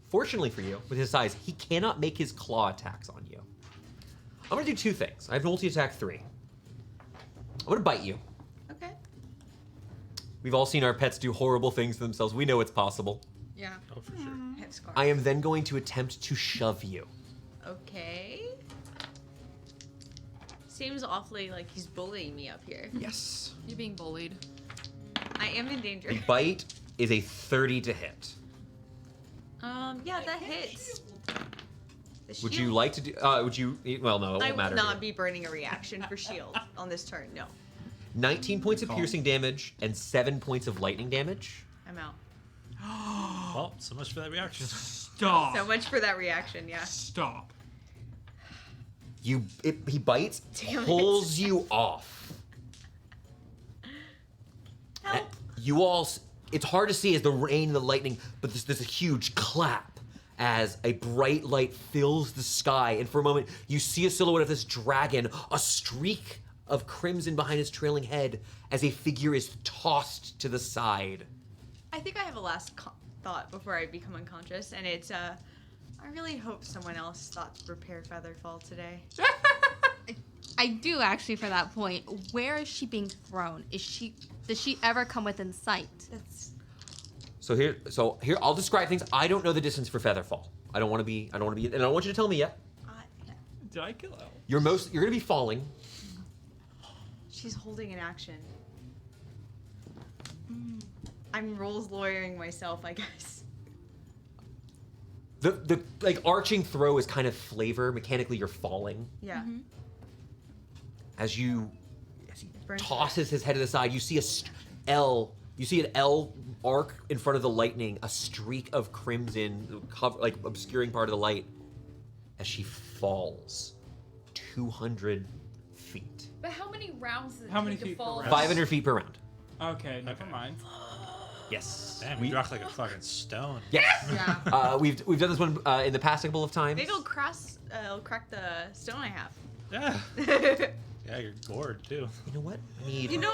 fortunately for you, with his size, he cannot make his claw attacks on you. I'm going to do two things. I have multi-attack 3. I'm going to bite you. Okay. We've all seen our pets do horrible things to themselves. We know it's possible. Yeah. Oh, for sure. I have scar. I am then going to attempt to shove you. Okay. Seems awfully like he's bullying me up here. Yes. You're being bullied. I am in danger. The bite is a 30 to hit. Yeah, that hits. The Would shield- you like to do? Would you? Well, no, it I won't will matter. not be burning a reaction for shield on this turn. No, 19 points of piercing damage and 7 points of lightning damage. I'm out. Well, so much for that reaction. Stop. So much for that reaction. Yeah. Stop. He bites, Damn it. pulls you off. Help. You all, it's hard to see as the rain and the lightning, but there's a huge clap as a bright light fills the sky, and for a moment you see a silhouette of this dragon, a streak of crimson behind his trailing head as a figure is tossed to the side. I think I have a last thought before I become unconscious, and it's I really hope someone else thought to prepare Featherfall today. I do actually for that point. Where is she being thrown? Does she ever come within sight? That's So here, I'll describe things. I don't know the distance for Featherfall. I don't want to be, and I don't want you to tell me yet. Did I kill Elle? You're gonna be falling. she's holding an action. I'm rules lawyering myself, I guess. The like arching throw is kind of flavor. Mechanically, you're falling. Yeah. As he Burns tosses his head to the side, you see you see an L arc in front of the lightning, a streak of crimson, like obscuring part of the light, as she falls 200 feet. But how many rounds does it How many take to feet per fall? round? 500 feet per round. Okay, never Okay. mind. Yes. Damn, you dropped like a fucking stone. Yes. Yeah. We've done this one in the past couple of times. Maybe it'll crack the stone I have. Yeah. Yeah, you're gored too. You know what? I need. You know,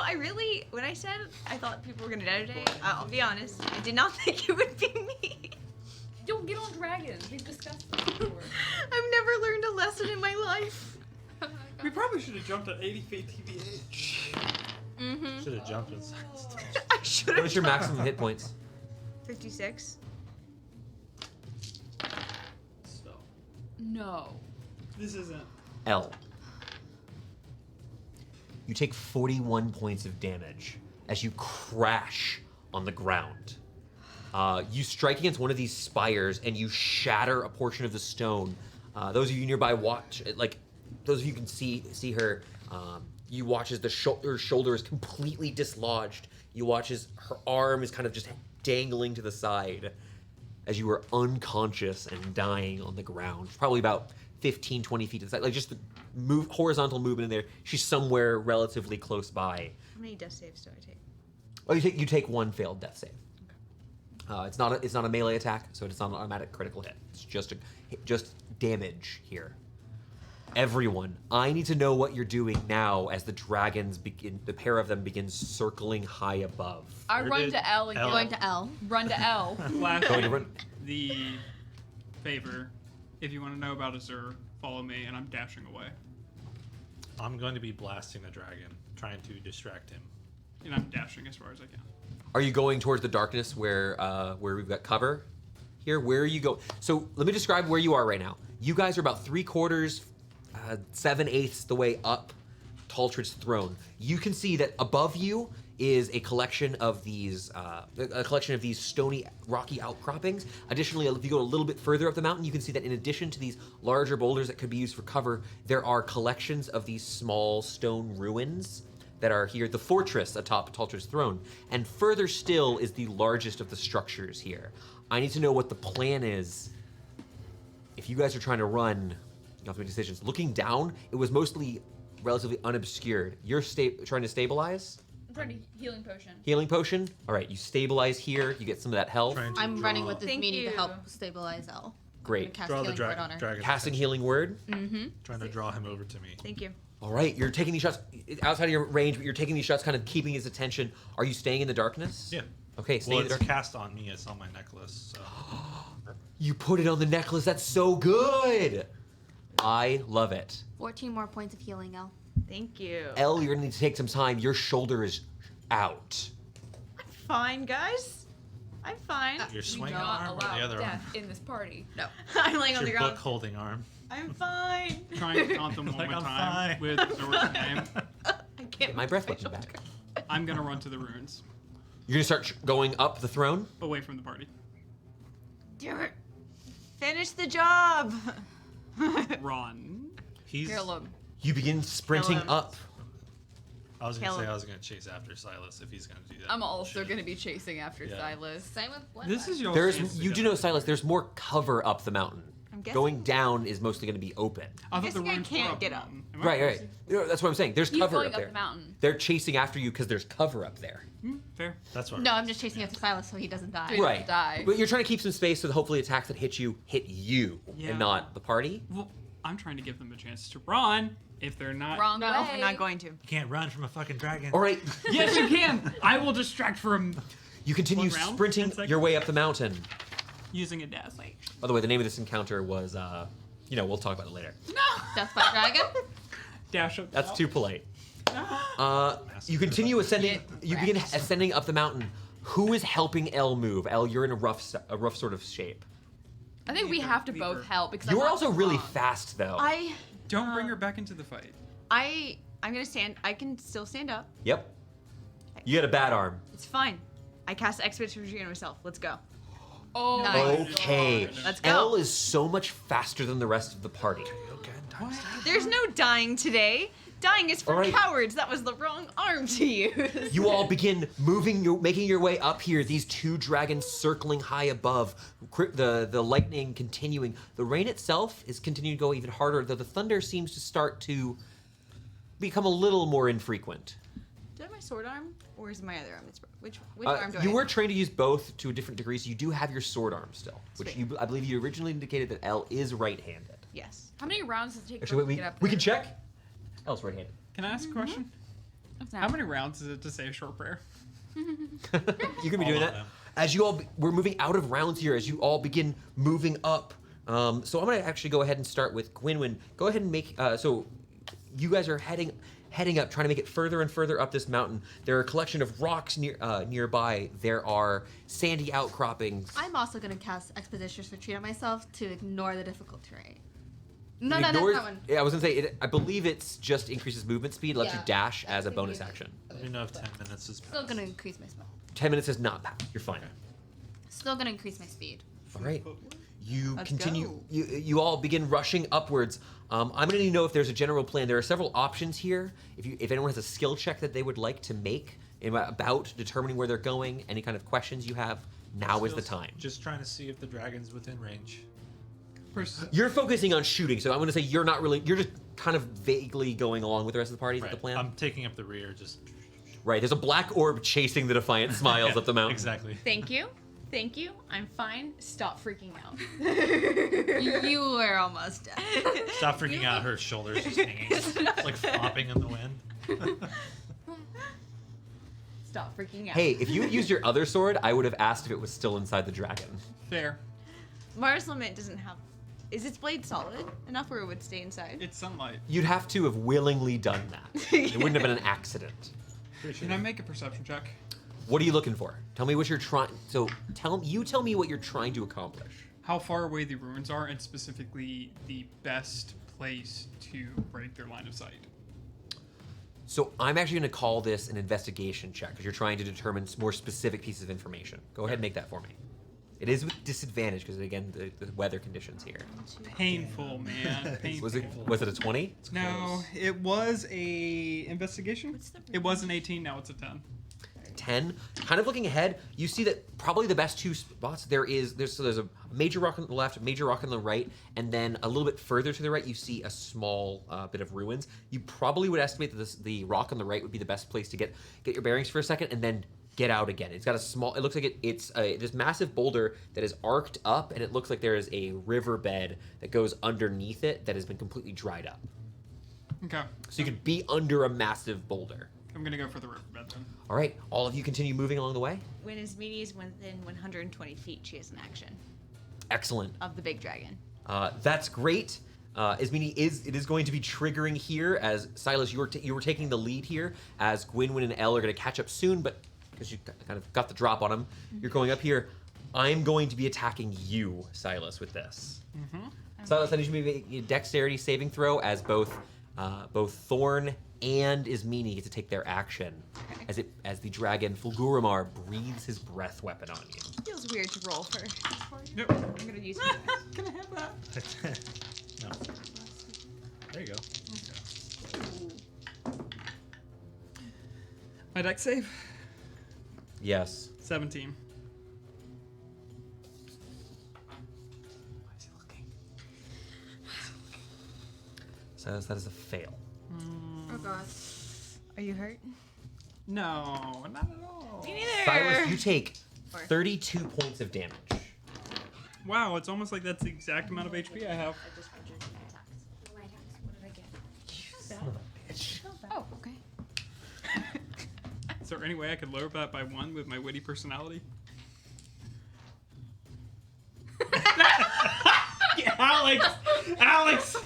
when I said I thought people were gonna die today, I'll be honest, I did not think it would be me. Don't get on dragons. We've discussed this before. I've never learned a lesson in my life. We probably should have jumped at 80 feet TBH. Mm-hmm. Should have jumped inside. I should have. What is your maximum hit points? 56. So, No. this isn't. L. You take 41 points of damage as you crash on the ground. You strike against one of these spires and you shatter a portion of the stone. Those of you nearby watch, like those of you can see her. You watch as her shoulder is completely dislodged. You watch as her arm is kind of just dangling to the side as you are unconscious and dying on the ground. Probably about 15, 20 feet to the side. Like just the horizontal movement in there. She's somewhere relatively close by. How many death saves do I take? Oh, you take one failed death save. It's not a melee attack, so it's not an automatic critical hit. It's just damage here. Everyone, I need to know what you're doing now as the dragons the pair of them begin circling high above. I Where run did to L and L- Going to L. run to L. Last Going to run. the favor. If you want to know about Azur, follow me, and I'm dashing away. I'm going to be blasting the dragon, trying to distract him. And I'm dashing as far as I can. Are you going towards the darkness where we've got cover? Here, where are you go? So let me describe where you are right now. You guys are about 3/4, 7/8 the way up Taltred's throne. You can see that above you is a collection of these stony, rocky outcroppings. Additionally, if you go a little bit further up the mountain, you can see that in addition to these larger boulders that could be used for cover, there are collections of these small stone ruins that are here, the fortress atop Taltred's throne. And further still is the largest of the structures here. I need to know what the plan is. If you guys are trying to run, you have to make decisions. Looking down, it was mostly relatively unobscured. You're trying to stabilize? I'm trying to healing potion. Healing potion? All right, you stabilize here. You get some of that health. Trying to I'm draw- running with this Thank meeting to you. help stabilize L. Great. Cast Draw the healing word on her. dragon. Casting healing word. Mm-hmm. Trying to draw him over to me. Thank you. All right, you're taking these shots outside of your range, but you're taking these shots, kind of keeping his attention. Are you staying in the darkness? Yeah. Okay, stay Well, in the it's dark. cast on me. It's on my necklace. So. You put it on the necklace. That's so good. I love it. 14 more points of healing, L. Thank you. Elle, you're gonna need to take some time. Your shoulder is out. I'm fine, guys. I'm fine. Your We swing not arm or allow the other arm? death in this party. No. I'm laying It's on the your ground. book holding arm. I'm fine. Trying to count them one Like, more I'm time fine. with Azur's name. I can't. Get my breath weapon back. I'm gonna run to the ruins, You're gonna start going up the throne. away from the party. Damn it. Finish the job. Run. He's. Kill him. You begin sprinting Kill him. up. I was Kill gonna say him. I was gonna chase after Silas if he's gonna do that. I'm also Shit. going to be chasing after Yeah. Silas. Same with Blood. This is your. There's chance to you get do know, there. Silas. There's more cover up the mountain. I'm guessing. Going down is mostly gonna be open. I thought the guessing I ruins can't were up get the up. mountain. Am I Right, right. crazy? You know, that's what I'm saying. There's He's cover going up up there. the mountain. They're chasing after you because there's cover up there. Fair. That's what. No, I'm just chasing after Silas so he doesn't die. Dude. Right. Die. But you're trying to keep some space so that hopefully attacks that hit you Yeah. and not the party. Well, I'm trying to give them a chance to run if they're not. Wrong No, way. I'm not going to. You can't run from a fucking dragon. All right, Yes, you can. I will distract from you continue One round? sprinting 10 seconds? your way up the mountain. using a dash. By the way, the name of this encounter was, we'll talk about it later. Death by dragon? Dash up. That's too polite. You continue ascending. You begin ascending up the mountain. Who is helping Elle move? Elle, you're in a rough sort of shape. I think we Leave her- have to leave both her. help because You I'm are not also really strong. fast, though. Don't bring her back into the fight. I'm gonna stand. I can still stand up. Yep. You got a bad arm. It's fine. I cast Expedition Retreat on myself. Let's go. Oh, Nice. my Okay. God. Let's go. Elle is so much faster than the rest of the party. There's no dying today. Dying is for All right. cowards. That was the wrong arm to use. You all begin making your way up here. These two dragons circling high above. The lightning continuing. The rain itself is continuing to go even harder, though the thunder seems to start to become a little more infrequent. Do I have my sword arm, or is it my other arm? Which arm do I You have? were trained to use both to a different degree, so you do have your sword arm still, which Sweet. I believe you originally indicated that L is right-handed. Yes. How many rounds does it take Actually, for wait, to get up we there? can check. L's right-handed. Can I ask a question? What's How that? many rounds is it to say a short prayer? You can be doing All of that. them. As you all, we're moving out of rounds here. As you all begin moving up, so I'm gonna actually go ahead and start with Gwynwyn. Go ahead and make. So, you guys are heading up, trying to make it further and further up this mountain. There are a collection of rocks nearby. There are sandy outcroppings. I'm also gonna cast Expeditious Retreat on myself to ignore the difficult terrain. No, It no, that's ignores- that one. Yeah, I was gonna say. I believe it's just increases movement speed, lets you Yeah, dash as a that's bonus what you action. Let me know if 10 minutes is Still passed. gonna increase my spell. 10 minutes is not passed. You're fine. Still gonna increase my speed. All right. You Let's continue. go. You all begin rushing upwards. I'm gonna need to know if there's a general plan. There are several options here. If anyone has a skill check that they would like to make about determining where they're going, any kind of questions you have, now is the time. Just trying to see if the dragon's within range. You're focusing on shooting, so I'm gonna say you're not really. You're just kind of vaguely going along with the rest of the party. Is that the plan? I'm taking up the rear, just Right. There's a black orb chasing the Defiant Smiles up the mountain. exactly. Thank you. Thank you. I'm fine. Stop freaking out. You were almost dead. Stop freaking out. Her shoulders just hanging, like flopping in the wind. Stop freaking out. Hey, if you had used your other sword, I would have asked if it was still inside the dragon. Fair. Mars Lament doesn't have. Is its blade solid enough where it would stay inside? It's sunlight. You'd have to have willingly done that. It wouldn't have been an accident. Can I make a perception check? What are you looking for? Tell me what you're trying. So tell me what you're trying to accomplish. How far away the ruins are, and specifically the best place to break their line of sight. So I'm actually going to call this an investigation check because you're trying to determine more specific pieces of information. Go ahead and make that for me. It is with disadvantage because again the weather conditions here. Painful, man. Painful. Was it a 20? No, it was a investigation. It was an 18. Now it's a 10. 10. Kind of looking ahead, you see that probably the best two spots there's a major rock on the left, major rock on the right, and then a little bit further to the right you see a small bit of ruins. You probably would estimate that the rock on the right would be the best place to get your bearings for a second and then get out again. It's got a small. It looks like it's this massive boulder that is arced up, and it looks like there is a riverbed that goes underneath it that has been completely dried up. Okay. So you could be under a massive boulder. I'm gonna go for the riverbed then. All right, all of you continue moving along the way. When Ismini is within 120 feet, she has an action Excellent. of the big dragon. That's great. Ismini it is going to be triggering here as Silas, you were taking the lead here as Gwynwyn and Elle are going to catch up soon, but because you kind of got the drop on them, you're going up here. I'm going to be attacking you, Silas, with this. Silas, I need you to make a dexterity saving throw as both Thorn and Ismini get to take their action as the dragon Fulguramar breathes his breath weapon on you. Feels weird to roll for. Yep. I'm gonna use it. Can I have that? No. There you go. My dex save. Yes. 17. Silas, that is a fail. Oh god. Are you hurt? No, not at all. Me neither. Silas, you take 32 points of damage. Wow, it's almost like that's the exact amount of HP I have. I just measured my attacks. What did I get? Son of a bitch. Oh, okay. Is there any way I could lower that by 1 with my witty personality? Alex!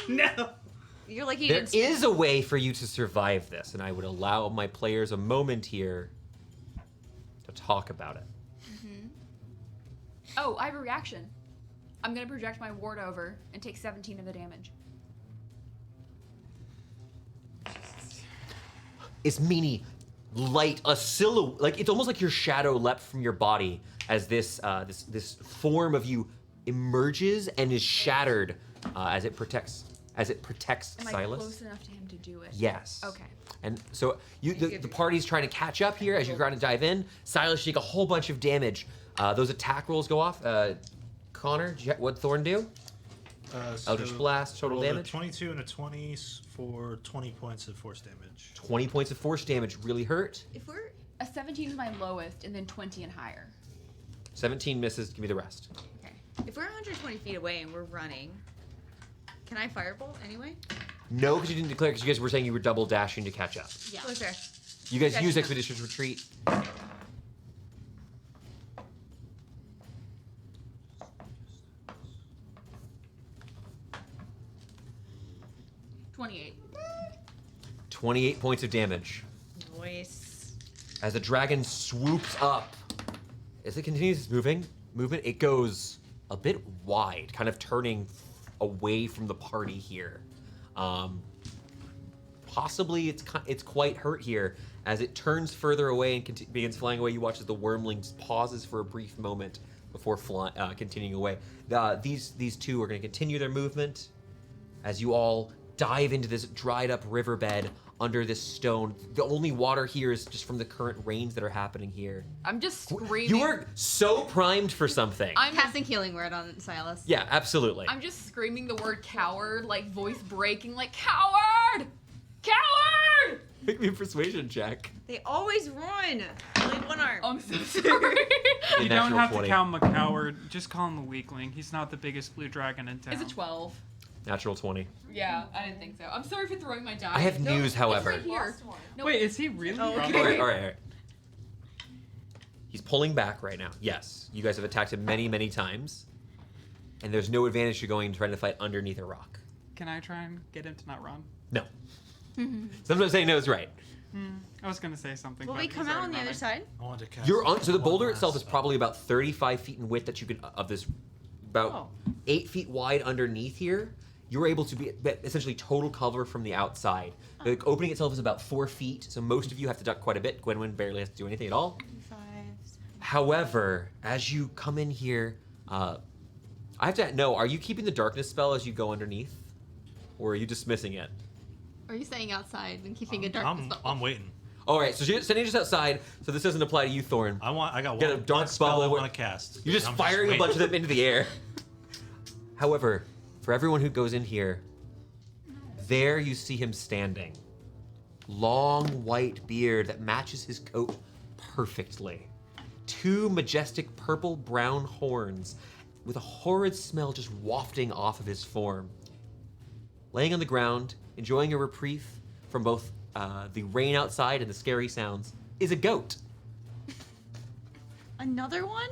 No! You're like you There didn't. is a way for you to survive this, and I would allow my players a moment here to talk about it. Oh, I have a reaction. I'm gonna project my ward over and take 17 of the damage. Ismini, light a silhouette, like it's almost like your shadow leapt from your body as this form of you emerges and is shattered as it protects Am I Silas. close enough to him to do it? Yes. Okay. And so the party's trying to catch up here as you try to dive in. Silas, you take a whole bunch of damage. Those attack rolls go off. Connor, what'd Thorn do? Eldritch Blast, total rolled a damage? 22 and a 20 for 20 points of force damage. 20 points of force damage really hurt. If we're a 17 is my lowest, and then 20 and higher. 17 misses. Give me the rest. Okay. If we're 120 feet away and we're running, can I firebolt anyway? No, because you didn't declare, because you guys were saying you were double dashing to catch up. Yeah. Oh, fair. You guys Catch use up. Expedition's Retreat. 28. 28 points of damage. Nice. As the dragon swoops up, as it continues its movement, it goes a bit wide, kind of turning away from the party here. Possibly it's quite hurt here. As it turns further away and begins flying away, you watch as the wormling pauses for a brief moment before continuing away. These two are going to continue their movement as you all dive into this dried up riverbed under this stone. The only water here is just from the current rains that are happening here. I'm just screaming. You are so primed for something. I'm Casting Healing Word on Silas. Yeah, absolutely. I'm just screaming the word coward, like voice breaking, like coward! Coward! Make me a persuasion check. They always run. Only one arm. I'm so sorry. You Natural don't have 20. to call him a coward. Just call him a weakling. He's not the biggest blue dragon in town. It's a 12. Natural 20. Yeah, I didn't think so. I'm sorry for throwing my die. I have news, It's however. right here. No, Wait, is he really? Oh, okay. All right. He's pulling back right now. Yes, you guys have attacked him many, many times, and there's no advantage to going and trying to fight underneath a rock. Can I try and get him to not run? No. Sometimes saying no is right. I was gonna say something. Will but we he's come out already on the other running. side? I want to cast. You're on. So the one boulder last itself is spell. probably about 35 feet in width that you can of this, about 8 feet wide underneath here. You're able to be essentially total cover from the outside. The opening itself is about 4 feet, so most of you have to duck quite a bit. Gwynwyn barely has to do anything at all. 5. However, as you come in here, I have to know: are you keeping the darkness spell as you go underneath, or are you dismissing it? Or are you staying outside and keeping a darkness spell? I'm waiting. All right, so you're standing just outside. So this doesn't apply to you, Thorn. I got Get a one, dark one spell spell I over- want to cast. You're just I'm firing a bunch of waiting. them into the air. However, for everyone who goes in here, there you see him standing. Long white beard that matches his coat perfectly. 2 majestic purple-brown horns with a horrid smell just wafting off of his form. Laying on the ground, enjoying a reprieve from both the rain outside and the scary sounds, is a goat. Another one?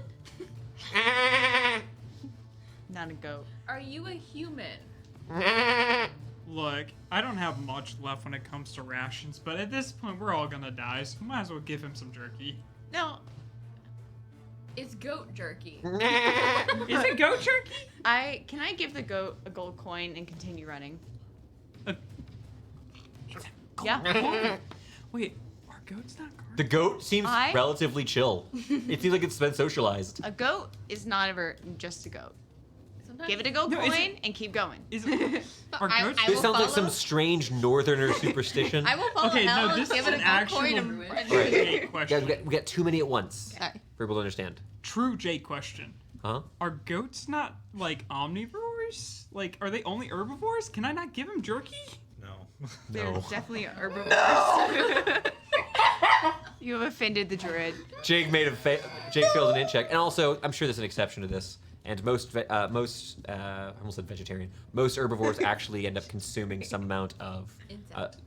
Not a goat. Are you a human? Look, I don't have much left when it comes to rations, but at this point we're all gonna die, so might as well give him some jerky. No, It's goat jerky. Is it goat jerky? Can I give the goat a gold coin and continue running? Yeah. Wait, are goats not guarded? The goat seems I- relatively chill. It seems like it's been socialized. A goat is not ever just a goat. Sometimes Give it a gold No, is coin and keep going. Is it, are I- goats? I This will sounds like some follow. strange northerner superstition. I will follow Okay, no, Hell this and give is it an a gold actual coin ruin. and Right. Jake Yeah, question. we got too many at once Okay. for people to understand. True Jake question. Huh? Are goats not like omnivores? Like, are they only herbivores? Can I not give him jerky? No. They're No. definitely herbivores. You have offended the druid. Jake failed an int check, and also I'm sure there's an exception to this. And most I almost said vegetarian. Most herbivores actually end up consuming some amount of Insect.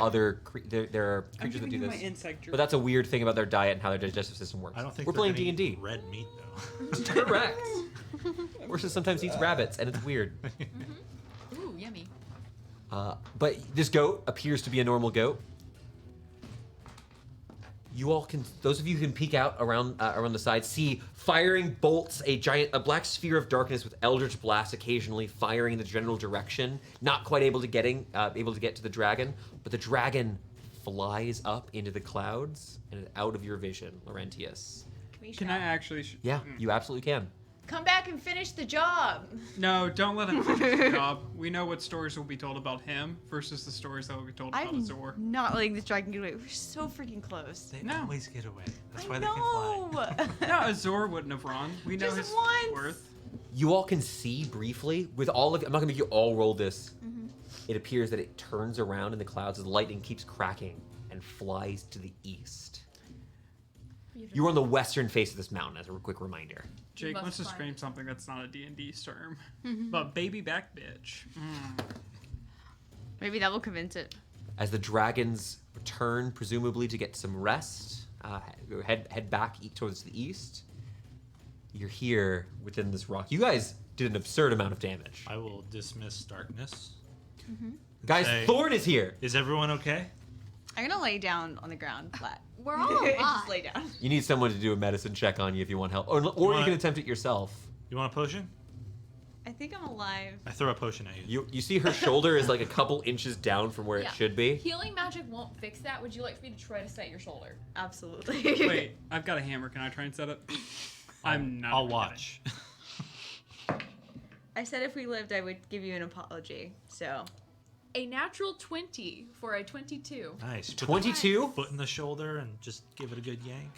other. There are creatures that do this. insect jerky. But that's a weird thing about their diet and how their digestive system works. I don't think we're they're playing gonna D&D. eat red meat though. Correct. Horses sometimes eats rabbits, and it's weird. Ooh, yummy. But this goat appears to be a normal goat. You all can, those of you who can peek out around the side, see firing bolts, a black sphere of darkness with eldritch blast occasionally firing in the general direction. Not quite able to get to the dragon, but the dragon flies up into the clouds and is out of your vision, Laurentius. Can I actually? Yeah, you absolutely can. Come back and finish the job. No, don't let him finish the job. We know what stories will be told about him versus the stories that will be told about I'm Azor. not letting this dragon get away. We're so freaking close. They No. always get away. That's I why they can fly. know. No, Azor wouldn't have run. We know Just his once. worth. You all can see briefly with all of. I'm not gonna make you all roll this. It appears that it turns around in the clouds as the lightning keeps cracking and flies to the east. You're on the western face of this mountain, as a quick reminder. Jake must wants to find scream it. something that's not a D&D term. But baby back bitch. Maybe that will convince it. As the dragons return, presumably to get some rest, head back towards the east. You're here within this rock. You guys did an absurd amount of damage. I will dismiss darkness. Guys, Say- Thorn is here. Is everyone okay? I'm gonna lay down on the ground flat. We're all alive. Just lay down. You need someone to do a medicine check on you if you want help, or you want- can attempt it yourself. You want a potion? I think I'm alive. I throw a potion at you. You see her shoulder is like a couple inches down from where Yeah. it should be. Healing magic won't fix that. Would you like for me to try to set your shoulder? Absolutely. Wait, I've got a hammer. Can I try and set it? I'm not. I'll gonna watch. I said if we lived, I would give you an apology. So A natural 20 for a 22. Nice. Put the 22? foot in the shoulder and just give it a good yank.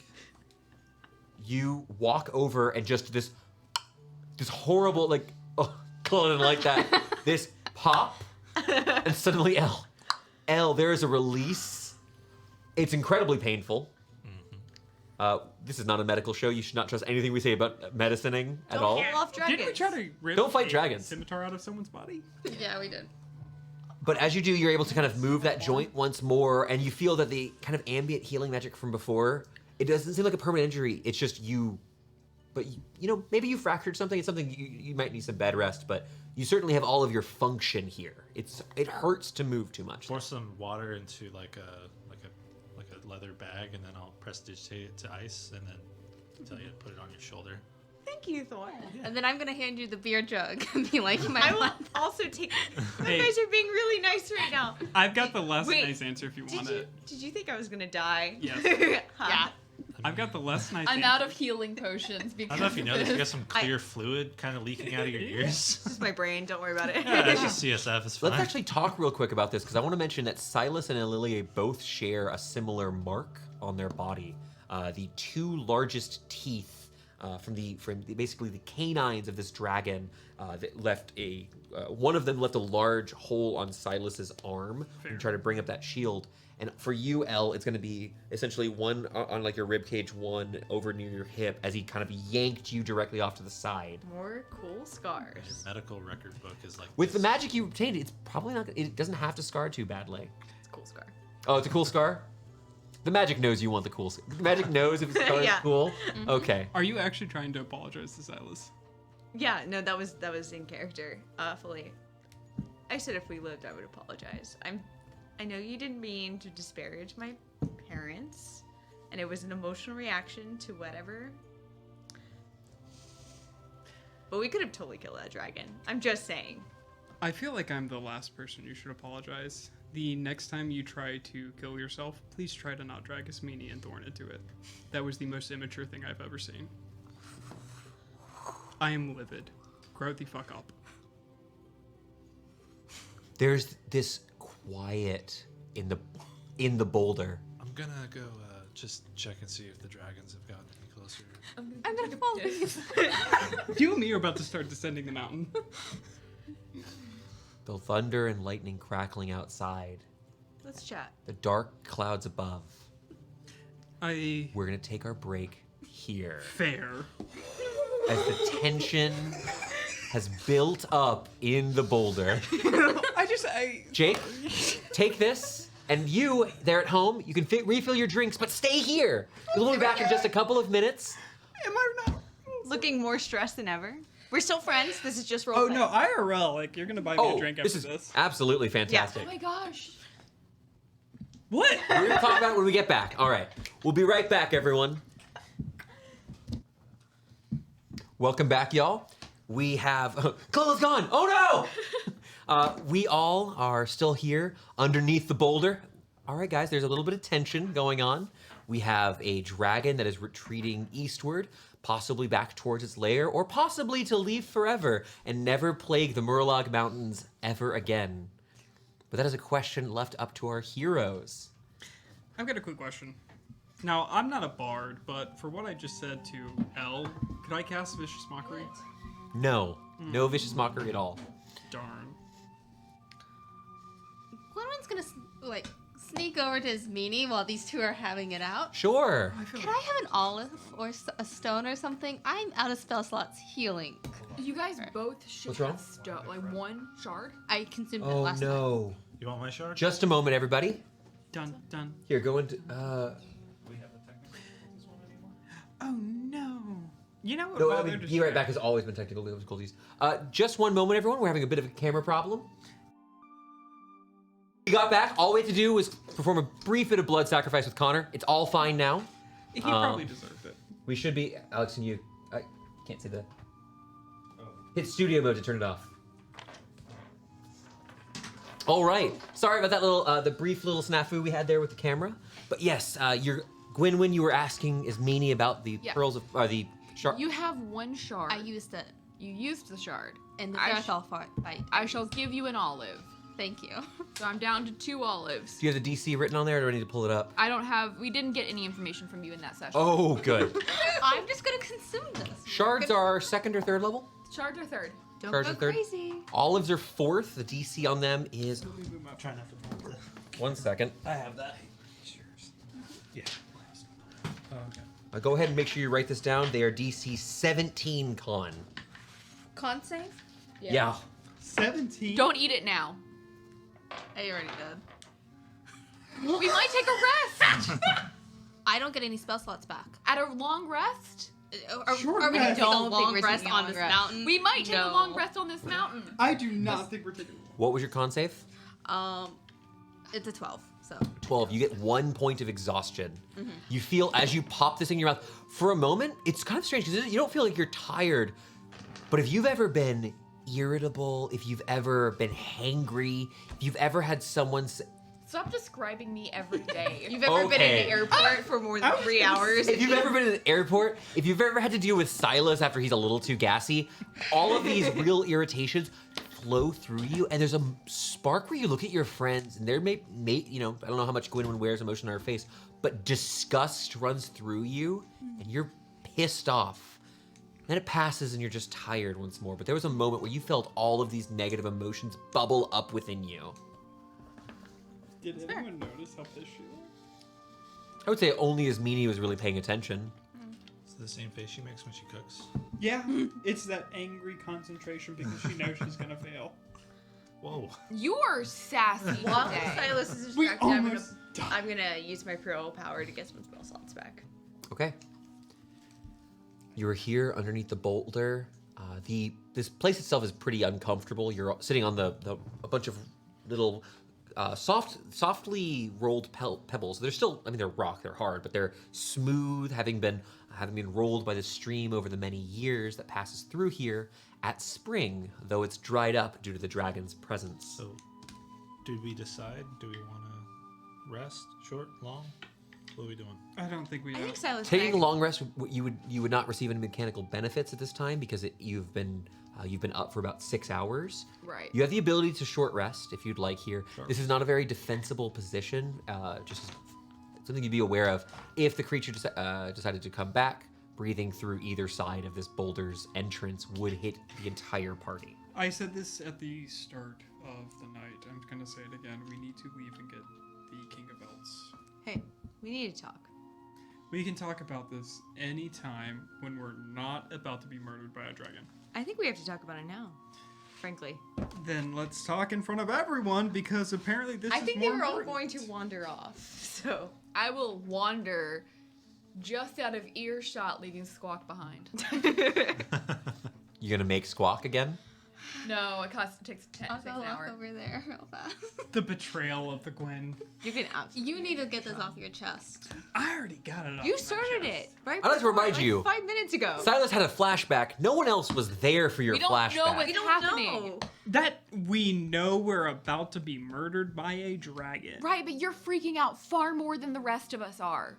You walk over and just this horrible like Cullen like that. This pop and suddenly L there is a release. It's incredibly painful. This is not a medical show. You should not trust anything we say about medicining at Don't all. kill off dragons. Didn't we try to rip Don't fight a dragons. scimitar out of someone's body? Yeah, we did. But as you do, you're able to kind of move that joint once more, and you feel that the kind of ambient healing magic from before, it doesn't seem like a permanent injury. It's just you. But, you know, maybe you fractured something. It's something you might need some bed rest, but you certainly have all of your function here. It hurts to move too much. Pour some water into like a leather bag, and then I'll prestidigitate it to ice, and then tell you to put it on your shoulder. Thank you, Thor. And then I'm gonna hand you the beer jug and be like, you I might will want also take. You Hey. guys are being really nice right now. I've got the less Wait, nice answer if you want it. Did you think I was gonna die? Yes. Yeah. I've got the less nice I'm answer. out of healing potions I because don't know if you know this. You got some I- clear fluid kind of leaking out of your ears. This is my brain. Don't worry about it. Yeah, that's just CSF. It's fine. Let's actually talk real quick about this, because I want to mention that Silas and Ililia both share a similar mark on their body. The two largest teeth basically the canines of this dragon that left one of them left a large hole on Silas's arm Fair. and try to bring up that shield. And for you, Elle, it's going to be essentially one on like your rib cage, one over near your hip, as he kind of yanked you directly off to the side. More cool Your scars. medical record book is like With the this. magic you obtained, it's probably not. It doesn't have to scar too badly. It's a cool scar. Oh, it's a cool scar? The magic knows you want the cool scar. The magic knows if the scar Yeah. is cool? Okay. Are you actually trying to apologize to Silas? Yeah, no, that was in character, fully. I said if we lived, I would apologize. I know you didn't mean to disparage my parents, and it was an emotional reaction to whatever. But we could have totally killed that dragon. I'm just saying. I feel like I'm the last person you should apologize. The next time you try to kill yourself, please try to not drag Asmini and Thorn into it. That was the most immature thing I've ever seen. I am livid. Grow the fuck up. There's this quiet in the boulder. I'm gonna go just check and see if the dragons have gotten any closer. I'm gonna follow you. You and me are about to start descending the mountain. The thunder and lightning crackling outside. Let's chat. The dark clouds above. I... We're gonna take our break here. Fair. As the tension has built up in the boulder. Jake, take this, and you there at home, you can refill your drinks, but stay here. We'll be back in just a couple of minutes. Am I not? Looking more stressed than ever. We're still friends. This is just role Oh play. no, IRL, like you're gonna buy me a drink after this is this. absolutely fantastic. Oh my gosh. What? We're gonna talk about it when we get back. All right, we'll be right back, everyone. Welcome back, y'all. We have Chloe's gone. Oh no! We all are still here underneath the boulder. All right, guys. There's a little bit of tension going on. We have a dragon that is retreating eastward, possibly back towards its lair, or possibly to leave forever and never plague the Murloc Mountains ever again. But that is a question left up to our heroes. I've got a quick question. Now, I'm not a bard, but for what I just said to Elle, could I cast Vicious Mockery? No. No vicious mockery at all. Darn. Gwynwyn's gonna sneak over to his meanie while these two are having it out. Sure. Can I have an olive or a stone or something? I'm out of spell slots healing. You guys both should What's wrong? have like one shard. I consumed it Oh last time. no. You want my shard? Just a moment, everybody. Done. Here, go into. Oh no. You know what? No, while I they're mean, be right back distracted- has always been technical difficulties. Just one moment, everyone. We're having a bit of a camera problem. We got back. All we had to do was perform a brief bit of blood sacrifice with Connor. It's all fine now. He probably deserved it. We should be. Alex and you. I can't say that. Hit studio mode to turn it off. All right. Sorry about that little, the brief little snafu we had there with the camera. But yes, Gwynwyn, you were asking is Meanie about the Yeah. pearls of, the shard. You have one shard. I used it You used the shard. in the I Ferrethol fight. I shall give you an olive. Thank you. So I'm down to 2 olives. Do you have the DC written on there, or do I need to pull it up? I don't have. We didn't get any information from you in that session. Oh, good. I'm just gonna consume this. Shards are 2nd or 3rd level. Shards are 3rd. Don't Shards go are 3rd. crazy. Olives are 4th. The DC on them is. Try not to pull the. 1 second. I have that. Cheers. Yeah. Oh, okay. Go ahead and make sure you write this down. They are DC 17 con. Con save? Yeah. 17. Don't eat it now. I already did. We might take a rest. I don't get any spell slots back. At a long rest. Are Short we gonna rest. take a Don't think long we're rest taking a on long this rest. mountain? We might take a No. long rest on this mountain. I do not think we're taking. What was your con save? It's a 12, so. 12. You get 1 point of exhaustion. You feel as you pop this in your mouth. For a moment, it's kind of strange because you don't feel like you're tired. But if you've ever been irritable, if you've ever been hangry, if you've ever had someone say, Stop describing me every day. You've ever been Okay. in the airport for more than 3 hours? if you've ever been in an airport, if you've ever had to deal with Silas after he's a little too gassy, all of these real irritations flow through you, and there's a spark where you look at your friends, and they're I don't know how much Gwynwyn wears emotion on her face, but disgust runs through you, and you're pissed off. Then it passes, and you're just tired once more. But there was a moment where you felt all of these negative emotions bubble up within you. Did anyone notice how pissed she looked? I would say only as Meanie was really paying attention. It's the same face she makes when she cooks. Yeah, it's that angry concentration because she knows she's gonna fail. Whoa. You are sassy While today. Silas is We distracted, almost died. I'm gonna use my pro power to get some spell slots back. Okay. You are here underneath the boulder. This place itself is pretty uncomfortable. You're sitting on a bunch of little softly rolled pebbles. They're still, they're rock. They're hard, but they're smooth, having been rolled by the stream over the many years that passes through here at spring, though it's dried up due to the dragon's presence. So, did we decide? Do we want to rest? Short? Long? What are we doing? I don't think we I know. think Silas. Taking a long rest, you would not receive any mechanical benefits at this time because you've been up for about 6 hours. Right. You have the ability to short rest if you'd like here. Sure. This is not a very defensible position. Just something you'd be aware of if the creature decided to come back. Breathing through either side of this boulder's entrance would hit the entire party. I said this at the start of the night. I'm gonna say it again. We need to leave and get the King of Elves. Hey, we need to talk. We can talk about this anytime when we're not about to be murdered by a dragon. I think we have to talk about it now. Frankly, Then let's talk in front of everyone because apparently this I is think more they were all important. going to wander off. So I will wander just out of earshot, leaving Squawk behind. You gonna make Squawk again? No, it takes I'll takes go an walk hour. over there real fast. The betrayal of the Gwen. you can absolutely. You need to get this off your chest. I already got it off You my started chest. it right. I'd like to before, remind you- 5 minutes ago. Silas had a flashback. No one else was there for your We don't flashback. know what's we don't happening. know. That we know we're about to be murdered by a dragon. Right, but you're freaking out far more than the rest of us are.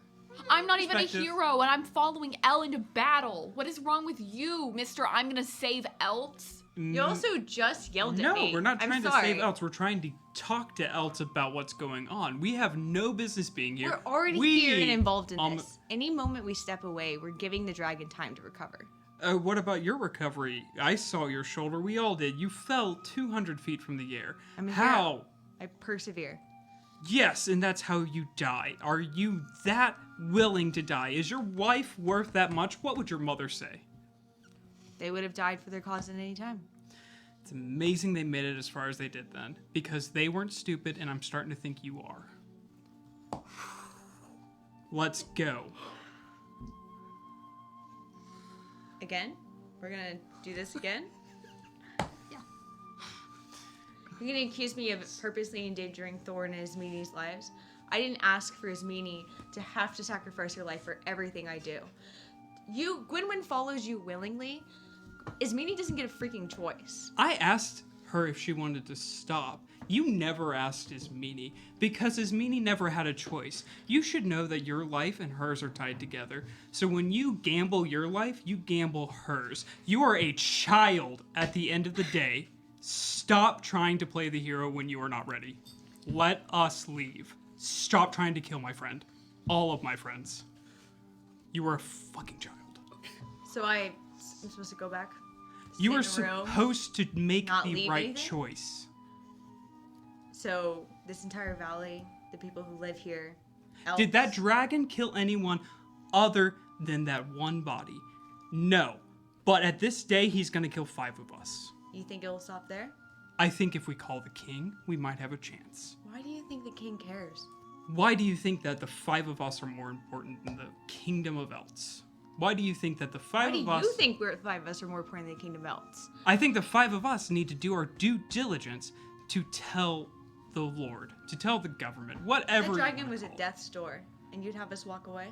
I'm not even a Perspective. hero, and I'm following Elle into battle. What is wrong with you, Mister? I'm gonna save Elts. You also just yelled at No, me. we're not I'm trying to sorry. save Elts. We're trying to talk to Elts about what's going on. We have no business being here. We're already We here and involved in almo- this. Any moment we step away, we're giving the dragon time to recover. What about your recovery? I saw your shoulder. We all did. You fell 200 feet from the air. I'm a How? hero. I persevere. Yes, and that's how you die. Are you that willing to die? Is your wife worth that much? What would your mother say? They would have died for their cause at any time. It's amazing they made it as far as they did then, because they weren't stupid, and I'm starting to think you are. Let's go. Again? We're gonna do this again? Yeah. You're gonna accuse me of purposely endangering Thorn and Ismini's lives? I didn't ask for Ismini to have to sacrifice her life for everything I do. Gwynwyn follows you willingly. Ismini doesn't get a freaking choice. I asked her if she wanted to stop. You never asked Ismini, because Ismini never had a choice. You should know that your life and hers are tied together. So when you gamble your life, you gamble hers. You are a child at the end of the day. Stop trying to play the hero when you are not ready. Let us leave. Stop trying to kill my friend. All of my friends. You are a fucking child. So I'm supposed to go back? You are Stay in a room? supposed to make Not the leave right anything? choice. So this entire valley, the people who live here, Did that elves- dragon kill anyone other than that one body? No. But at this day, he's gonna kill 5 of us. You think it'll stop there? I think if we call the king, we might have a chance. Why do you think the king cares? Why do you think that the 5 of us are more important than the kingdom of Elts? Why do you think that the Why five do of us... you think we're the 5 of us are more important than the kingdom elves? I think the 5 of us need to do our due diligence to tell the Lord, to tell the government, whatever. That you dragon wanna was at call it. death's door, and you'd have us walk away?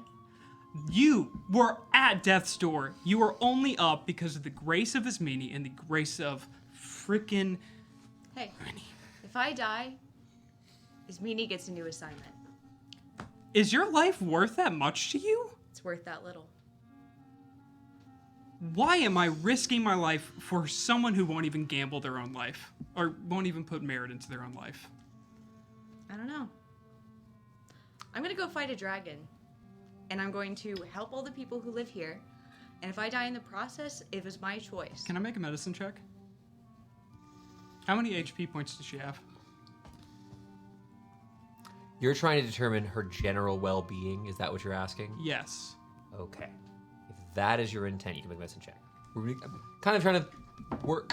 You were at death's door. You were only up because of the grace of Ismini and the grace of frickin' Hey, if I die, Ismini gets a new assignment. Is your life worth that much to you? It's worth that little. Why am I risking my life for someone who won't even gamble their own life? Or won't even put merit into their own life? I don't know. I'm gonna go fight a dragon, and I'm going to help all the people who live here. And if I die in the process, it was my choice. Can I make a medicine check? How many HP points does she have? You're trying to determine her general well-being. Is that what you're asking? Yes. Okay. If that is your intent, you can make a medicine check. I'm kind of trying to work.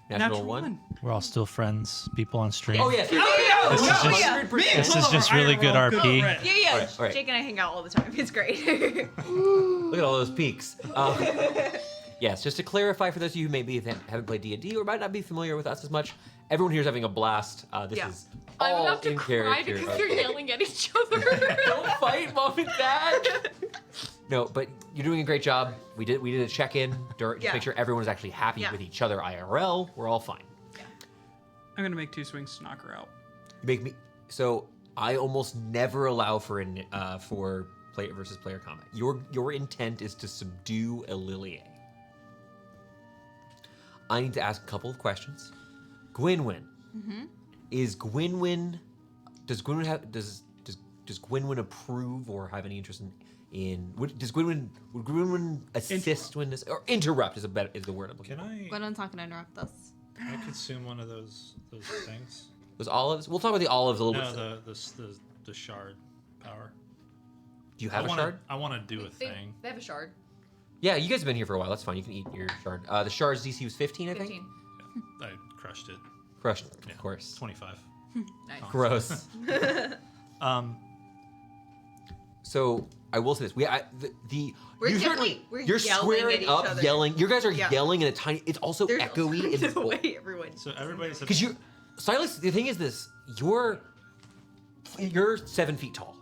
Natural one. We're all still friends. People on stream. Oh yes. This is just, yeah. this is just really good RP. Yeah. All right. Jake and I hang out all the time. It's great. Look at all those peaks. Yes, just to clarify for those of you who maybe haven't played D&D or might not be familiar with us as much, everyone here is having a blast. This Yeah. is I'm all about to in cry character. because you're yelling at each other. Don't fight, mom and dad. No, but you're doing a great job. We did a check-in just Yeah. make sure everyone was actually happy Yeah. with each other IRL. We're all fine. I'm gonna make 2 swings to knock her out. You make me so I almost never allow for player versus player combat. Your intent is to subdue Ililie. I need to ask a couple of questions. Gwynwyn. Is Gwynwyn does Gwynwyn have does Gwynwyn approve or have any interest would Gwynwyn assist when this or interrupt is the word I'm looking Can for. I Gwendolyn's not gonna interrupt us. consume one of those things? Those olives? We'll talk about the olives a little No, bit. the shard power. Do you have a wanna, shard? I want to do a thing. They have a shard. Yeah, you guys have been here for a while. That's fine. You can eat your shard. The shard's DC was 15, I think. 15. I crushed it. Crushed, Yeah. of course. 25. Nice. Gross. So I will say this: We're you definitely- certainly we're you're yelling squaring at each up, other. yelling. You guys are Yeah. yelling in a tiny. It's also There's echoey in the way everyone. So everybody's because you, Silas. The thing is this: you're 7 feet tall.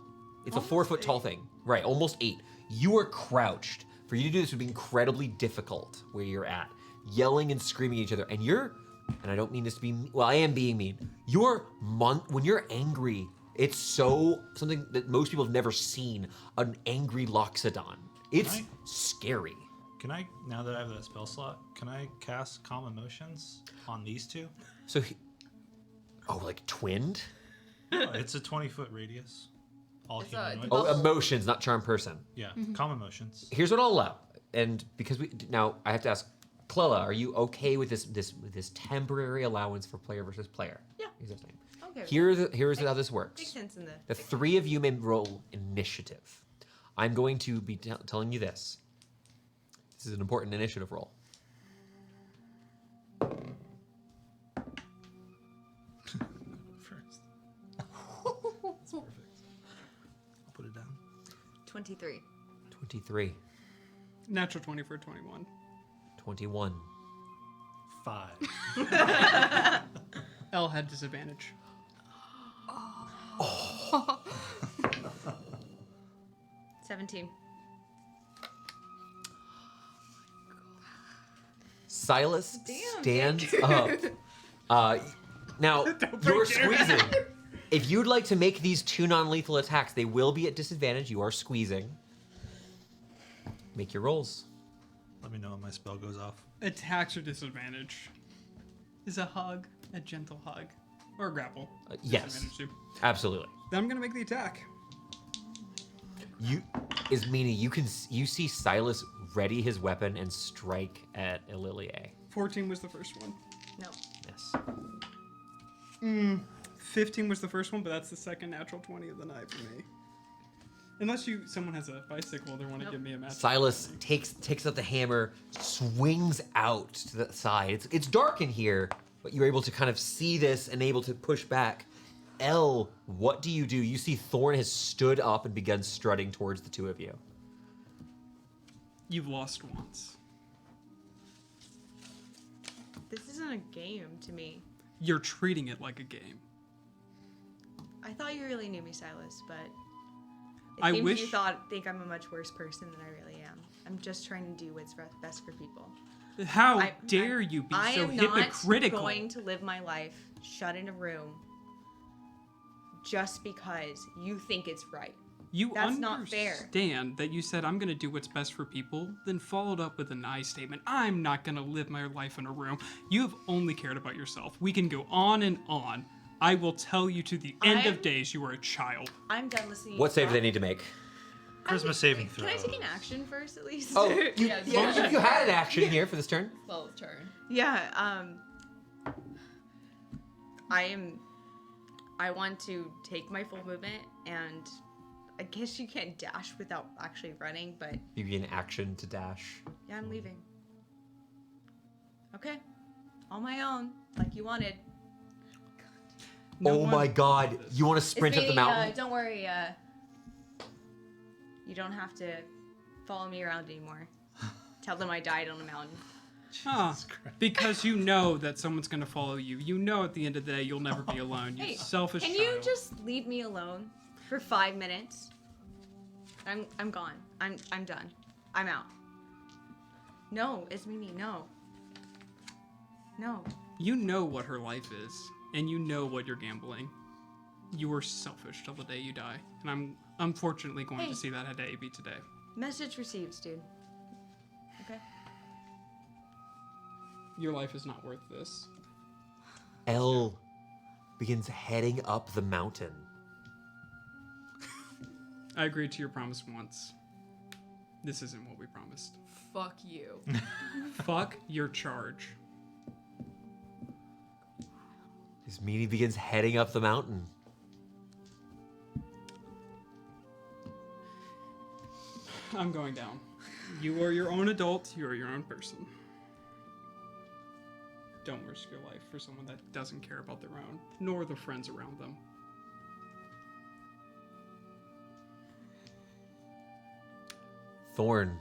It's a 4 foot tall thing, right? Almost 8. You are crouched. For you to do this would be incredibly difficult where you're at, yelling and screaming at each other, and you're. And I don't mean this to be. Well, I am being mean. When you're angry. It's something that most people have never seen, an angry Loxodon. It's Right. scary. Can I, now that I have that spell slot, can I cast Calm Emotions on these two? So, like twinned? Oh, it's a 20-foot radius. All It's humanoid. Oh, emotions, not charm person. Yeah, calm emotions. Here's what I'll allow, and because now I have to ask, Clella, are you okay with this temporary allowance for player versus player? Yeah. Existing. Okay. Here's how this Makes works. sense in The three of you may roll initiative. I'm going to be telling you this. This is an important initiative roll. First. That's perfect. I'll put it down. 23. 23, Natural 20 for 21. 21. 5. Elle had disadvantage. 17. Silas Damn, stands up. Now, you're squeezing. If you'd like to make these two non-lethal attacks, they will be at disadvantage. You are squeezing. Make your rolls. Let me know when my spell goes off. Attacks are disadvantage. Is a hug a gentle hug? Or a grapple? Yes. Disadvantage too. Absolutely. Then I'm going to make the attack. You see Silas ready his weapon and strike at Ililie. 14 was the first one. No. Yes. 15 was the first one, but that's the second natural 20 of the night for me. Unless someone has a bicycle, they want to give me a match. Silas takes up the hammer, swings out to the side. It's dark in here, but you're able to kind of see this and able to push back. Elle, what do? You see Thorn has stood up and begun strutting towards the two of you. You've lost once. This isn't a game to me. You're treating it like a game. I thought you really knew me, Silas, but it I seems wish- you think I'm a much worse person than I really am. I'm just trying to do what's best for people. How I- dare you be I so am hypocritical? not going to live my life shut in a room just because you think it's right. You That's not fair. understand that you said, I'm going to do what's best for people, then followed up with a nice statement. I'm not going to live my life in a room. You have only cared about yourself. We can go on and on. I will tell you to the end of days you are a child. I'm done listening. What to save do they that. need to make? Charisma saving throw. Can I take an action first, at least? Oh, you had an action here for this turn. Well, turn. Yeah, I want to take my full movement, and I guess you can't dash without actually running, but You get an action to dash. yeah, I'm leaving. Okay. On my own, like you wanted. No Oh one- my god, you want to sprint up the mountain? Don't worry, you don't have to follow me around anymore. Tell them I died on a mountain. Huh. Because you know that someone's going to follow you. You know at the end of the day you'll never be alone. You Hey, selfish can child. you just leave me alone for 5 minutes? I'm gone. I'm done. I'm out. No, it's Mimi. No. No. You know what her life is, and you know what you're gambling. You are selfish till the day you die, and I'm unfortunately going Hey. to see that day be today. Message received, dude. Okay. Your life is not worth this. Elle begins heading up the mountain. I agreed to your promise once. This isn't what we promised. Fuck you. Fuck your charge. His meanie begins heading up the mountain. I'm going down. You are your own adult. You are your own person. Don't risk your life for someone that doesn't care about their own, nor the friends around them. Thorn.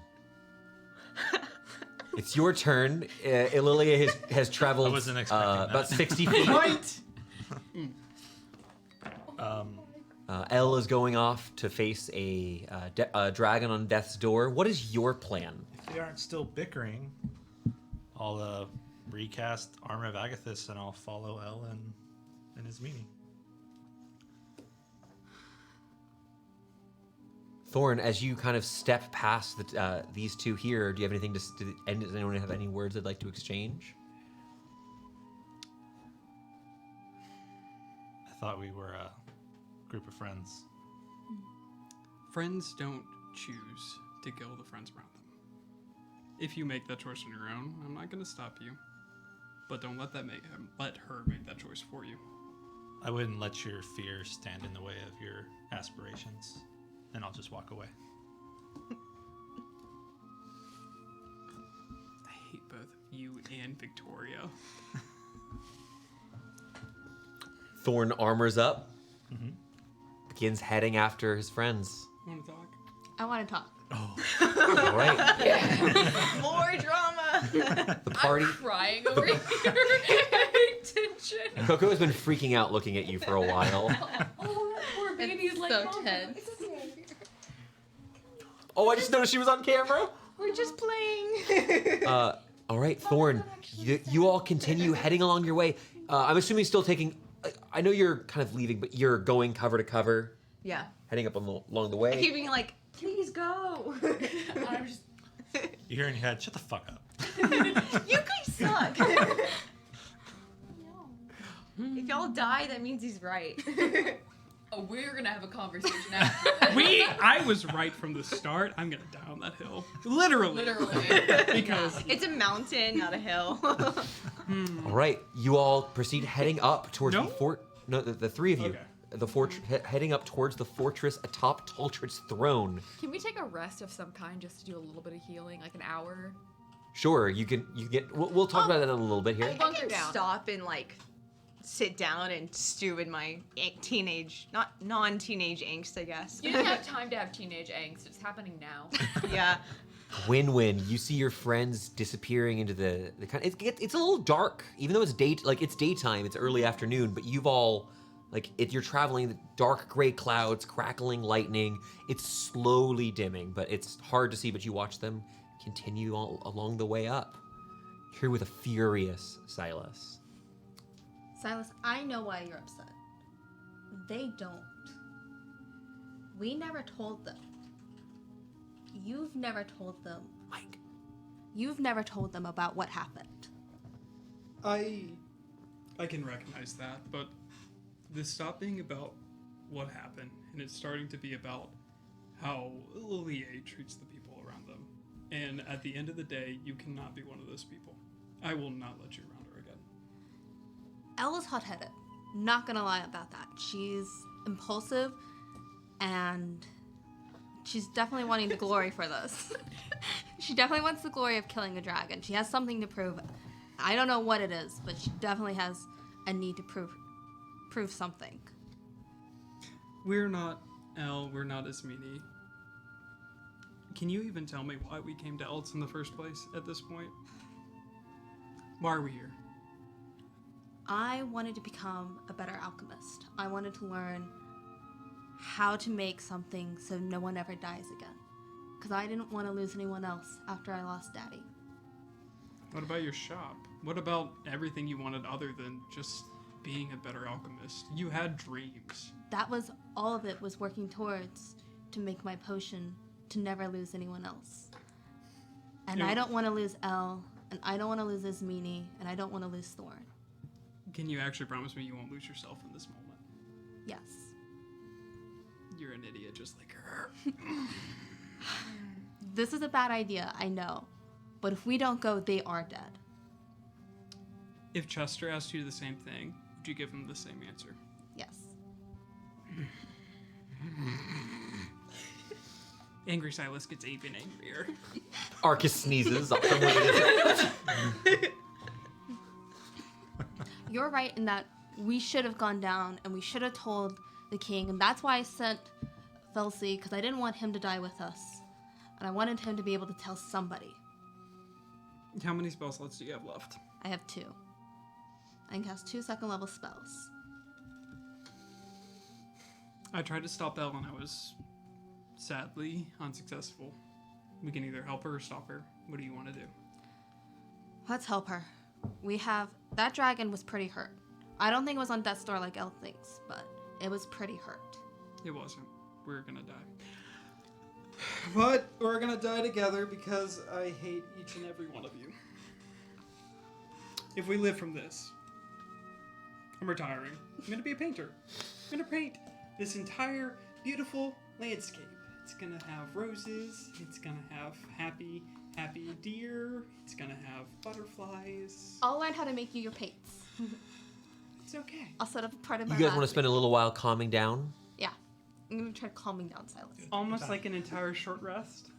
It's your turn. Ililia has traveled I wasn't expecting that. about 60 feet. Right! Elle is going off to face a dragon on death's door. What is your plan? If they aren't still bickering, I'll recast Armor of Agathis and I'll follow Elle and his meaning. Thorn, as you kind of step past these two here, do you have anything to? And does anyone have any words they'd like to exchange? I thought we were a group of friends. Friends don't choose to kill the friends around them. If you make that choice on your own, I'm not going to stop you. But don't let her make that choice for you. I wouldn't let your fear stand in the way of your aspirations, and I'll just walk away. I hate both you and Victoria. Thorn armors up, begins heading after his friends. Want to talk? I want to talk. All right. More drama. The party. I'm crying over here. Tension. Coco has been freaking out looking at you for a while. Oh, that poor baby's It's like, so "Mama, tense." it's okay." Oh, I just noticed she was on camera. We're just playing. All right, Thorn, you all continue heading along your way. I'm assuming still taking. I know you're kind of leaving, but you're going cover to cover, Yeah. heading up along the I way. keep being like, please go. I'm just You hear in your head, shut the fuck up. You guys suck. If y'all die, that means he's right. Oh, we're gonna have a conversation after. I was right from the start. I'm going to die on that hill. Literally. Because It's a mountain, not a hill. All right, you all proceed heading up towards No? the fort. No, the three of you. Okay. The heading up towards the fortress atop Taltred's throne. Can we take a rest of some kind just to do a little bit of healing, like an hour? Sure, you get. We'll talk about that in a little bit here. I can stop and like sit down and stew in my non-teenage angst, I guess. You didn't have time to have teenage angst. It's happening now. Yeah. Win-win. You see your friends disappearing into the kind. It's a little dark, even though it's it's daytime. It's early afternoon, but you've all you're traveling the dark gray clouds, crackling lightning. It's slowly dimming, but it's hard to see. But you watch them continue all along the way up. Here with a furious Silas. Silas, I know why you're upset. They don't. We never told them. You've never told them. Mike. You've never told them about what happened. I can recognize that, but this stopped being about what happened, and it's starting to be about how Lilia treats the people around them. And at the end of the day, you cannot be one of those people. I will not let you around her again. Ella's hot-headed. Not gonna lie about that. She's impulsive, and she's definitely wanting the glory for this. She definitely wants the glory of killing a dragon. She has something to prove. I don't know what it is, but she definitely has a need to prove something. We're not Elle, we're not Ismini. Can you even tell me why we came to Eltz in the first place at this point? Why are we here? I wanted to become a better alchemist. I wanted to learn how to make something so no one ever dies again. Because I didn't want to lose anyone else after I lost Daddy. What about your shop? What about everything you wanted other than just being a better alchemist? You had dreams. That was all of it, was working towards to make my potion to never lose anyone else. And I don't want to lose Elle, and I don't want to lose Ismini, and I don't want to lose Thorn. Can you actually promise me you won't lose yourself in this moment? Yes. You're an idiot just like her. This is a bad idea, I know. But if we don't go, they are dead. If Chester asked you the same thing, would you give him the same answer? Yes. Angry Silas gets even angrier. Arcus sneezes. You're right in that we should have gone down and we should have told the king, and that's why I sent Felsi, because I didn't want him to die with us. And I wanted him to be able to tell somebody. How many spell slots do you have left? I have 2. I can cast 2 second-level spells. I tried to stop Elle and I was sadly unsuccessful. We can either help her or stop her. What do you want to do? Let's help her. That dragon was pretty hurt. I don't think it was on death's door like Elle thinks, but it was pretty hurt. It wasn't. We're gonna die. But we're gonna die together because I hate each and every one of you. If we live from this, I'm retiring. I'm gonna be a painter. I'm gonna paint this entire beautiful landscape It's gonna have roses. It's gonna have happy deer. It's gonna have butterflies. I'll learn how to make you your paints. It's okay. I'll set up a part of my You guys want to lab. spend a little while calming down? Yeah. I'm gonna try calming down Silas. Almost like an entire short rest.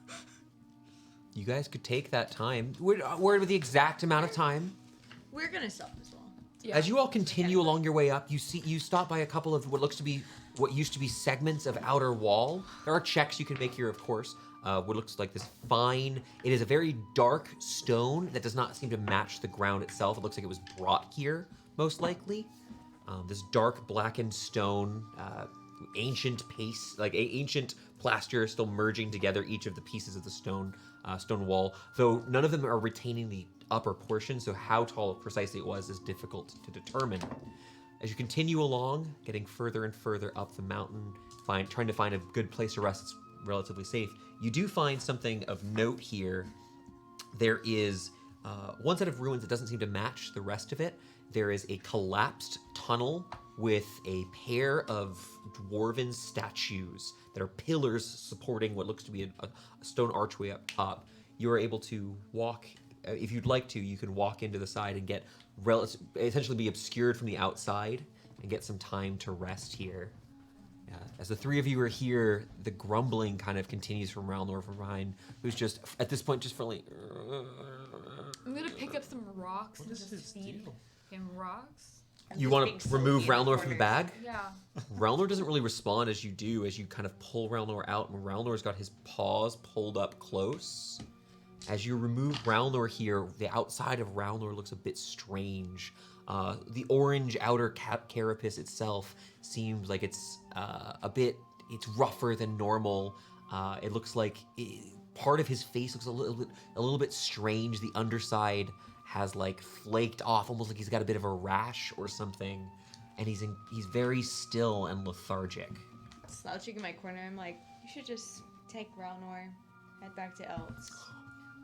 You guys could take that time. We're worried with the exact amount of time. We're gonna stop as well. As you all continue along your way up, you stop by a couple of what used to be segments of outer wall. There are checks you can make here, of course. What looks like this fine. It is a very dark stone that does not seem to match the ground itself. It looks like it was brought here, most likely. This dark blackened stone, ancient paste, like ancient plaster, still merging together each of the pieces of the stone wall. Though none of them are retaining the upper portion, so how tall precisely it was is difficult to determine. As you continue along, getting further and further up the mountain, trying to find a good place to rest that's relatively safe, you do find something of note here. There is one set of ruins that doesn't seem to match the rest of it. There is a collapsed tunnel with a pair of dwarven statues that are pillars supporting what looks to be a stone archway up top. You are able to walk, if you'd like to, you can walk into the side and get essentially be obscured from the outside and get some time to rest here. As the three of you are here, the grumbling kind of continues from Ralnor from behind, who's just, at this point, just feeling... I'm gonna pick up some rocks and is just his feed deal? him rocks. You want to remove Ralnor from the bag? Yeah. Ralnor doesn't really respond as you do, as you kind of pull Ralnor out, and Ralnor's got his paws pulled up close. As you remove Ralnor here, the outside of Ralnor looks a bit strange. The orange outer carapace itself seems like it's it's rougher than normal. It looks like part of his face looks a little bit strange. The underside has like flaked off, almost like he's got a bit of a rash or something. And he's very still and lethargic. Slouching in my corner, I'm like, you should just take Ralnor, head back to Elks.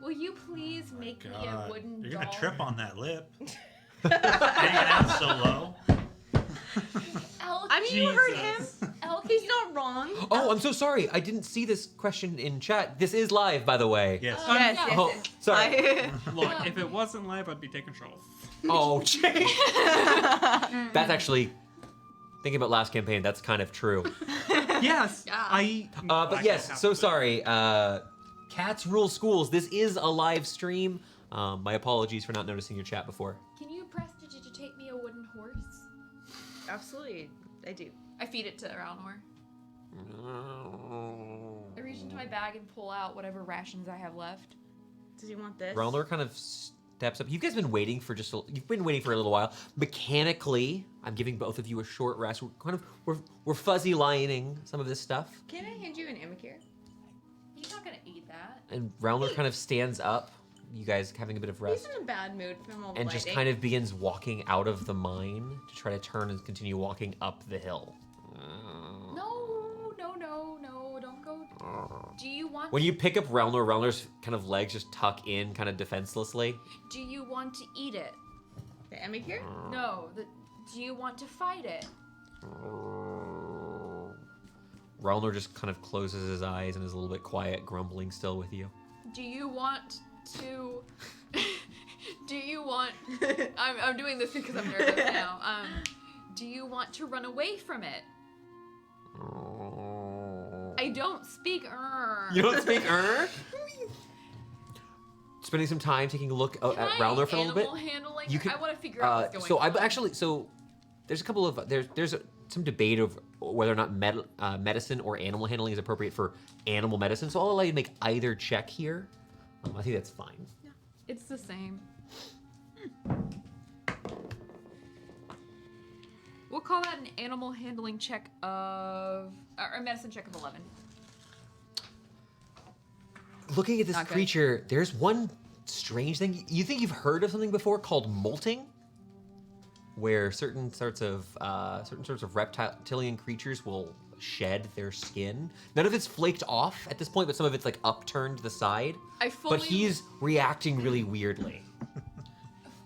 Will you please make me a wooden You're doll? gonna trip on that lip. Hanging out so low. Elk, I mean, you heard him. Jesus. Elk, He's not wrong. Oh, I'm so sorry. I didn't see this question in chat. This is live, by the way. Yes. Yes, yeah. yes, Oh, yes. sorry. Look, if it wasn't live, I'd be taking shots. Oh, jeez. That's actually, thinking about last campaign, that's kind of true. Yes, Yeah. But yes, so sorry. Cats Rule Schools. This is a live stream. My apologies for not noticing your chat before. can you prestidigitate me a wooden horse? Absolutely, I do. I feed it to Ralnor. I reach into my bag and pull out whatever rations I have left. Does he want this? Ralnor kind of steps up. You guys been waiting for you've been waiting for a little while. Mechanically, I'm giving both of you a short rest. We're fuzzy lining some of this stuff. Can I hand you an Amicare? He's not gonna eat that. And Ralnor kind of stands up. You guys having a bit of rest. He's in a bad mood from all the And just lighting. kind of begins walking out of the mine to try to turn and continue walking up the hill. No, don't go. Do you want When you pick up Ralnor, Ralnor's kind of legs just tuck in kind of defenselessly. do you want to eat it? The Amicare? No, do you want to fight it? Ralnor just kind of closes his eyes and is a little bit quiet, grumbling still with you. Do you want to do you want I'm doing this because I'm nervous now. Do you want to run away from it? I don't speak You don't speak Spending some time taking a look at Ralnor for a little bit. Animal handling? You can- I want to figure out what's So going on. I actually there's a couple of there's some debate of whether or not medicine or animal handling is appropriate for animal medicine. So I'll allow you to make either check here. I think that's fine. It's the same. We'll call that an animal handling check or a medicine check of 11. Looking at this Not good. creature, there's one strange thing. You think you've heard of something before called molting, where certain sorts of reptilian creatures will shed their skin. None of it's flaked off at this point, but some of it's like upturned to the side. But he's reacting really weirdly.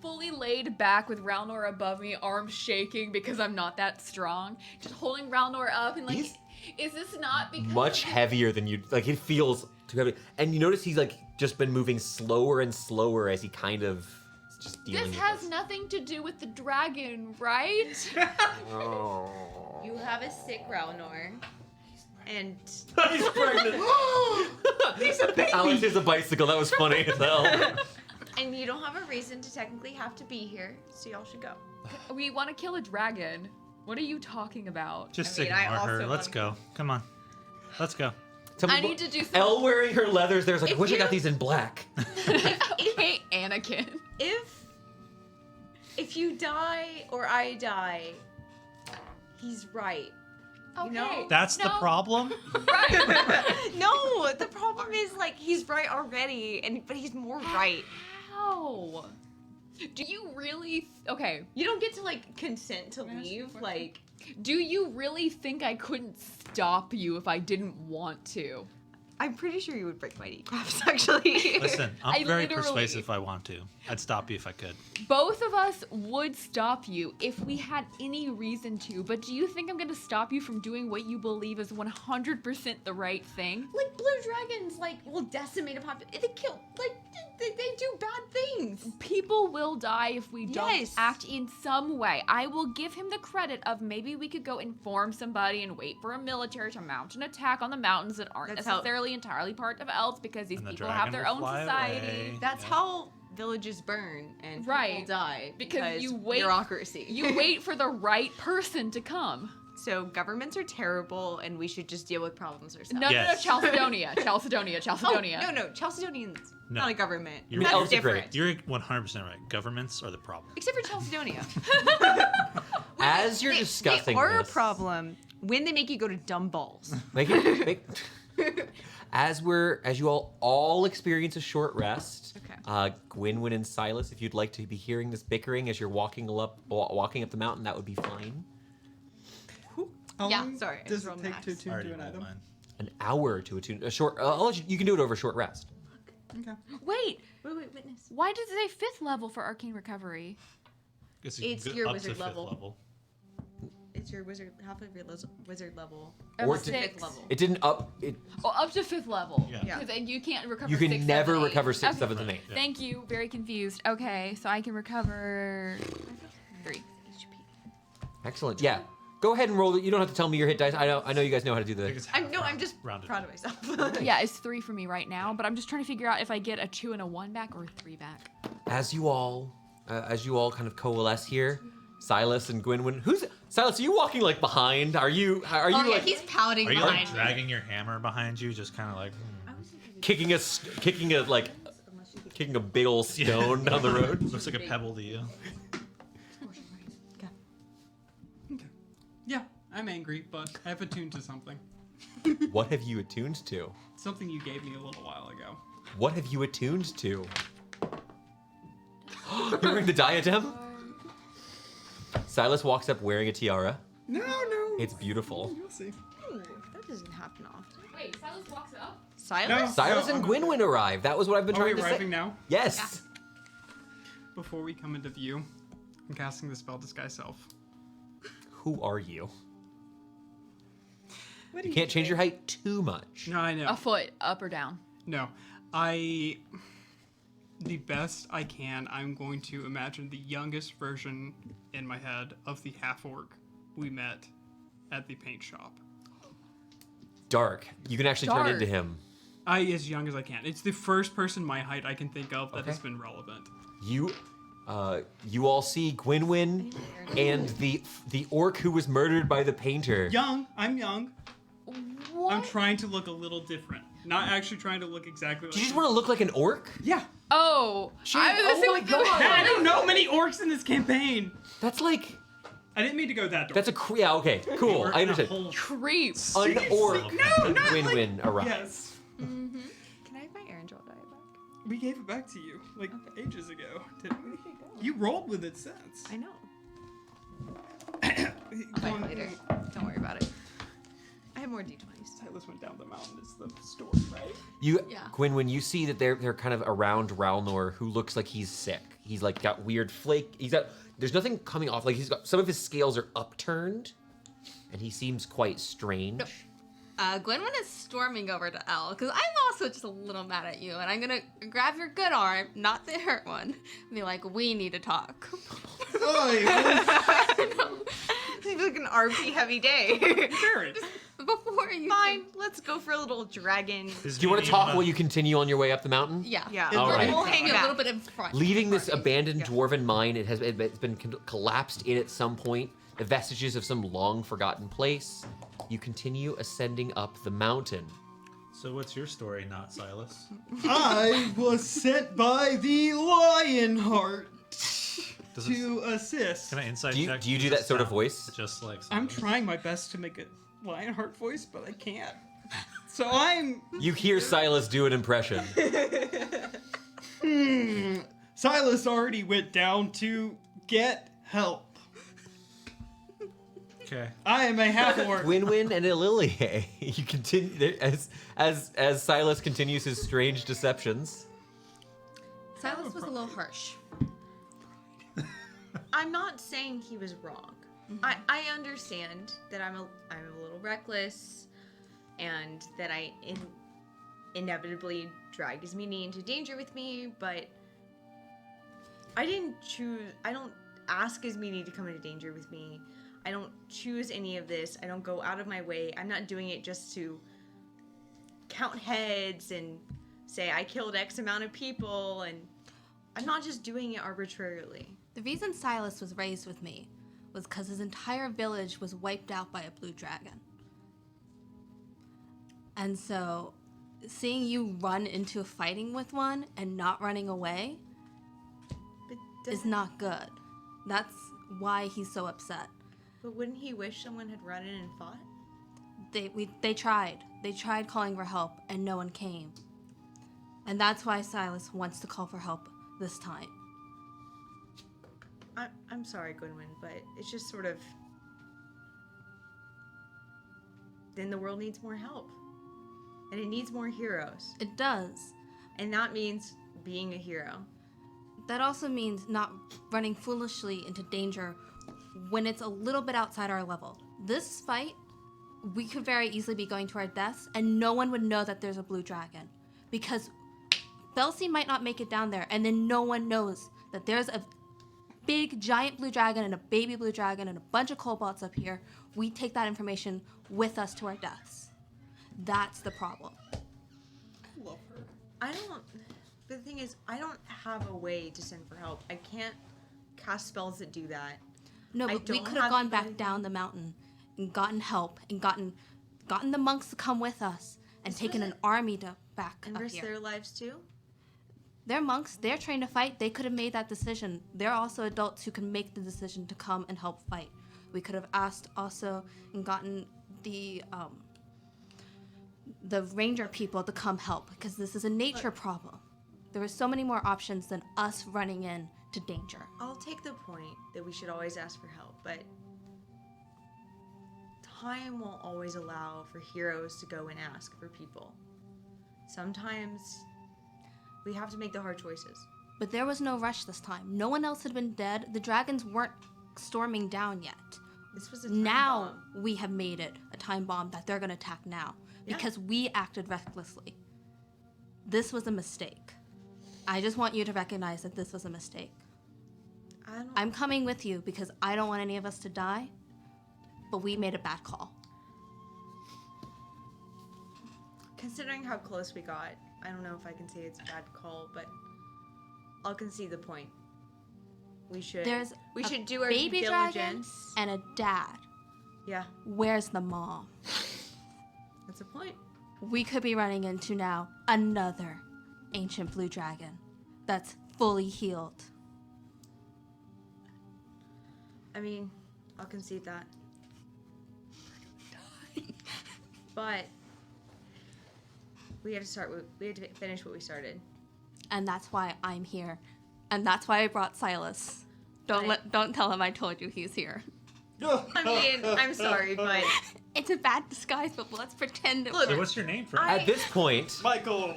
Fully laid back with Ralnor above me, arms shaking because I'm not that strong. Just holding Ralnor up and like Is this not because much heavier than you. Like, it feels too heavy. And you notice he's, like, just been moving slower and slower as he kind of is just dealing this with has this. nothing to do with the dragon, right? You have a sick Ralnor. And He's pregnant. He's a baby. Alex is a bicycle. That was funny as hell. and you don't have a reason to technically have to be here, so y'all should go. We want to kill a dragon. What are you talking about? Just I mean, I ignore her. also Let's wanna- go. Come on. Let's go. I need to do some. Elle wearing her leathers. There's like, I If wish I you- got these in black. Hey, Anakin. If you die or I die, he's right. Okay. know? That's the No. problem? No, the problem is like he's right already, but he's more right. How? Do you really? Okay. You don't get to like consent to leave. Like Do you really think I couldn't stop you if I didn't want to? I'm pretty sure you would break my kneecaps. Actually. Listen, I'm I very literally- persuasive if I want to. I'd stop you if I could. Both of us would stop you if we had any reason to, but do you think I'm gonna stop you from doing what you believe is 100% the right thing? Like blue dragons, like will decimate a population. They kill, like they do bad things. People will die if we don't Yes. act in some way. I will give him the credit of maybe we could go inform somebody and wait for a military to mount an attack on the mountains that aren't That's how- necessarily entirely part of elves because these And the people have dragon their will own fly society. away. That's Yeah. how villages burn and Right. people die Because you wait- bureaucracy. You wait for the right person to come. So governments are terrible, and we should just deal with problems ourselves. No, Yes. no, Chalcedonia, Chalcedonia, Chalcedonia. Oh, no, Chalcedonians No. not a government. You're That's elves are different. great. You're 100% right. Governments are the problem. Except for Chalcedonia. As you're They discussing are this, a problem when they make you go to dumb balls. as you all experience a short rest, Okay. Gwynwyn and Silas, if you'd like to be hearing this bickering as you're walking up the mountain, that would be fine. How Yeah, long sorry, I does just it rolled take max. to I attune already to an rolled item? mine. An hour to attune a short. You can do it over a short rest. Okay. Wait, Wait, witness. why does it say 5th level for arcane recovery? It's your up wizard to 5th level. It's your wizard, half of your wizard level. Or Up to to- 6th level. It didn't up. It. Oh, up to 5th level. Yeah. Yeah. Because you can't recover. You can 6th, never 7th, 8th. recover 6th, Okay. 7th, and 8th. Yeah. Thank you. Very confused. Okay, so I can recover 3. Excellent. Yeah. Go ahead and roll it. You don't have to tell me your hit dice. I know you guys know how to do I think the. it's I'm half just rounded proud up. of myself. Yeah, it's 3 for me right now, but I'm just trying to figure out if I get a 2 and a 1 back or a 3 back. As you all kind of coalesce here, Silas and Gwynwyn. Silas? Are you walking like behind? Are you Oh yeah, like he's pouting Are you like behind me. dragging your hammer behind you, just kind of like? kicking a big old stone down the road? Looks like a pebble to you. Yeah, I'm angry, but I have attuned to something. What have you attuned to? Something you gave me a little while ago. What have you attuned to? You're wearing the diadem? Silas walks up wearing a tiara. No. It's beautiful. You'll see. That doesn't happen often. Wait, Silas walks up? Silence? Silas No, and I'm- Gwynwyn arrive. That was what I've been Are we trying to arriving say. now? Yes. Before we come into view, I'm casting the spell Disguise Self. Who are you? What You can't change your height too much. No, I know. A foot, up or down. No, the best I can, I'm going to imagine the youngest version in my head of the half-orc we met at the paint shop. Dark. You can actually turn into Dark. him. As young as I can. It's the first person my height I can think of that has Okay. been relevant. You all see Gwynwyn and the orc who was murdered by the painter. Young, I'm young. What? I'm trying to look a little different. Not actually trying to look exactly like Do you just want to look like an orc? Yeah. Oh, I was oh my assuming God. I don't know many orcs in this campaign. That's like I didn't mean to go that dark. that's yeah, okay. Cool. We're I in a understand. whole- creep. An orc No, and not Gwynwyn arrive. Yes. Can I have my Aaron Draw die back? We gave it back to you like ages ago, didn't we? You rolled with it since. I know. Go I'll on. fight later. Don't worry about it. I have more d20s. Silas went down the mountain is the story, right? You, Yeah. Gwynwyn, you see that they're kind of around Ralnor, who looks like he's sick. He's like got weird flake. There's nothing coming off. Like he's got some of his scales are upturned, and he seems quite strange. Gwynwyn is storming over to Elle, because I'm also just a little mad at you, and I'm gonna grab your good arm, not the hurt one, and be like, we need to talk. Seems like an RP heavy day. Ferret. Before you Fine, let's go for a little dragon. Do you want to talk while you continue on your way up the mountain? Yeah. Yeah. All right. We'll hang a back. little bit in front. Leaving this abandoned dwarven mine, it's been collapsed in at some point. The vestiges of some long forgotten place. You continue ascending up the mountain. So what's your story, not Silas? I was sent by the Lionheart to assist. Can I insight Do you- check? do you do Does that it sort of sound voice? Just like I'm Silas? trying my best to make a Lionheart voice, but I can't. So I'm. You hear Silas do an impression. Silas already went down to get help. Okay. I am a half-orc. Gwynwyn and Ililie, you continue as Silas continues his strange deceptions. Silas was a little harsh. I'm not saying he was wrong. I understand that I'm a little reckless, and that I inevitably dragged Ismini into danger with me, but I didn't choose. I don't ask Ismini to come into danger with me. I don't choose any of this. I don't go out of my way. I'm not doing it just to count heads and say I killed X amount of people, and I'm not just doing it arbitrarily. The reason Silas was raised with me was because his entire village was wiped out by a blue dragon. And so, seeing you run into fighting with one and not running away But is doesn't- not good. That's why he's so upset. But wouldn't he wish someone had run in and fought? They tried. They tried calling for help, and no one came. And that's why Silas wants to call for help this time. I'm sorry, Gwynwyn, but it's just sort of. Then the world needs more help. And it needs more heroes. It does. And that means being a hero. That also means not running foolishly into danger when it's a little bit outside our level. This fight, we could very easily be going to our deaths, and no one would know that there's a blue dragon. Because Belsi might not make it down there, and then no one knows that there's a big, giant blue dragon and a baby blue dragon and a bunch of kobolds up here. We take that information with us to our deaths. That's the problem. Love her. I don't. But the thing is, I don't have a way to send for help. I can't cast spells that do that. No, I but we don't could have have gone back anybody- down the mountain and gotten help and gotten the monks to come with us and taken an army to back And up risk here. their lives too? They're monks. They're trained to fight. They could have made that decision. They're also adults who can make the decision to come and help fight. We could have asked also and gotten the ranger people to come help because this is a nature problem. There were so many more options than us running in to danger. I'll take the point that we should always ask for help, but time won't always allow for heroes to go and ask for people. Sometimes we have to make the hard choices. But there was no rush this time. No one else had been dead. The dragons weren't storming down yet. This was a time Now bomb. we have made it a time bomb that they're going to attack now Yeah. because we acted recklessly. This was a mistake. I just want you to recognize that this was a mistake. I'm coming with you because I don't want any of us to die, but we made a bad call. Considering how close we got, I don't know if I can say it's a bad call, but I'll concede the point. We should There's we a should do our baby due dragon diligence. and a dad. Yeah, Where's the mom? that's a point. We could be running into now another ancient blue dragon that's fully healed. I mean, I'll concede that. But we have to finish what we started. And that's why I'm here. And that's why I brought Silas. Don't tell him I told you he's here. I mean, I'm sorry, but It's a bad disguise, but let's pretend it Look, So what's your name, friend? At this point, Michael.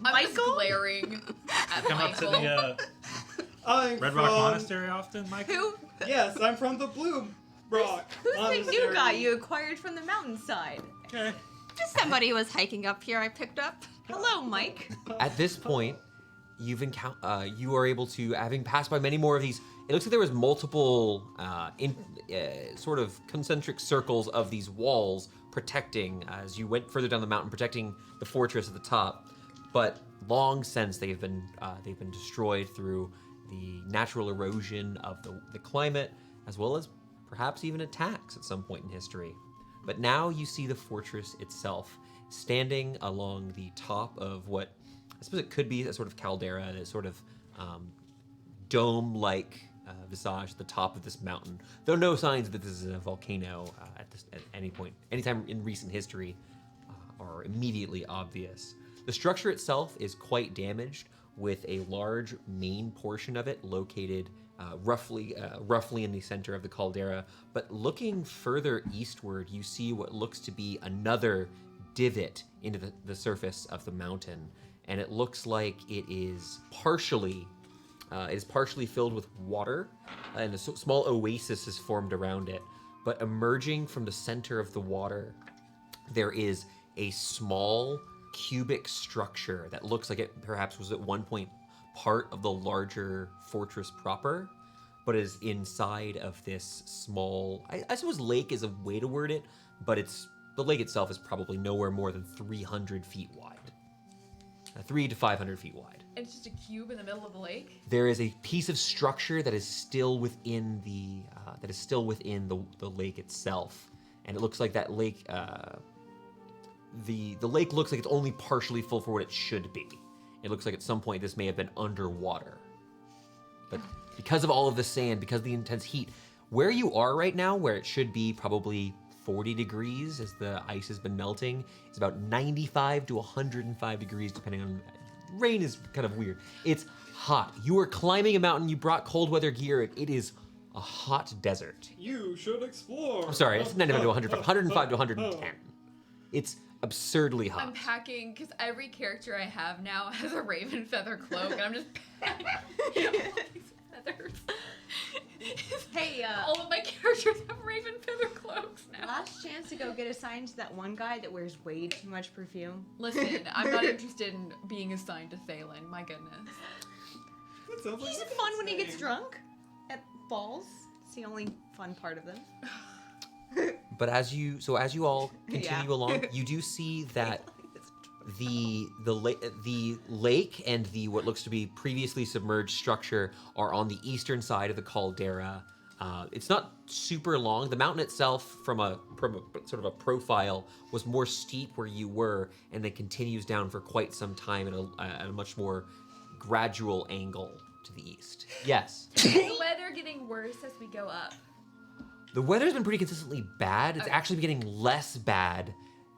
I'm just Michael? glaring at Come up to Michael. the I'm Red from, Rock Monastery often, Michael? who? Yes, I'm from the Blue Rock. Who's the Monastery. new guy you acquired from the mountainside? Okay. Just somebody who was hiking up here I picked up. Hello, Mike. At this point, you are able to, having passed by many more of these. It looks like there was multiple sort of concentric circles of these walls protecting as you went further down the mountain, protecting the fortress at the top. But long since they've been destroyed through the natural erosion of the climate, as well as perhaps even attacks at some point in history. But now you see the fortress itself standing along the top of what I suppose it could be a sort of caldera, a sort of dome-like visage at the top of this mountain. Though no signs that this is a volcano at any point, anytime in recent history, are immediately obvious. The structure itself is quite damaged, with a large main portion of it located roughly in the center of the caldera. But looking further eastward, you see what looks to be another divot into the surface of the mountain, and it looks like it is partially filled with water, and a small oasis is formed around it. But emerging from the center of the water, there is a small cubic structure that looks like it perhaps was at one point part of the larger fortress proper, but is inside of this small, I suppose lake is a way to word it, but the lake itself is probably nowhere more than 300 feet wide. 300 to 500 feet wide. It's just a cube in the middle of the lake. There is a piece of structure that is still within the lake itself, and it looks like that lake. The lake looks like it's only partially full for what it should be. It looks like at some point this may have been underwater, but because of all of the sand, because of the intense heat, where you are right now, where it should be probably 40 degrees as the ice has been melting, it's about 95 to 105 degrees, depending on. Rain is kind of weird. It's hot. You are climbing a mountain. You brought cold weather gear. It is a hot desert. You should explore. I'm sorry, it's 95 to 105, 105 to 110. It's absurdly hot. I'm packing because every character I have now has a raven feather cloak, and I'm just packing these feathers. Hey, all of my characters have raven feather cloaks now. last chance to go get assigned to that one guy that wears way too much perfume. Listen, I'm not interested in being assigned to Thalen. My goodness. That sounds like He's a fun when he gets thing. drunk at balls. It's the only fun part of them. But as you all continue Yeah. along, you do see that the lake and the what looks to be previously submerged structure are on the eastern side of the caldera. It's not super long. The mountain itself, from a sort of a profile, was more steep where you were, and then continues down for quite some time at a much more gradual angle to the east. Yes. Is the weather getting worse as we go up? The weather's been pretty consistently bad. It's actually getting less bad.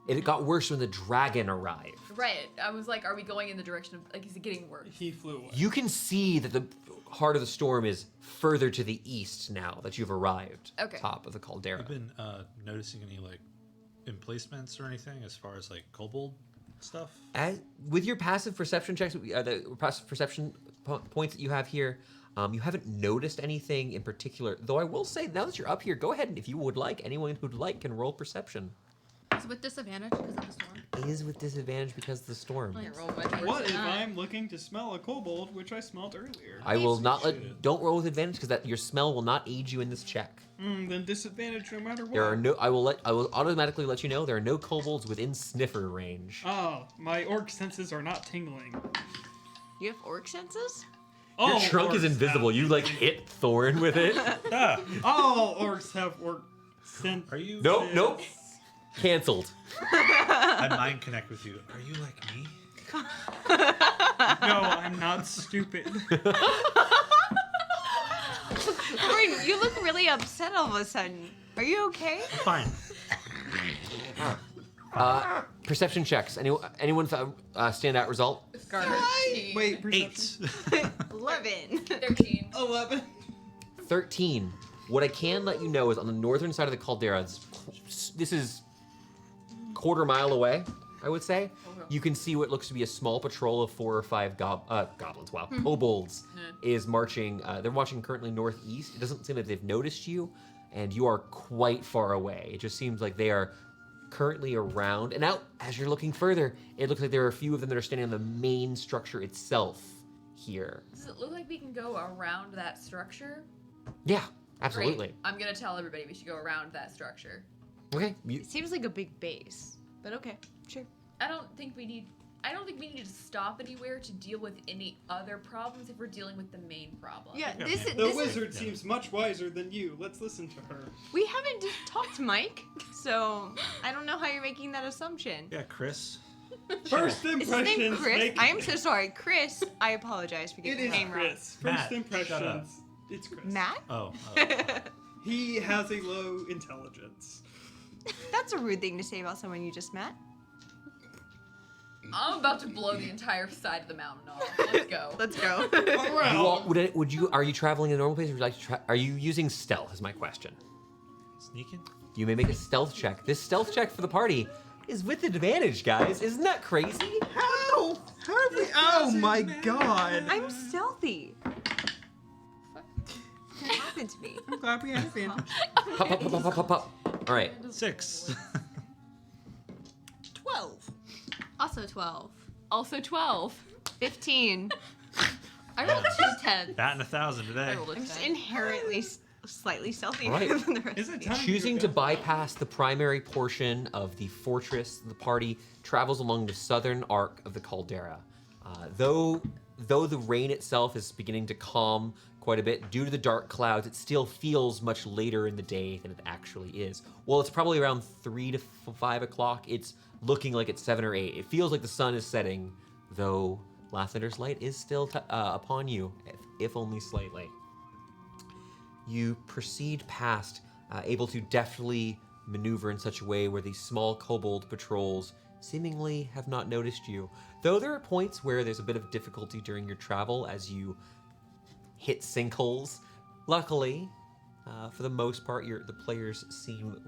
It got worse when the dragon arrived. Right. I was like, are we going in the direction of, like, is it getting worse? He flew away. You can see that the heart of the storm is further to the east now that you've arrived. Okay. Top of the caldera. Have you been noticing any like emplacements or anything as far as like kobold stuff? With your passive perception checks, the passive perception points that you have here, you haven't noticed anything in particular. Though I will say, now that you're up here, go ahead and if you would like, anyone who'd like can roll perception. Is it with disadvantage because of the storm? Is with disadvantage because of the storm. Like, What if I'm looking to smell a kobold, which I smelled earlier? I will not should. don't roll with advantage because that your smell will not aid you in this check. Then disadvantage no matter what. There are no. I will automatically let you know there are no kobolds within sniffer range. Oh, my orc senses are not tingling. You have orc senses? Your trunk is orcs invisible. have- You like hit Thorn with it. All orcs have orc sense. Are you? Nope. Cancelled. I mind connect with you. Are you like me? No, I'm not stupid. Gordon, you look really upset all of a sudden. Are you okay? Fine. Perception checks. Anyone stand out result? Scarab. Wait, perception. 11. 13. 11. 13. What I can let you know is on the northern side of the caldera, this is quarter mile away, I would say. You can see what looks to be a small patrol of 4 or 5 goblins. Wow, kobolds is marching. They're marching currently northeast. It doesn't seem like they've noticed you. and you are quite far away. It just seems like they are currently around. And out, as you're looking further, it looks like there are a few of them that are standing on the main structure itself here. Does it look like we can go around that structure? Yeah, absolutely. Great. I'm gonna tell everybody we should go around that structure. Okay. It seems like a big base, but okay, sure. I don't think we need to stop anywhere to deal with any other problems if we're dealing with the main problem. Yeah, The this wizard seems much wiser than you. Let's listen to her. we haven't talked to Mike, so I don't know how you're making that assumption. Yeah, Chris. First Is his impressions. name Chris? make- I am so sorry, Chris. I apologize for It getting is your name wrong. Chris. Matt, First impressions. shut up. It's Chris. Matt? Oh. He has a low intelligence. That's a rude thing to say about someone you just met. I'm about to blow the entire side of the mountain off. Let's go. Let's go. Are you traveling at a normal pace, or would you like to are you using stealth? Is my question. Sneaking? You may make a stealth check. This stealth check for the party is with advantage, guys. Isn't that crazy? How? How have we? Oh my god! I'm stealthy. What happened to me? I'm glad we had advantage. Pop, pop, pop, pop, pop, pop. All right. 6. 12. Also 12. Also 12. 15. I rolled 2 10s. Batting 1,000 today. I rolled a I'm just 10. inherently slightly stealthy Right. than the rest Is of it you. time? Choosing to bypass the primary portion of the fortress, the party travels along the southern arc of the caldera. Though the rain itself is beginning to calm quite a bit due to the dark clouds, it still feels much later in the day than it actually is. Well, it's probably around 3 to 5 o'clock. It's looking like it's 7 or 8. It feels like the sun is setting, though Lathander's light is still upon you, if only slightly. You proceed past, able to deftly maneuver in such a way where these small kobold patrols seemingly have not noticed you. Though there are points where there's a bit of difficulty during your travel as you hit sinkholes. Luckily, for the most part, the players seem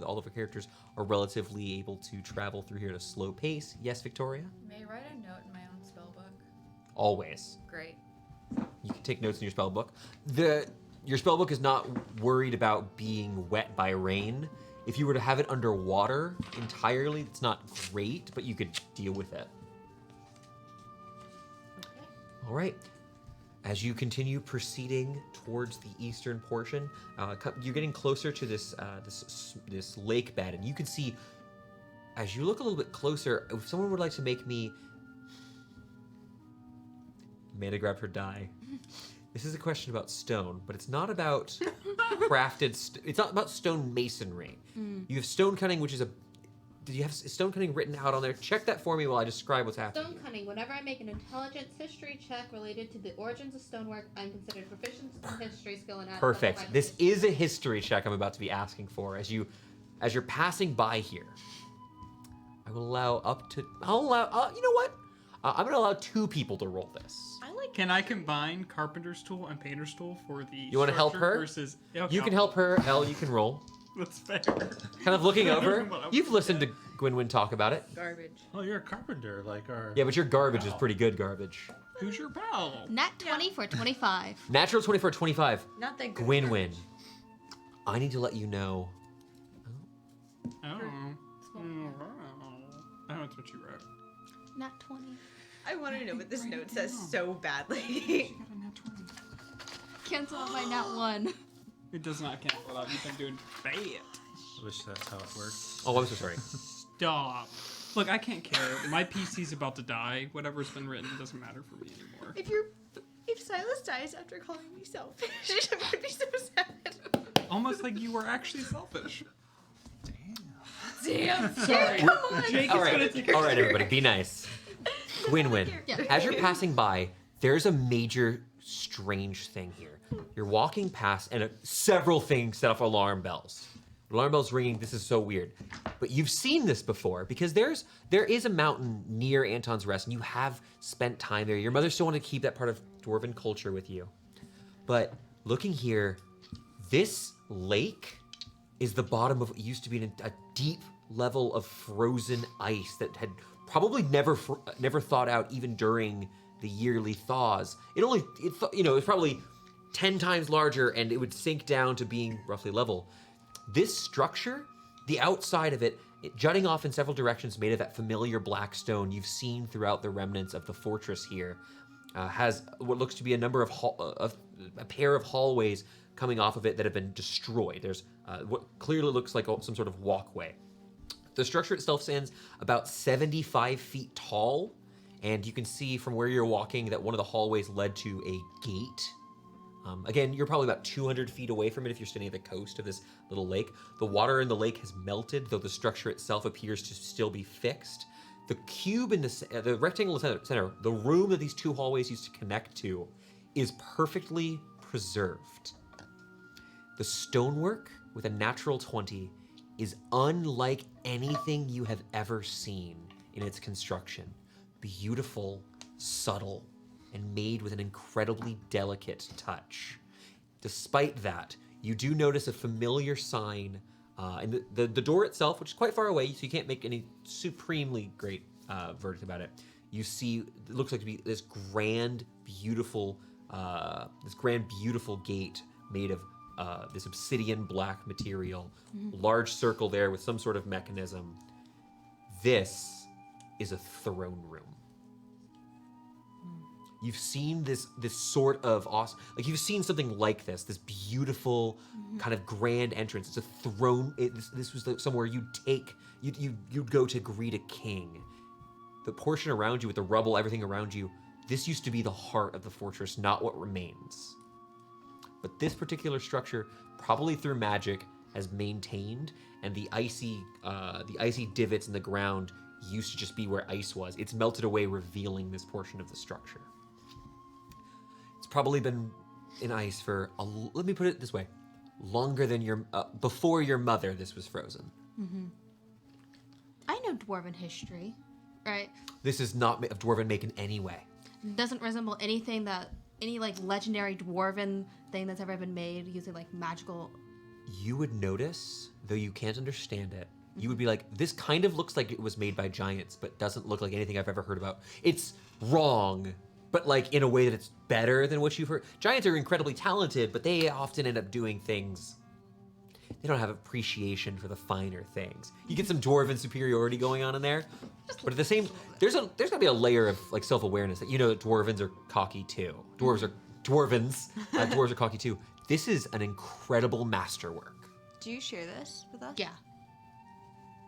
all of the characters are relatively able to travel through here at a slow pace. Yes, Victoria? May I write a note in my own spell book? Always. Great. You can take notes in your spell book. Your spell book is not worried about being wet by rain. If you were to have it underwater entirely, it's not great, but you could deal with it. All right. As you continue proceeding towards the eastern portion, you're getting closer to this lake bed, and you can see, as you look a little bit closer, if someone would like to make me... Amanda grabbed her die. This is a question about stone, but it's not about it's not about stone masonry. You have stone cutting, which is did you have stone cutting written out on there? Check that for me while I describe what's happening. Stone cutting. Whenever I make an intelligence history check related to the origins of stonework, I'm considered proficient in history skill and add Perfect. level 5 This is a history check I'm about to be asking for. As you're passing by here, I will allow you know what? I'm gonna allow 2 people to roll this. Can I combine carpenter's tool and painter's tool for the You want to help structure her? versus You can help her. Elle, you can roll. That's fair. Kind of looking over. You've listened to Gwynwyn talk about it. Garbage. Oh, you're a carpenter, like our. Yeah, but your garbage is pretty good garbage. Who's your pal? Nat 20 for 25. Natural 20 for 25. Not that good. Gwynwyn, I need to let you know. Oh. That's what you wrote. Nat 20. I want to know what this note says so badly. She got a nat 20. Cancel out my Nat 1. It does not cancel out. You've been doing bad. I wish that's how it worked. Oh, I'm so sorry. Stop. Look, I can't care. My PC's about to die. Whatever's been written doesn't matter for me anymore. If Silas dies after calling me selfish, I'm gonna be so sad. Almost like you were actually selfish. Damn. Sorry. Come on. Jake All is gonna right, take a all right, everybody, be nice. Gwynwyn, Yeah. as you're passing by, there's a major strange thing here. You're walking past, and several things set off alarm bells. Alarm bells ringing. This is so weird, but you've seen this before because there is a mountain near Anton's Rest, and you have spent time there. Your mother still wanted to keep that part of dwarven culture with you, but looking here, this lake is the bottom of what used to be a deep level of frozen ice that had probably never thawed out even during the yearly thaws. It was probably 10 times larger, and it would sink down to being roughly level. This structure, the outside of it jutting off in several directions, made of that familiar black stone you've seen throughout the remnants of the fortress here, has what looks to be a number of a pair of hallways coming off of it that have been destroyed. There's what clearly looks like some sort of walkway. The structure itself stands about 75 feet tall, and you can see from where you're walking that one of the hallways led to a gate. Again, you're probably about 200 feet away from it if you're standing at the coast of this little lake. The water in the lake has melted, though the structure itself appears to still be fixed. The cube in the rectangle in the center, the room that these two hallways used to connect to, is perfectly preserved. The stonework with a natural 20 is unlike anything you have ever seen in its construction. Beautiful, subtle, and made with an incredibly delicate touch. Despite that, you do notice a familiar sign, and the door itself, which is quite far away, so you can't make any supremely great verdict about it. You see, it looks like to be this grand, beautiful gate made of this obsidian black material, large circle there with some sort of mechanism. This is a throne room. You've seen this sort of awesome, like you've seen something like this beautiful kind of grand entrance. It's a throne. This was somewhere you'd go to greet a king. The portion around you with the rubble, everything around you, this used to be the heart of the fortress, not what remains. But this particular structure, probably through magic, has maintained, and the icy divots in the ground used to just be where ice was. It's melted away, revealing this portion of the structure. It's probably been in ice for, let me put it this way, longer than before your mother, this was frozen. Mm-hmm. I know dwarven history, right? This is not of dwarven make in any way. It doesn't resemble anything any like legendary dwarven thing that's ever been made using like magical. You would notice, though you can't understand it, you would be like, this kind of looks like it was made by giants, but doesn't look like anything I've ever heard about. It's wrong, but like in a way that it's better than what you've heard. Giants are incredibly talented, but they often end up doing things. They don't have appreciation for the finer things. You get some dwarven superiority going on in there, but at the same, there's gotta be a layer of like self-awareness that you know that dwarvens are cocky too. Dwarves are cocky too. This is an incredible masterwork. Do you share this with us? Yeah.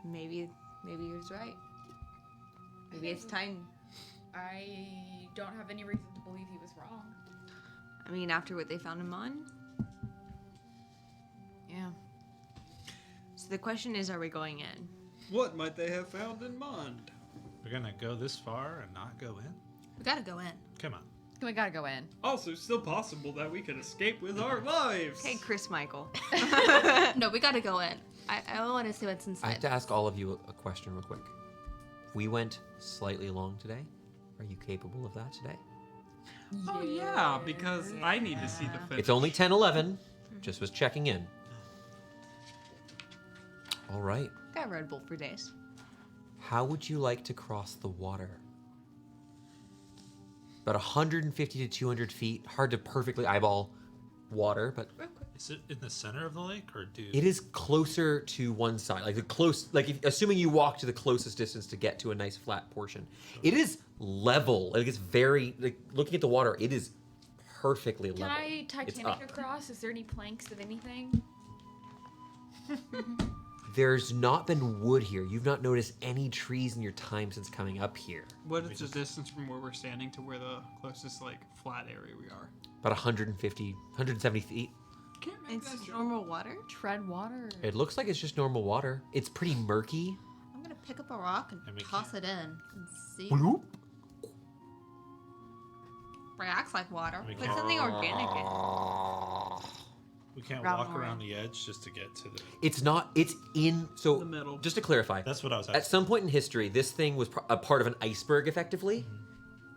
Maybe he was right. Maybe it's time. I don't have any reason to believe he was wrong. I mean, after what they found in Mon? Yeah. So the question is, are we going in? What might they have found in Mond? We're gonna go this far and not go in? We gotta go in. Come on. We gotta go in. Also, still possible that we could escape with our lives. Hey, Chris Michael. No, we gotta go in. I want to see what's I inside. have to ask all of you a question real quick. If we went slightly long today, are you capable of that today? Oh yeah, because I need to see the finish. It's only 10:11. Just was checking in. All right. Got Red Bull for days. How would you like to cross the water? About 150 to 200 feet. Hard to perfectly eyeball water, but Is it in the center of the lake, or it is closer to one side. Assuming you walk to the closest distance to get to a nice flat portion. It is level. Like it's very, like looking at the water, it is perfectly Can level. I It's Titanic up. across? Is there any planks of anything? There's not been wood here. You've not noticed any trees in your time since coming up here. What is the distance from where we're standing to where the closest like flat area we are? About 150, 170 feet. Can't make It's that jump. normal water? Tread water. It looks like it's just normal water. It's pretty murky. I'm gonna pick up a rock and And we toss it in and see. Bloop. Reacts like water. We Put can't, something organic in. we can't Round walk more. around the edge just to get to the... It's not, it's in, so The middle. just to clarify, That's what I was asking. at some point in history, this thing was a part of an iceberg effectively.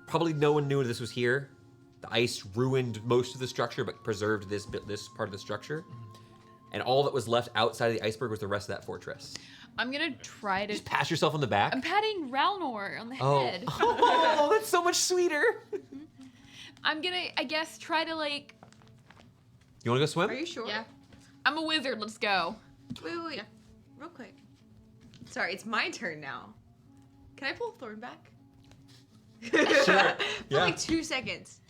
Probably no one knew this was here. The ice ruined most of the structure, but preserved this part of the structure. And all that was left outside of the iceberg was the rest of that fortress. I'm gonna try to. Just pat yourself on the back. I'm patting Ralnor on the Oh. head. Oh, that's so much sweeter. I'm gonna, I guess, try to like You want to go swim? Are you sure? Yeah. I'm a wizard. Let's go. Wait. Real quick. Sorry, it's my turn now. Can I pull Thorn back? Sure. For Yeah. like 2 seconds.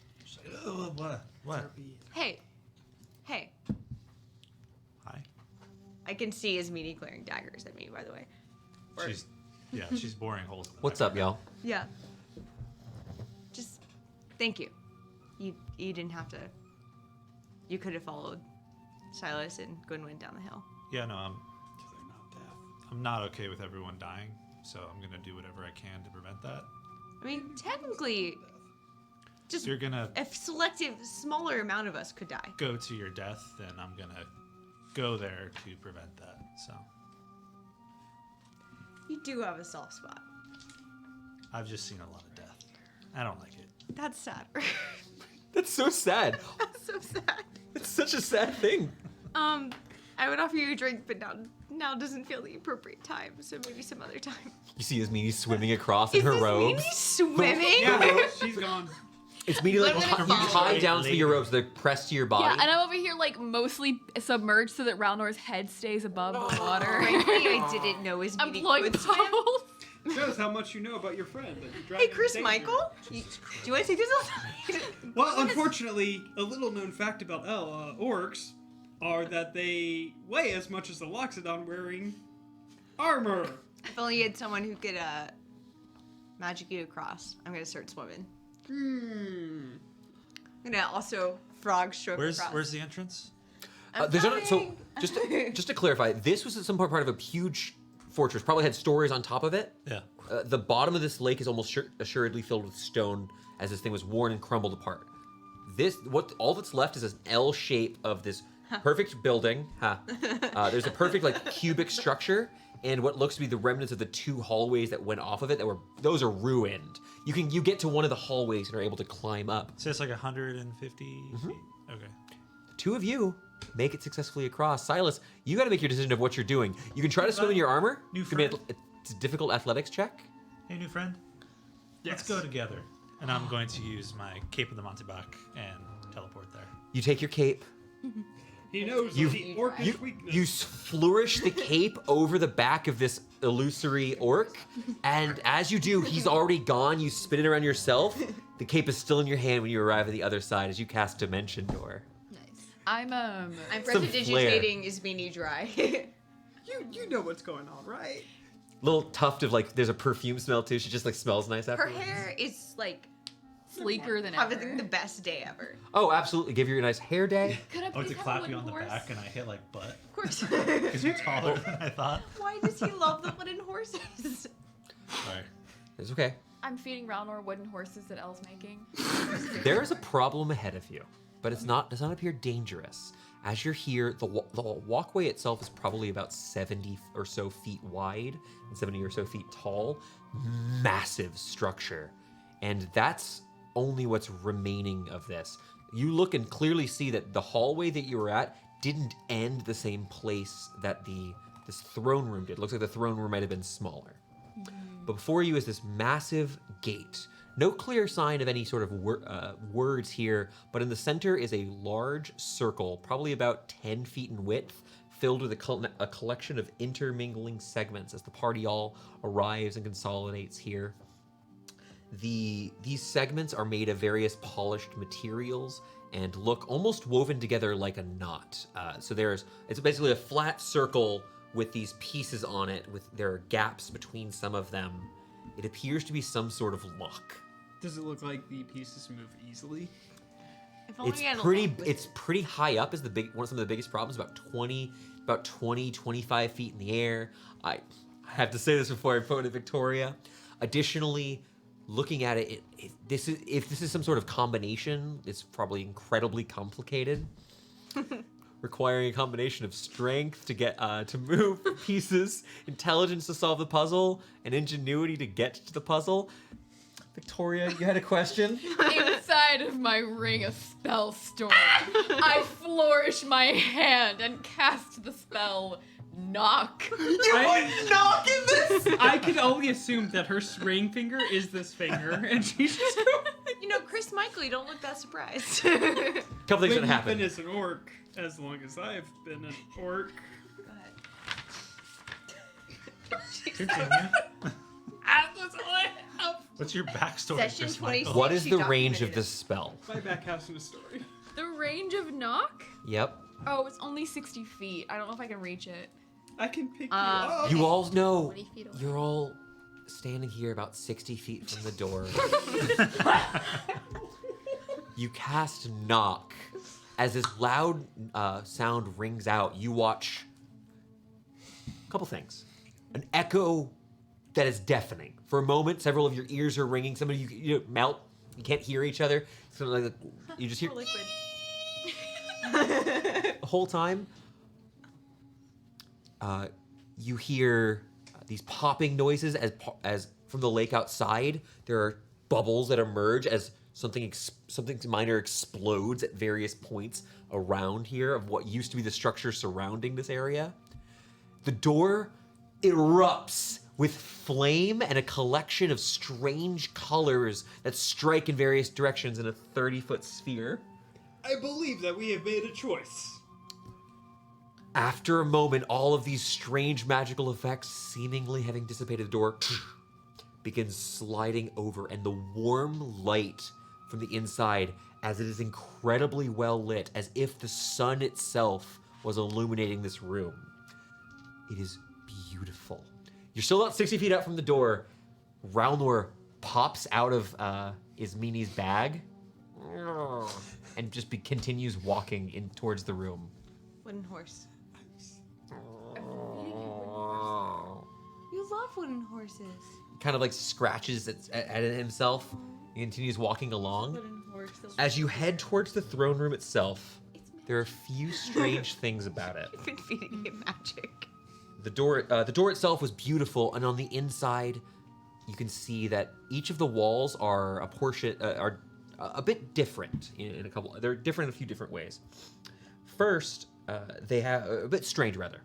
What? Hey. Hi. I can see his meanie glaring daggers at me, by the way. Or- She's boring holes. In the What's back up, of y'all? Yeah. Just thank you. You didn't have to. You could have followed Silas and Gwynwyn down the hill. Yeah, no, I'm not okay with everyone dying, so I'm gonna do whatever I can to prevent that. I mean, technically, just If you're gonna a selective, smaller amount of us could die. go to your death, then I'm gonna go there to prevent that. So You do have a soft spot. I've just seen a lot of death. I don't like it. That's sad. That's so sad. That's so sad. It's such a sad thing. I would offer you a drink, but now doesn't feel the appropriate time, so maybe some other time. You see his meanie swimming across in Is her this robes. Meanie swimming? Yeah, well, she's gone. It's meanie like I'm gonna you follow tie her. down through your robes, they're pressed to your body. Yeah, and I'm over here like mostly submerged so that Ralnor's head stays above the water. Frankly, I didn't know his I'm meanie blowing could swim. bubbles. Shows how much you know about your friend. That you're Hey, driving Chris danger. Michael? Do you want to take this outside? Well, unfortunately, a little known fact about orcs are that they weigh as much as the Loxodon wearing armor. If only you had someone who could magic you across. I'm gonna start swimming. I'm gonna also frog stroke across. Where's the entrance? There's so just to clarify, this was at some point part of a huge fortress. Probably had stories on top of it. Yeah. The bottom of this lake is almost assuredly filled with stone, as this thing was worn and crumbled apart. All that's left is an L shape of this perfect building. There's a perfect like cubic structure, and what looks to be the remnants of the two hallways that went off of it. Those are ruined. You get to one of the hallways and are able to climb up. So it's like 150 feet. Okay. The two of you make it successfully across. Silas, you got to make your decision of what you're doing. You can try to swim in your armor. New It can be friend. it's a difficult athletics check. Hey, new friend. Let's go together. And I'm going to use my Cape of the Mountebank and teleport there. You take your cape. He knows You- the orcish weakness. You flourish the cape over the back of this illusory orc, and as you do, he's already gone. You spin it around yourself. The cape is still in your hand when you arrive at the other side as you cast Dimension Door. Nice. I'm I'm Some prestidigitating his meanie dry. You know what's going on, right? Little tuft of like, there's a perfume smell too. She just like smells nice Her afterwards. hair is like sleeker than having ever. the best day ever. Oh, absolutely. Give you a nice hair day. Could I I went please to have a clap wooden you on the horse? back and I hit like butt. Of course. Because you're taller than I thought. Why does he love the wooden horses? Sorry. It's okay. I'm feeding Ralnor wooden horses that Elle's making. There is a problem ahead of you, but does not appear dangerous. As you're here, the walkway itself is probably about 70 or so feet wide and 70 or so feet tall. Massive structure. And that's only what's remaining of this. You look and clearly see that the hallway that you were at didn't end the same place that this throne room did. It looks like the throne room might have been smaller. But before you is this massive gate. No clear sign of any sort of words here, but in the center is a large circle, probably about 10 feet in width, filled with a collection of intermingling segments as the party all arrives and consolidates here. These segments are made of various polished materials and look almost woven together like a knot. So it's basically a flat circle with these pieces on it, there are gaps between some of them. It appears to be some sort of lock. Does it look like the pieces move easily? If only It's I had a pretty lamp with- it's pretty high up is some of the biggest problems, about 25 feet in the air. I have to say this before I voted Victoria. Additionally, looking at it, if this is some sort of combination, it's probably incredibly complicated. Requiring a combination of strength to get to move the pieces, intelligence to solve the puzzle, and ingenuity to get to the puzzle. Victoria, you had a question? Inside of my ring of spell storm, I flourish my hand and cast the spell Knock. I can only assume that her ring finger is this finger, and she's just going. You know, Chris just Michael. You don't look that surprised. Couple things When that you've happen. been as an orc as long as I've been an orc. Go ahead. Continue. What's your backstory? Session Chris 26. Michael? What is She the range of documented this spell? My back has no story. The range of knock? Yep. Oh, it's only 60 feet. I don't know if I can reach it. I can pick you Um, up. You all know 20 feet away. you're all standing here about 60 feet from the door. You cast knock. As this loud sound rings out, you watch a couple things. An echo that is deafening. For a moment, several of your ears are ringing. Some of you melt. You can't hear each other. So like you just hear Liquid. the whole time. You hear these popping noises as from the lake outside. There are bubbles that emerge as something minor explodes at various points around here of what used to be the structure surrounding this area. The door erupts with flame and a collection of strange colors that strike in various directions in a 30-foot sphere. I believe that we have made a choice. After a moment, all of these strange magical effects seemingly having dissipated, the door begins sliding over, and the warm light from the inside, as it is incredibly well lit, as if the sun itself was illuminating this room. It is beautiful. You're still about 60 feet out from the door. Ralnor pops out of Ismini's bag and just continues walking in towards the room. Wooden horse. You love wooden horses. Kind of like scratches at himself. He continues walking along. Wooden horse. As you head towards the throne room itself, there are a few strange things about it. I've been feeding him magic. The door itself was beautiful, and on the inside, you can see that each of the walls are a bit different in a couple. They're different in a few different ways. First, they have a bit strange rather.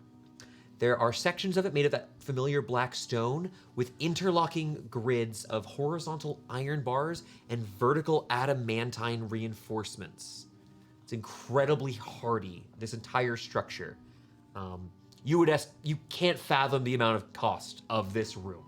There are sections of it made of that familiar black stone with interlocking grids of horizontal iron bars and vertical adamantine reinforcements. It's incredibly hardy, this entire structure. You can't fathom the amount of cost of this room.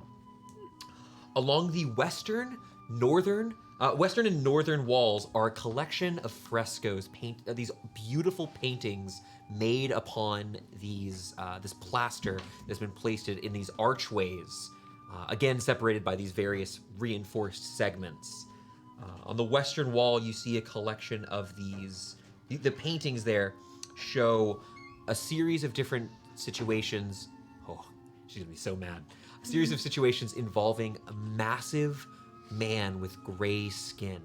Along the western and northern walls are a collection of frescoes, these beautiful paintings made upon these this plaster that's been placed in these archways, again separated by these various reinforced segments. On the western wall, you see a collection of these. The paintings there show a series of different situations. Oh, she's gonna be so mad. A series of situations involving a massive man with gray skin.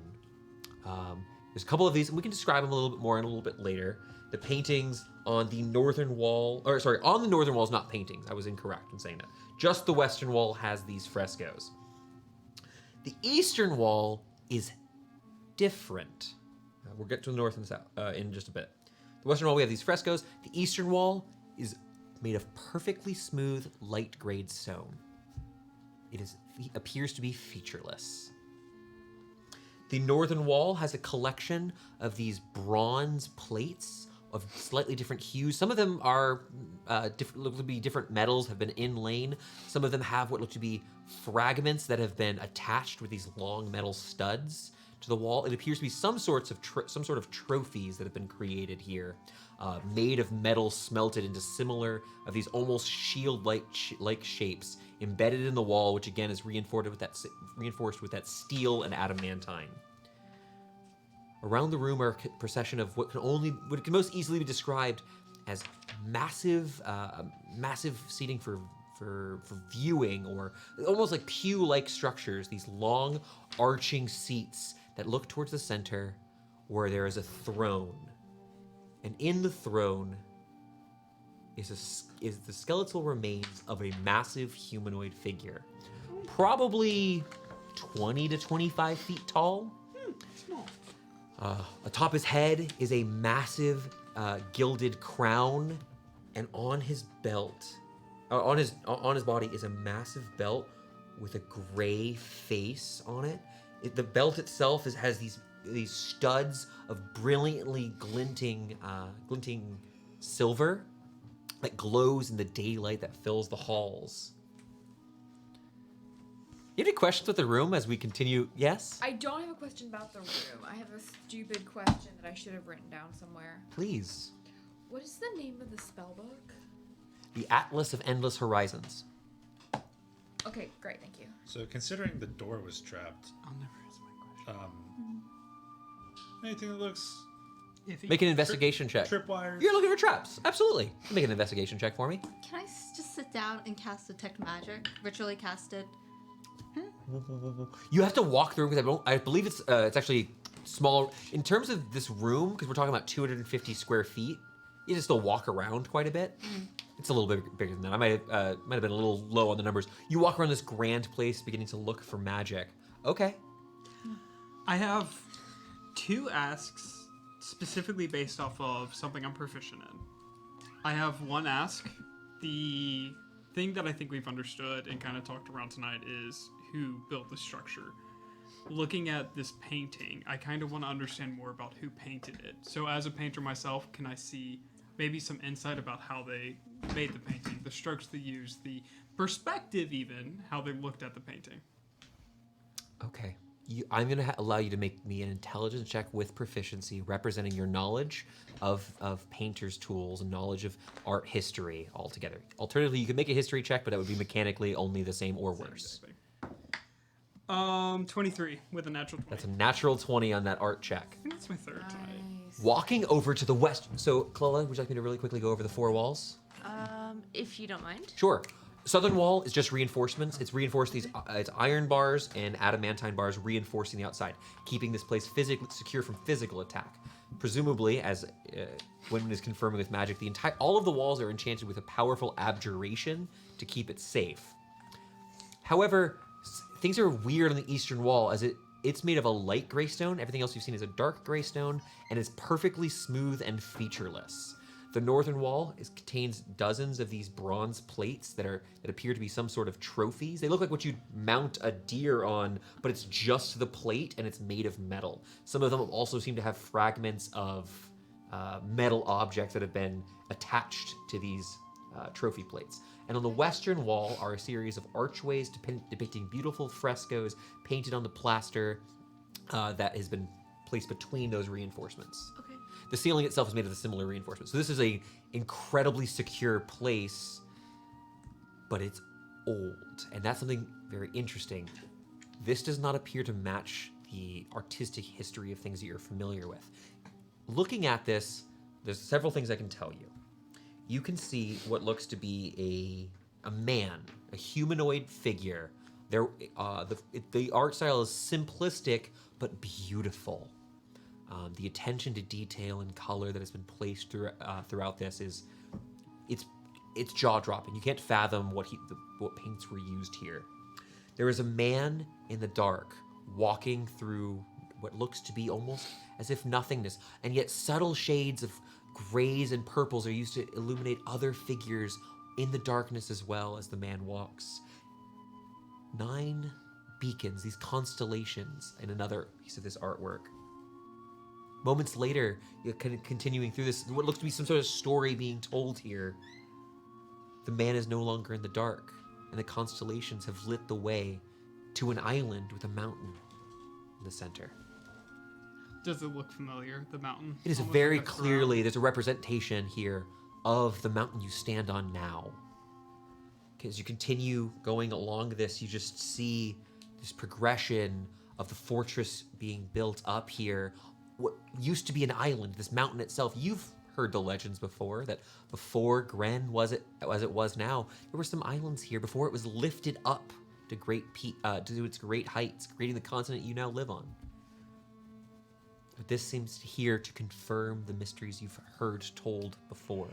There's a couple of these, and we can describe them a little bit more in a little bit later. The paintings on the northern wall, on the northern wall is not paintings. I was incorrect in saying that. Just the western wall has these frescoes. The eastern wall is different. We'll get to the north and south in just a bit. The western wall, we have these frescoes. The eastern wall is made of perfectly smooth, light grade stone. It appears to be featureless. The northern wall has a collection of these bronze plates of slightly different hues. Some of them are look to be different metals, have been inlaid. Some of them have what look to be fragments that have been attached with these long metal studs to the wall. It appears to be some sort of trophies that have been created here, made of metal smelted into similar of these almost shield-like shapes embedded in the wall, which again is reinforced with that steel and adamantine. Around the room are a procession of what can most easily be described as massive seating for viewing, or almost like pew-like structures. These long, arching seats that look towards the center, where there is a throne, and in the throne is the skeletal remains of a massive humanoid figure, probably 20 to 25 feet tall. Small. Atop his head is a massive gilded crown, and on his belt, on his body is a massive belt with a gray face on it. The belt itself has these these studs of brilliantly glinting silver that glows in the daylight that fills the halls. You have any questions with the room as we continue? Yes? I don't have a question about the room. I have a stupid question that I should have written down somewhere. Please. What is the name of the spell book? The Atlas of Endless Horizons. Okay, great, thank you. So considering the door was trapped, I'll never answer my question. anything that looks Make an investigation check. tripwires. You're looking for traps. Absolutely. Make an investigation check for me. Can I just sit down and cast Detect Magic? Ritually casted. You have to walk through because I believe it's actually small in terms of this room because we're talking about 250 square feet. You just still walk around quite a bit. It's a little bit bigger than that. I might have been a little low on the numbers. You walk around this grand place, beginning to look for magic. Okay. I have 2 asks specifically based off of something I'm proficient in. I have 1 ask. The thing that I think we've understood and kind of talked around tonight is who built the structure. Looking at this painting, I kind of want to understand more about who painted it. So as a painter myself, can I see maybe some insight about how they made the painting, the strokes they used, the perspective even, how they looked at the painting? Okay. I'm going to allow you to make me an intelligence check with proficiency, representing your knowledge of painter's tools and knowledge of art history altogether. Alternatively, you could make a history check, but that would be mechanically only the same or worse. 23 with a natural 20. That's a natural 20 on that art check. I think that's my third tonight. Walking over to the west. So, Clella, would you like me to really quickly go over the 4 walls? If you don't mind. Sure. Southern wall is just reinforcements. It's reinforced it's iron bars and adamantine bars reinforcing the outside, keeping this place physically secure from physical attack. Presumably, as Winman is confirming with magic, all of the walls are enchanted with a powerful abjuration to keep it safe. However, things are weird on the eastern wall as it's made of a light gray stone. Everything else you've seen is a dark gray stone, and it's perfectly smooth and featureless. The northern wall contains dozens of these bronze plates that appear to be some sort of trophies. They look like what you'd mount a deer on, but it's just the plate and it's made of metal. Some of them also seem to have fragments of metal objects that have been attached to these trophy plates. And on the western wall are a series of archways depicting beautiful frescoes painted on the plaster that has been placed between those reinforcements. Okay. The ceiling itself is made of a similar reinforcement. So this is a incredibly secure place, but it's old. And that's something very interesting. This does not appear to match the artistic history of things that you're familiar with. Looking at this, there's several things I can tell you. You can see what looks to be a man, a humanoid figure. The art style is simplistic but beautiful. The attention to detail and color that has been placed throughout this it's jaw-dropping. You can't fathom what paints were used here. There is a man in the dark walking through what looks to be almost as if nothingness, and yet subtle shades of grays and purples are used to illuminate other figures in the darkness as well as the man walks. 9 beacons, these constellations, in another piece of this artwork. Moments later, you're kind of continuing through this, what looks to be some sort of story being told here. The man is no longer in the dark, and the constellations have lit the way to an island with a mountain in the center. Does it look familiar, the mountain? It is Almost very like a throne. clearly, there's a representation here of the mountain you stand on now. As you continue going along this, you just see this progression of the fortress being built up here. What used to be an island, this mountain itself, you've heard the legends before, that before Gren was as it was now, there were some islands here before it was lifted up to its great heights, creating the continent you now live on. But this seems here to confirm the mysteries you've heard told before.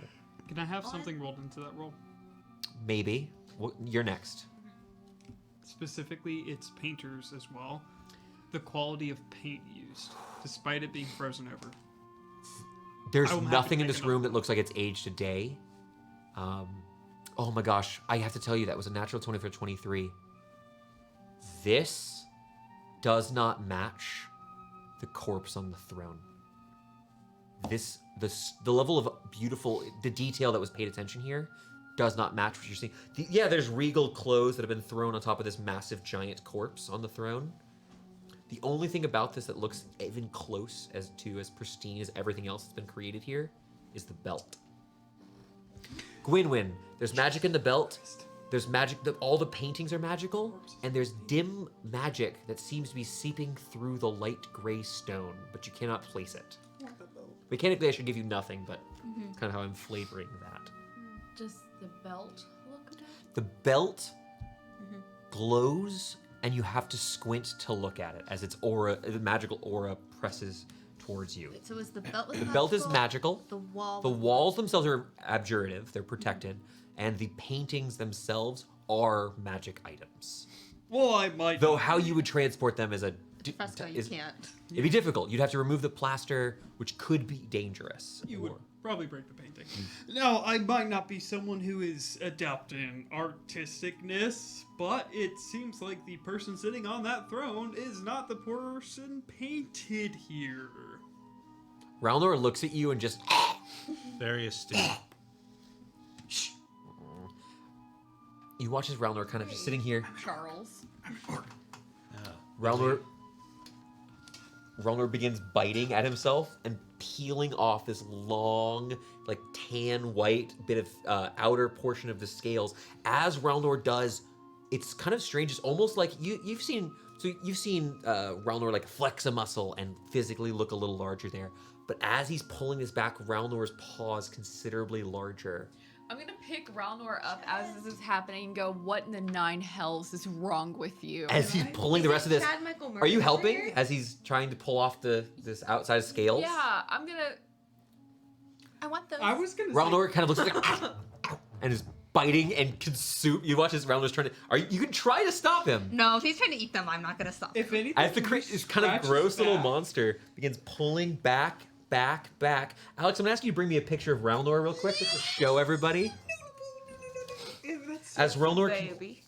Can I have something rolled into that roll? Maybe. You're next. Specifically, it's painters as well. The quality of paint used, despite it being frozen over. There's I'm happy nothing to in make this another room that looks like it's aged a day. Oh my gosh, I have to tell you, that was a natural 20 for 23. This does not match the corpse on the throne. The level of the detail that was paid attention here does not match what you're seeing. There's regal clothes that have been thrown on top of this massive giant corpse on the throne. The only thing about this that looks even close as pristine as everything else that's been created here is the belt. Gwynwyn, there's magic in the belt. There's magic, all the paintings are magical, and there's dim magic that seems to be seeping through the light gray stone, but you cannot place it. Mechanically, I should give you nothing, but kind of how I'm flavoring that. Does the belt look good? The belt glows, and you have to squint to look at it as its aura, the magical aura, presses towards you. Wait, so is the belt The belt is magical. The wall. The walls themselves are abjurative; they're protected, and the paintings themselves are magic items. Well, I might. Though how you would transport them is Fresco, you can't. It'd be difficult. You'd have to remove the plaster, which could be dangerous. You would probably break the painting. Now, I might not be someone who is adept in artisticness, but it seems like the person sitting on that throne is not the person painted here. Ralnor looks at you and just Very astute. you watch as Ralnor kind of just sitting here. Charles. Ralnor begins biting at himself and peeling off this long, like tan white bit of outer portion of the scales. As Ralnor does, it's kind of strange. It's almost like you've seen Ralnor like flex a muscle and physically look a little larger there. But as he's pulling this back, Ralnor's paw is considerably larger. I'm gonna pick Ralnor up as this is happening and go, what in the 9 hells is wrong with you? As he's pulling the rest of this, Chad Michael are you Murray helping? there? As he's trying to pull off this outside scales? Yeah, I'm gonna... I want those. I was gonna Ralnor kind of looks like and is biting and consume. You watch as Ralnor's trying to. You can try to stop him. No, if he's trying to eat them, I'm not gonna stop. If anything, As the this kind of gross little monster begins pulling back. Alex, I'm gonna ask you to bring me a picture of Ralnor real quick just to show everybody. As Ralnor, Baby.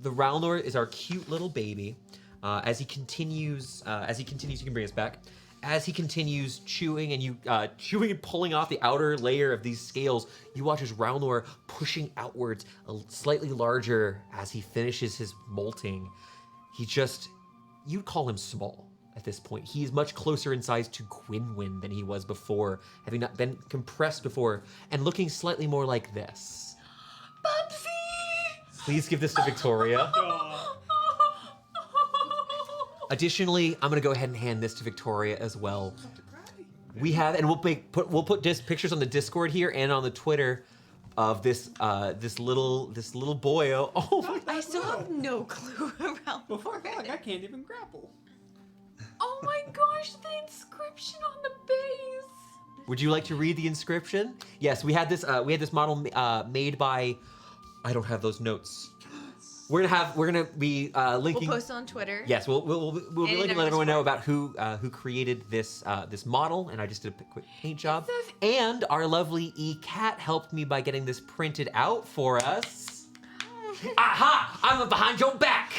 the Ralnor is our cute little baby. As he continues, you can bring us back. As he continues chewing and pulling off the outer layer of these scales, you watch as Ralnor pushing outwards, slightly larger as he finishes his molting. You'd call him small at this point. He is much closer in size to Gwynwyn than he was before, having not been compressed before, and looking slightly more like this. Bubsy! Please give this to Victoria. Additionally, I'm gonna go ahead and hand this to Victoria as well. We have, and we'll put pictures on the Discord here and on the Twitter of this little boyo. Oh my! I still have no clue around Before I can't even grapple. Oh my gosh, the inscription on the base! Would you like to read the inscription? Yes, we had this model made by. I don't have those notes. We're gonna be linking. We'll post it on Twitter. Yes, we'll be linking to let everyone know about who created this model, and I just did a quick paint job. And our lovely E-Cat helped me by getting this printed out for us. Aha! I'm behind your back.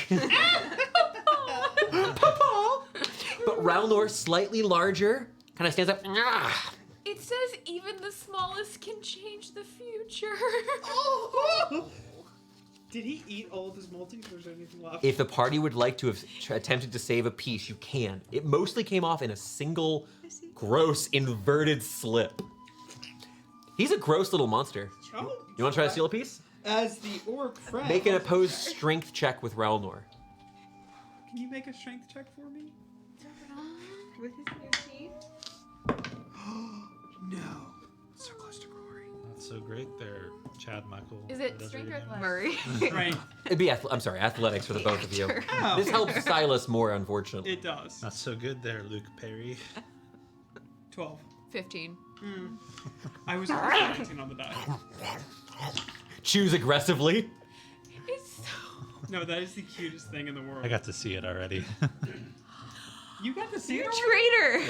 But Ralnor, slightly larger, kind of stands up. It says even the smallest can change the future. Did he eat all of his multis, or is there anything left? If the party would like to have attempted to save a piece, you can. It mostly came off in a single, gross, inverted slip. He's a gross little monster. Oh, You want to try to steal a piece? as the orc friend, Make an opposed strength check with Ralnor. Can you make a strength check for me? With his new teeth. No. So close to glory. Not so great there, Chad Michael. Is it whatever strength your or name is. athletics? Murray. Right. It'd be, athletics for the both of you. Oh. This helps Silas more, unfortunately. It does. Not so good there, Luke Perry. 12. 15. I was 19 on the die. Choose aggressively. It's so... No, that is the cutest thing in the world. I got to see it already. You got to see it? Traitor.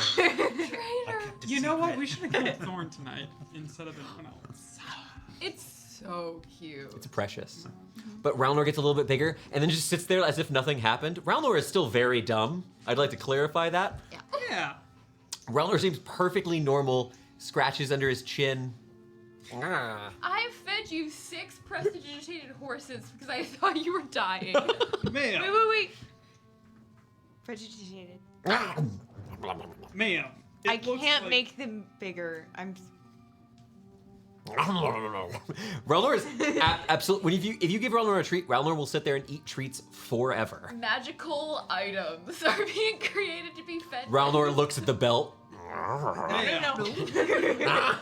You know what? We should have killed Thorn tonight instead of anyone else. It's so cute. It's precious. But Ralnor gets a little bit bigger and then just sits there as if nothing happened. Ralnor is still very dumb. I'd like to clarify that. Yeah. Relnor seems perfectly normal, scratches under his chin. I fed you 6 prestidigitated horses because I thought you were dying. Ma'am, Wait. Prejudiciated. ma'am. I it looks can't like- make them bigger. I'm. Relnor is absolutely. If you give Relnor a treat, Relnor will sit there and eat treats forever. Magical items are being created to be fed. Relnor looks at the belt. Ma'am,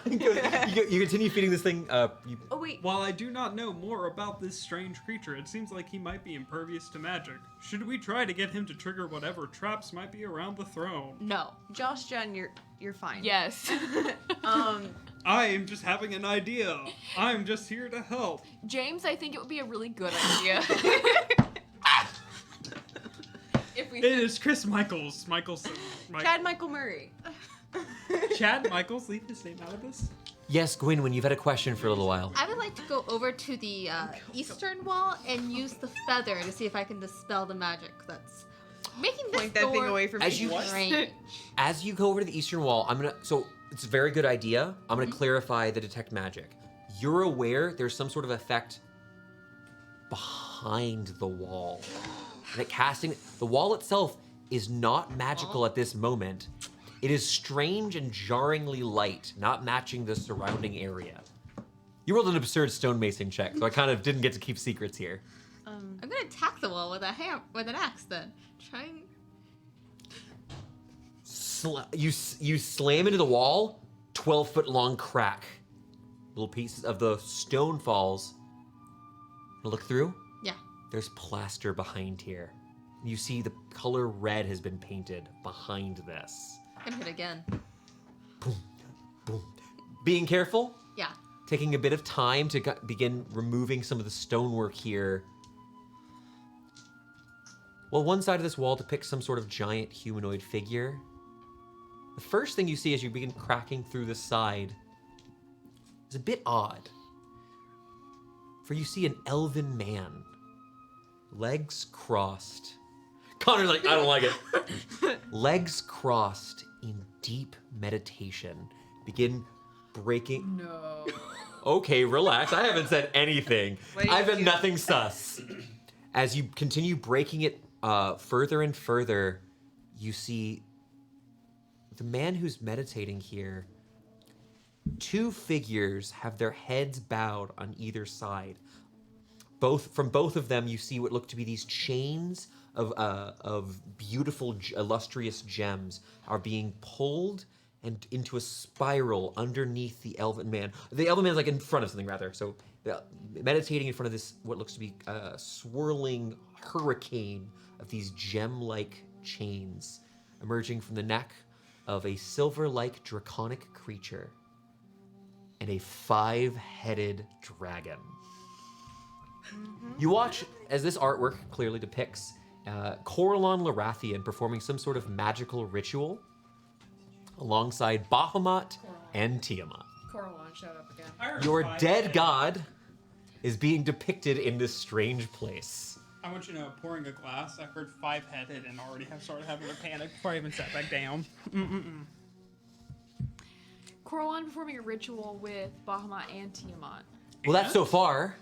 You continue feeding this thing. Oh wait. while I do not know more about this strange creature, it seems like he might be impervious to magic. Should we try to get him to trigger whatever traps might be around the throne? No. Josh, Jen, you're fine. Yes. I am just having an idea. I'm just here to help. James, I think it would be a really good idea. If we It is Chris Michaels. Chad Michael Murray. Chad Michaels, leave his name out of this. yes, Gwynwen, you've had a question for a little while. I would like to go over to the eastern wall and use the feather to see if I can dispel the magic that's making this Point that thing door away from As me. you- strange. As you go over to the eastern wall, so it's a very good idea. I'm gonna clarify the detect magic. You're aware there's some sort of effect behind the wall. That casting the wall itself is not magical at this moment. It is strange and jarringly light, not matching the surrounding area. You rolled an absurd stonemason check, so I kind of didn't get to keep secrets here. I'm gonna attack the wall with an axe then. Try and You slam into the wall, 12-foot long crack. Little pieces of the stone falls. Look through. yeah. There's plaster behind here. You see the color red has been painted behind this. I'm gonna hit again. Boom. Being careful, Yeah. taking a bit of time to begin removing some of the stonework here. Well, one side of this wall depicts some sort of giant humanoid figure. The first thing you see as you begin cracking through the side is a bit odd. For you see an elven man, legs crossed. Connor's like, I don't like it. Legs crossed in deep meditation. Begin breaking. No. Okay, relax. I haven't said anything. What are I've you been doing? nothing sus. As you continue breaking it further and further, you see the man who's meditating here. 2 figures have their heads bowed on either side. From both of them, you see what look to be these chains of beautiful, illustrious gems are being pulled and into a spiral underneath the elven man. The elven man's like in front of something, rather. So meditating in front of this, what looks to be a swirling hurricane of these gem-like chains emerging from the neck of a silver-like draconic creature and a 5-headed dragon. You watch as this artwork clearly depicts Coralon Larathian performing some sort of magical ritual alongside Bahamut and Tiamat. Coralon showed up again. Your dead god is being depicted in this strange place. I want you to know, pouring a glass, I heard 5-headed and already have started having a panic before I even sat back down. Coralon performing a ritual with Bahamut and Tiamat. Well, that's so far.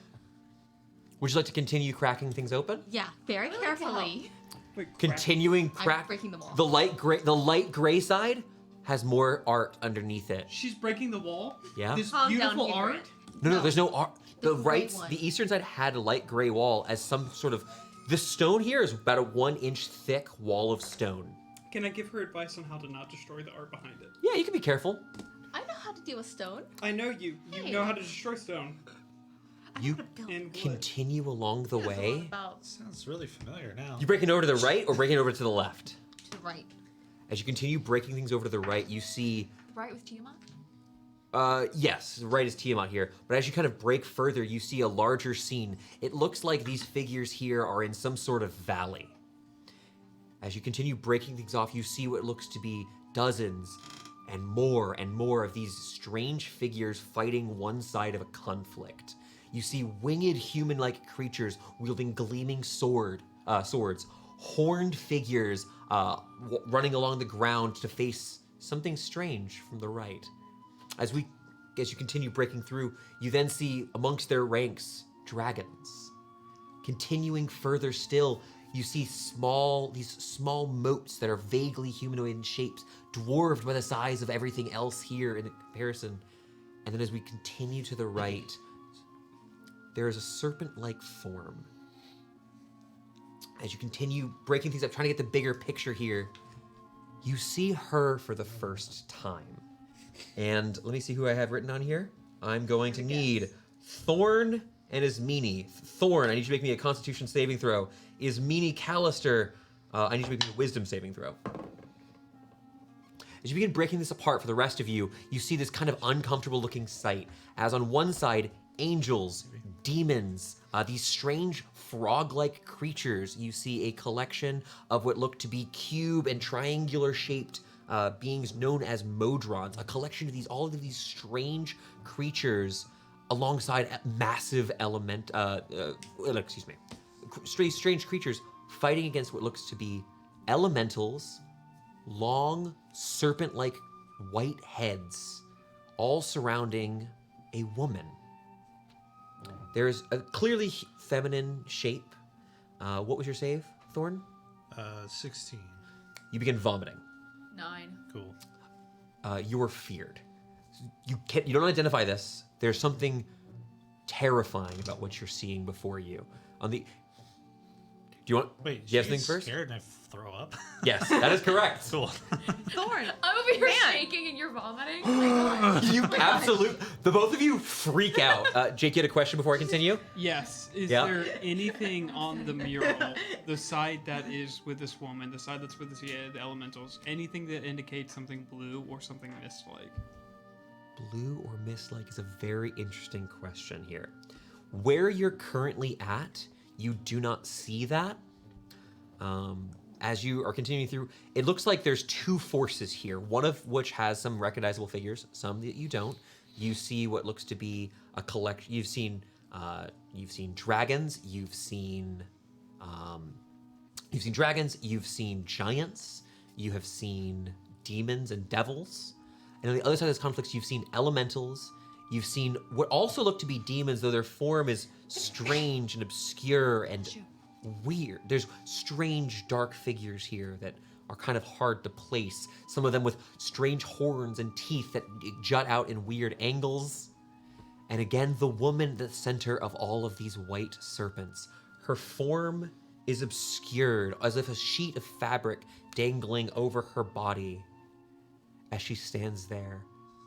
Would you like to continue cracking things open? Yeah. Very like to carefully. Wait, Continuing I'm crack. breaking the wall. The light gray side has more art underneath it. She's breaking the wall? Yeah. This Calm down, beautiful Hubert. art? No, there's no art. The The gray right, one. the eastern side had a light gray wall as some sort of. The stone here is about a 1-inch thick wall of stone. Can I give her advice on how to not destroy the art behind it? Yeah, you can be careful. I know how to deal with stone. I know you. You Hey. know how to destroy stone. I You know how to build. And wood. continue along the way. About Sounds really familiar now. You breaking over to the right or breaking over to the left? To the right. As you continue breaking things over to the right, you see. Right with Tiamat? Yes, the right is Tiamat here. But as you kind of break further, you see a larger scene. It looks like these figures here are in some sort of valley. As you continue breaking things off, you see what looks to be dozens and more of these strange figures fighting one side of a conflict. You see winged human-like creatures wielding gleaming swords, horned figures running along the ground to face something strange from the right. As you continue breaking through, you then see amongst their ranks dragons. Continuing further still, you see these small motes that are vaguely humanoid in shapes, dwarfed by the size of everything else here in comparison. And then as we continue to the right, there is a serpent-like form. As you continue breaking things up, trying to get the bigger picture here, you see her for the first time. And let me see who I have written on here. I'm going to need Thorn and Ismini. Thorn, I need you to make me a Constitution saving throw. Ismini Callister, I need you to make me a Wisdom saving throw. As you begin breaking this apart for the rest of you, you see this kind of uncomfortable looking sight. As on one side, angels, demons, these strange frog-like creatures. You see a collection of what look to be cube and triangular shaped beings known as Modrons. A collection of all of these strange creatures alongside massive strange creatures fighting against what looks to be elementals, long serpent-like white heads, all surrounding a woman. There's a clearly feminine shape. What was your save, Thorn? 16. You begin vomiting. 9. Cool. You are feared. You don't identify this. There's something terrifying about what you're seeing before you. Do you want? Wait, do you have she's something first? scared and I throw up? Yes, that is correct. Cool. Thorn. I'm over here Man. shaking and you're vomiting. Oh my God. You the both of you freak out. Jake, you had a question before I continue? Yes. Is Yeah. there anything on the mural, the side that is with this woman, the side that's with the elementals, anything that indicates something blue or something mist-like? Blue or mist-like is a very interesting question here. Where you're currently at, you do not see that. As you are continuing through, it looks like there's two forces here, one of which has some recognizable figures, some that you don't. You see what looks to be a collection. You've seen dragons. You've seen dragons. You've seen giants. You have seen demons and devils. And on the other side of this conflict, you've seen elementals. You've seen what also look to be demons, though their form is strange and obscure and weird. There's strange dark figures here that are kind of hard to place. Some of them with strange horns and teeth that jut out in weird angles. And again, the woman at the center of all of these white serpents. Her form is obscured as if a sheet of fabric dangling over her body as she stands there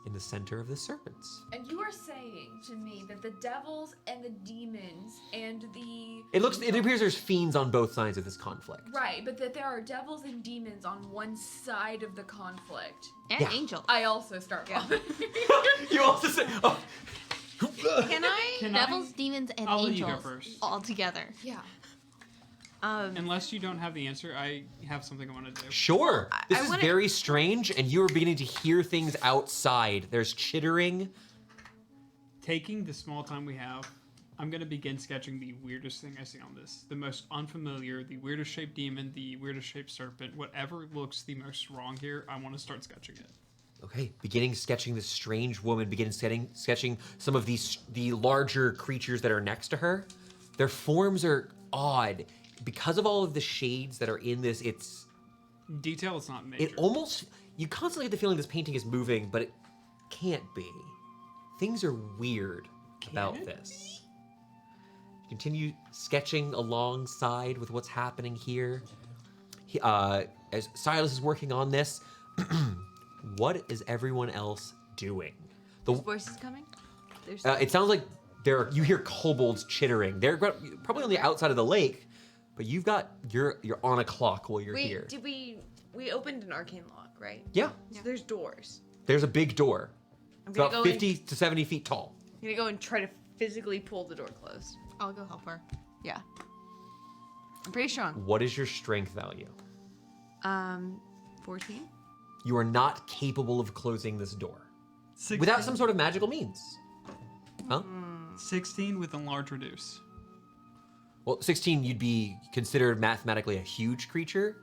in the center of the serpents. And you are saying to me that the devils and the demons and the... It appears there's fiends on both sides of this conflict. Right, but that there are devils and demons on one side of the conflict. And Yeah. angels. I also start vomiting. You also say, oh. Can I? Devils, demons, and I'll let you go angels first. all together. Yeah. Unless you don't have the answer, I have something I want to do. Sure. This I is wanna- very strange, and you are beginning to hear things outside. There's chittering. Taking the small time we have, I'm going to begin sketching the weirdest thing I see on this. The most unfamiliar, the weirdest shaped demon, the weirdest shaped serpent, whatever looks the most wrong here, I want to start sketching it. Okay, beginning sketching this strange woman, begin sketching some of the larger creatures that are next to her. Their forms are odd. Because of all of the shades that are in this, Detail is not major. it almost, you constantly get the feeling this painting is moving, but it can't be. Things are weird about it this. Continue sketching alongside with what's happening here. As Silas is working on this, what is everyone else doing? There's voices coming? There's It sounds like you hear kobolds chittering. They're probably on the outside of the lake, but you're on a clock while you're Wait, here. did we opened an arcane lock, right? Yeah, So there's doors. there's a big door. I'm It's gonna about go 50 to 70 feet tall. I'm gonna go and try to physically pull the door closed. I'll go help her. Yeah. I'm pretty strong. What is your strength value? 14? You are not capable of closing this door 16. without some sort of magical means. Huh? 16 with enlarge reduce. Well, 16, you'd be considered mathematically a huge creature.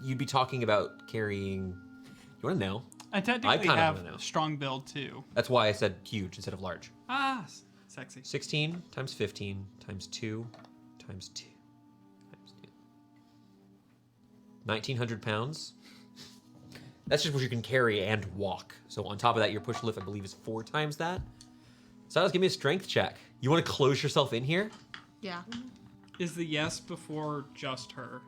You'd be talking about carrying. You want to know? I technically kinda have wanna know. strong build too. That's why I said huge instead of large. Sexy. 16 times 15 times 2 times 2 times 2. 1,900 pounds. That's just what you can carry and walk. So on top of that, your push lift, I believe, is 4 times that. Silas, give me a strength check. You want to close yourself in here? Yeah. Is the yes before just her?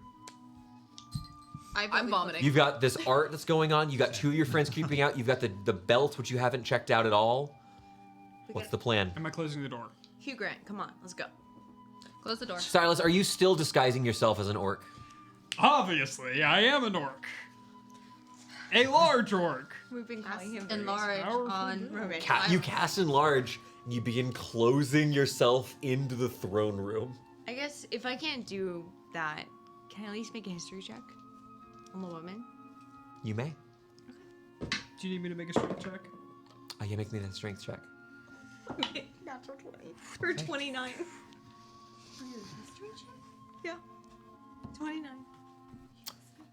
I'm vomiting. You've got this art that's going on. You got 2 of your friends creeping out. You've got the belt, which you haven't checked out at all. What's the plan? Am I closing the door? Hugh Grant, come on, let's go. Close the door. Silas, are you still disguising yourself as an orc? Obviously, I am an orc. A large orc. We've been calling him very Enlarge powerful on romantic. You cast enlarge, and you begin closing yourself into the throne room. I guess if I can't do that, can I at least make a history check on the woman? You may. Do you need me to make a strength check? Oh, yeah, make me that strength check. Natural 20. For 29. Yeah. 29.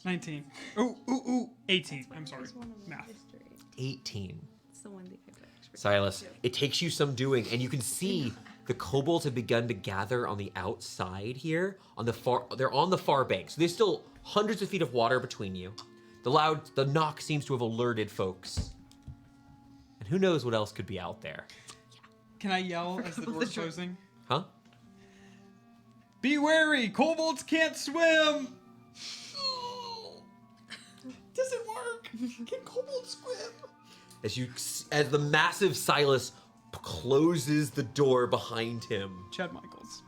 19. Ooh. 18. I'm sorry. Math. 18. It's the one thing I've got expertise. Silas, it takes you some doing, and you can see the kobolds have begun to gather on the outside here. They're on the far bank, so there's still hundreds of feet of water between you. The knock seems to have alerted folks. And who knows what else could be out there. Can I yell as the door's closing? Huh? Be wary! Kobolds can't swim! Doesn't work. Can kobolds swim? As the massive Silas closes the door behind him. Chad Michaels.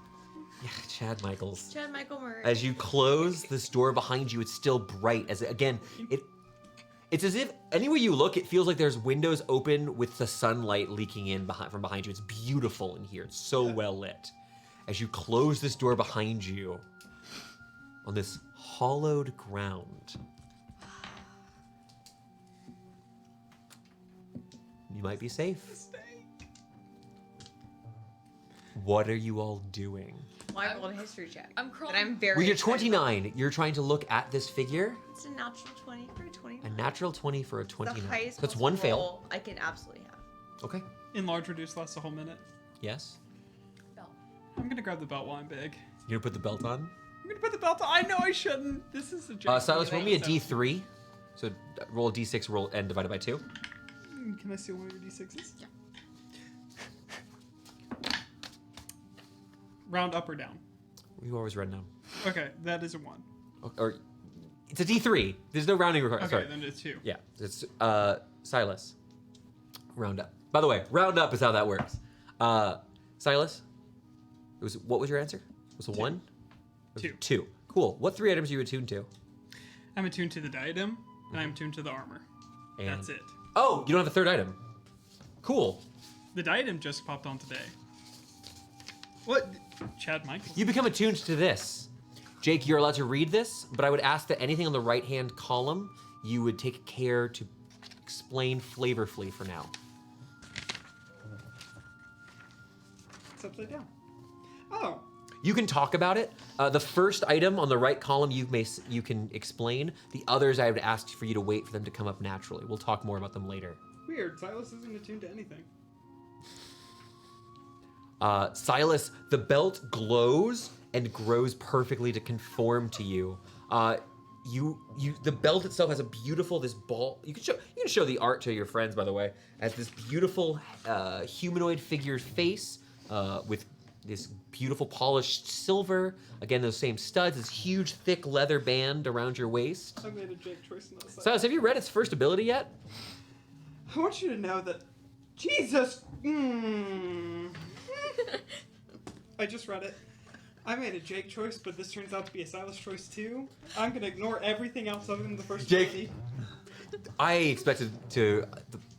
Yeah, Chad Michaels. Chad Michael Murray. As you close this door behind you, it's still bright. It's as if anywhere you look, it feels like there's windows open with the sunlight leaking in from behind you. It's beautiful in here. It's so well lit. As you close this door behind you, on this hollowed ground, you might be safe. What are you all doing? Well, I rolled a history check. I'm crawling. But I'm very Well, you're excited. 29. You're trying to look at this figure. It's a natural 20 for a 20. A natural 20 for a The 29. highest That's one fail. roll I can absolutely have. Okay. Enlarge reduce lasts a whole minute. Yes. Belt. I'm gonna grab the belt while I'm big. You're gonna put the belt on? I'm gonna put the belt on. I know I shouldn't. This is a joke. Silas, roll me a So- D3. So roll a D6, roll and divide it by 2. Can I steal one of your D6s? Yeah. Round up or down? You always run down. Okay, that is a 1. Or it's a D3. There's no rounding required. Okay, Sorry. then it's 2. Yeah, it's Silas. Round up. By the way, round up is how that works. Silas, what was your answer? Was it 1? It was 2. Cool. What 3 items are you attuned to? I'm attuned to the diadem, and I'm attuned to the armor. And- That's it. Oh, you don't have a 3rd item. Cool. The diadem just popped on today. What? Chad Michaels. You become attuned to this. Jake, you're allowed to read this, but I would ask that anything on the right-hand column, you would take care to explain flavorfully for now. It's upside down. Oh. You can talk about it. The first item on the right column you can explain. The others I would ask for you to wait for them to come up naturally. We'll talk more about them later. Weird. Silas isn't attuned to anything. Silas, the belt glows and grows perfectly to conform to you. The belt itself has a beautiful this ball. You can show the art to your friends, by the way, as this beautiful humanoid figure's face with this beautiful polished silver. Again, those same studs. This huge, thick leather band around your waist. I made a Jake choice in that. Silas, have you read its first ability yet? I want you to know that Jesus. I just read it. I made a Jake choice, but this turns out to be a Silas choice too. I'm gonna ignore everything else other than the first Jake. ability. I expected the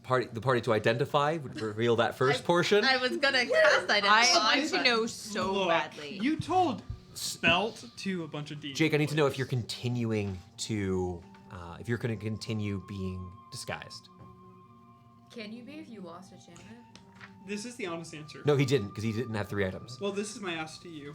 party to identify, would reveal that first portion. I was gonna cast I identify. want to know so Look, badly. You told spelt to a bunch of demons. Jake, I need to know if you're continuing to, if you're going to continue being disguised. Can you be if you lost enchantment? This is the honest answer. No, he didn't, because he didn't have 3 items. Well, this is my ask to you.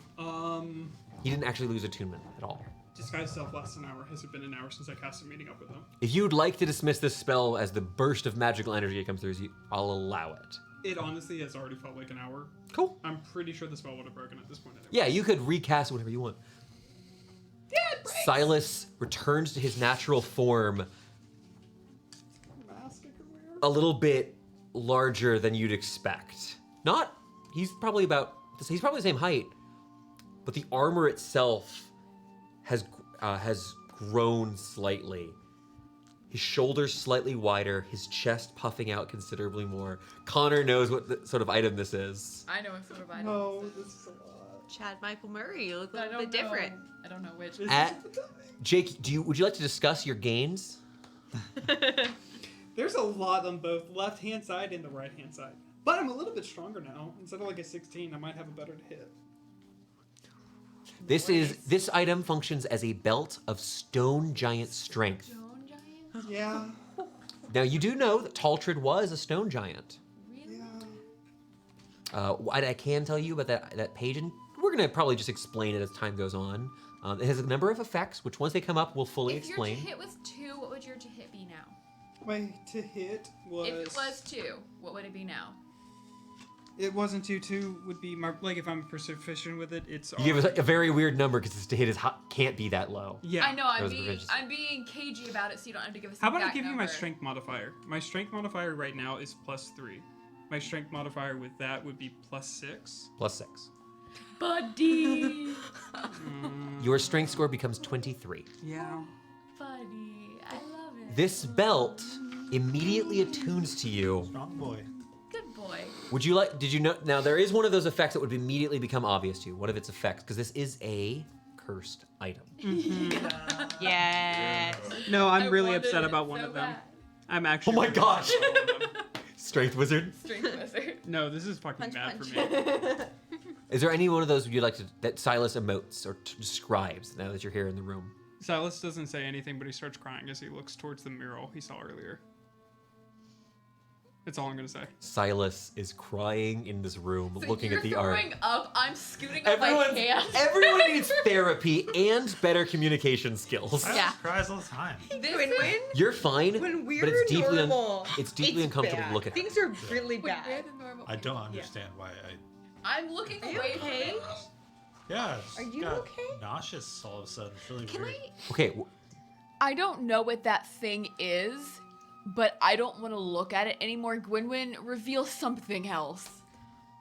He didn't actually lose attunement at all. disguise self lasts an hour. Has it been an hour since I cast a meeting up with them? If you'd like to dismiss this spell as the burst of magical energy that comes through, I'll allow it. It honestly has already felt like an hour. Cool. I'm pretty sure the spell would have broken at this point anyway. Yeah, you could recast whatever you want. Silas returns to his natural form, a little bit larger than you'd expect. He's probably the same height, but the armor itself has grown slightly. His shoulders slightly wider, his chest puffing out considerably more. Connor knows what sort of item this is. I know what sort of item. No, this is a lot. Chad Michael Murray, you look a I little don't bit different. know. I don't know which. Jake, would you like to discuss your gains? There's a lot on both left hand side and the right hand side. But I'm a little bit stronger now. Instead of like a 16, I might have a better hit. This item functions as a belt of stone giant strength. Stone giant? Yeah. Now you do know that Taltred was a stone giant. Really? I can tell you about that page, and we're gonna probably just explain it as time goes on. It has a number of effects, which once they come up, we'll fully If explain. your to hit was 2, what would your to hit be now? My to hit was. If it was 2, what would it be now? It wasn't 2 would be my like if I'm proficient with it. It's. You give us a very weird number because his to hit can't be that low. Yeah. I know, That was provincial. I'm being cagey about it, so you don't have to give us. How about I exact give you my number. strength modifier? My strength modifier right now is +3. My strength modifier with that would be +6. +6. Buddy. Your strength score becomes 23. Yeah. Buddy, I love it. This belt immediately attunes to you. Strong boy. Good boy. Did you know, now there is one of those effects that would immediately become obvious to you. One of its effects, because this is a cursed item. Yes. No, I'm I really wanted upset it about one so of them. bad. I'm actually. Oh my gosh! Strength wizard. Strength wizard. No, this is fucking Punch, bad punch. for me. Is there any one of those you'd like that Silas emotes or describes now that you're here in the room? Silas doesn't say anything, but he starts crying as he looks towards the mural he saw earlier. That's all I'm gonna say. Silas is crying in this room, So looking you're at the art. throwing up, I'm scooting up my hand. Everyone needs therapy and better communication skills. Yeah. Cries all the time. This When is You're fine, When we're but it's deeply normal, it's deeply uncomfortable bad. to look at. Things are really wait, we're bad. the normal. I don't understand why I'm looking Are you away okay? from it. Yeah. Are just you got okay? nauseous all of a sudden. It's really Can weird. Okay, I don't know what that thing is, but I don't want to look at it anymore. Gwynwyn, reveal something else.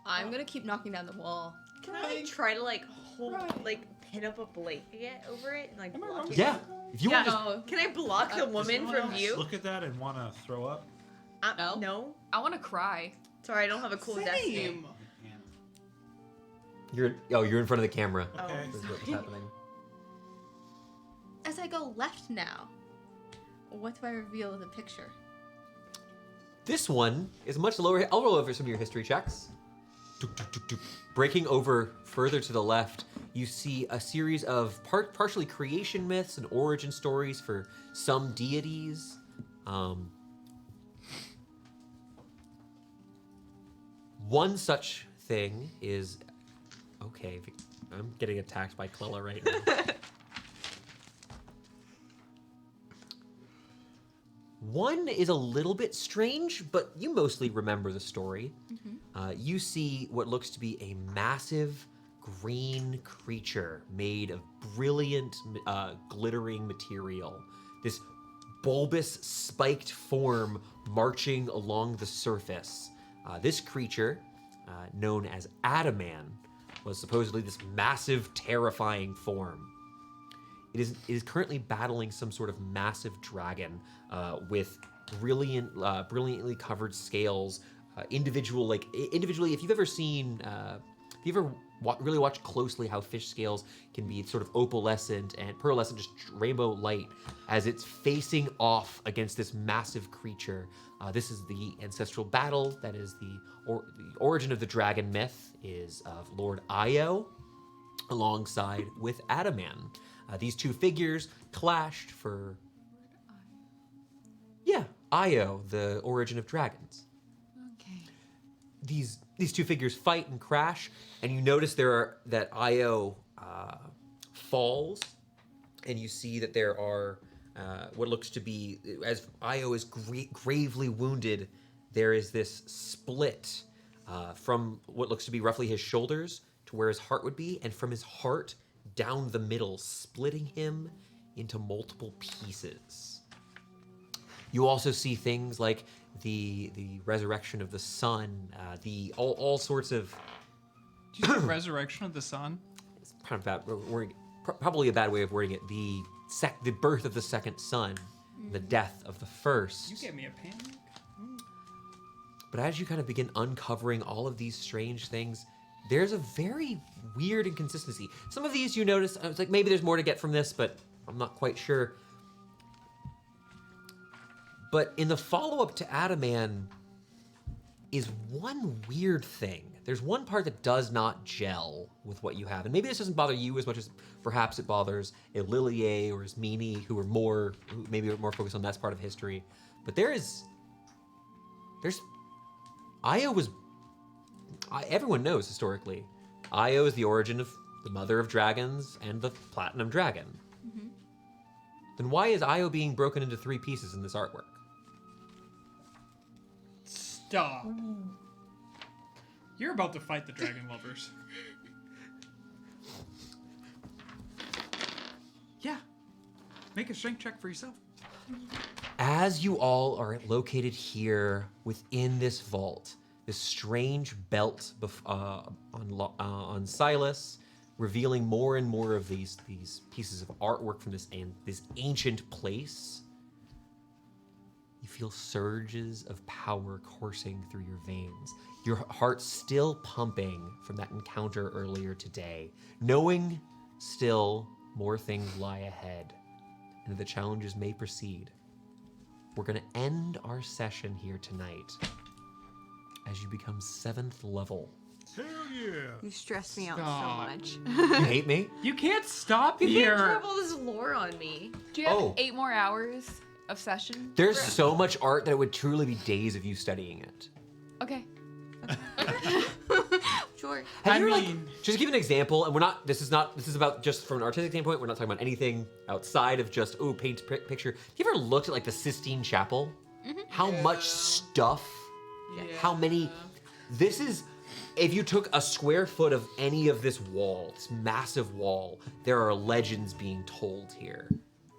I'm gonna keep knocking down the wall. Can I try to like hold, like pin up a blanket over it and like block it? yeah. If you want to, No, Can I block the Does woman anyone from else view? Look at that and want to throw up. No. No. I want to cry. Sorry, I don't have a cool destiny. Same. you're in front of the camera. Okay. This is what's happening. As I go left now, what do I reveal with a picture? This one is much lower. I'll roll over some of your history checks. Dook, dook, dook, dook. Breaking over further to the left, you see a series of partially creation myths and origin stories for some deities. One such thing is... Okay, I'm getting attacked by Clella right now. One is a little bit strange, but you mostly remember the story. You see what looks to be a massive green creature made of brilliant, glittering material. This bulbous, spiked form marching along the surface. This creature, known as Adaman, was supposedly this massive, terrifying form. It is currently battling some sort of massive dragon with brilliantly covered scales. Individually, if you've ever seen, if you ever really watch closely how fish scales can be sort of opalescent and pearlescent, just rainbow light, as it's facing off against this massive creature. This is the ancestral battle. That is the origin of the dragon myth is of Lord Io, alongside with Adaman. These two figures clashed for... Yeah, Io, the origin of dragons. Okay. These two figures fight and crash, and you notice that Io falls and you see that there are what looks to be, as Io is gravely wounded, there is this split from what looks to be roughly his shoulders to where his heart would be, and from his heart down the middle, splitting him into multiple pieces. You also see things like the resurrection of the sun, all sorts of. Did you say resurrection of the sun? It's kind of bad wording, probably a bad way of wording it. The birth of the second sun, the death of the first. You gave me a panic. But as you kind of begin uncovering all of these strange things, there's a very weird inconsistency. Some of these you notice, it's like maybe there's more to get from this, but I'm not quite sure. But in the follow-up to Adaman is one weird thing. There's one part that does not gel with what you have. And maybe this doesn't bother you as much as perhaps it bothers Ililier or Ismini, who maybe are more focused on that part of history. But there's Io was, everyone knows historically, Io is the origin of the mother of dragons and the platinum dragon. Mm-hmm. Then why is Io being broken into 3 pieces in this artwork? Stop. You're about to fight the dragon lovers. Yeah. Make a strength check for yourself. As you all are located here within this vault, this strange belt on Silas, revealing more and more of these pieces of artwork from this ancient place, you feel surges of power coursing through your veins. Your heart still pumping from that encounter earlier today, knowing still more things lie ahead, and the challenges may proceed. We're going to end our session here tonight as you become 7th level. Hell yeah! You stress me out Stop. so much. You hate me? You can't stop You here. can't drop all this lore on me. Do you have Oh. 8 more hours of session? There's so much art that it would truly be days of you studying it. Okay. Sure. Have I you ever, mean- just to give an example, and this is about just from an artistic standpoint, we're not talking about anything outside of just, paint picture. Have you ever looked at like the Sistine Chapel? Mm-hmm. How much stuff, Yeah. how many, this is, if you took a square foot of any of this wall, this massive wall, there are legends being told here.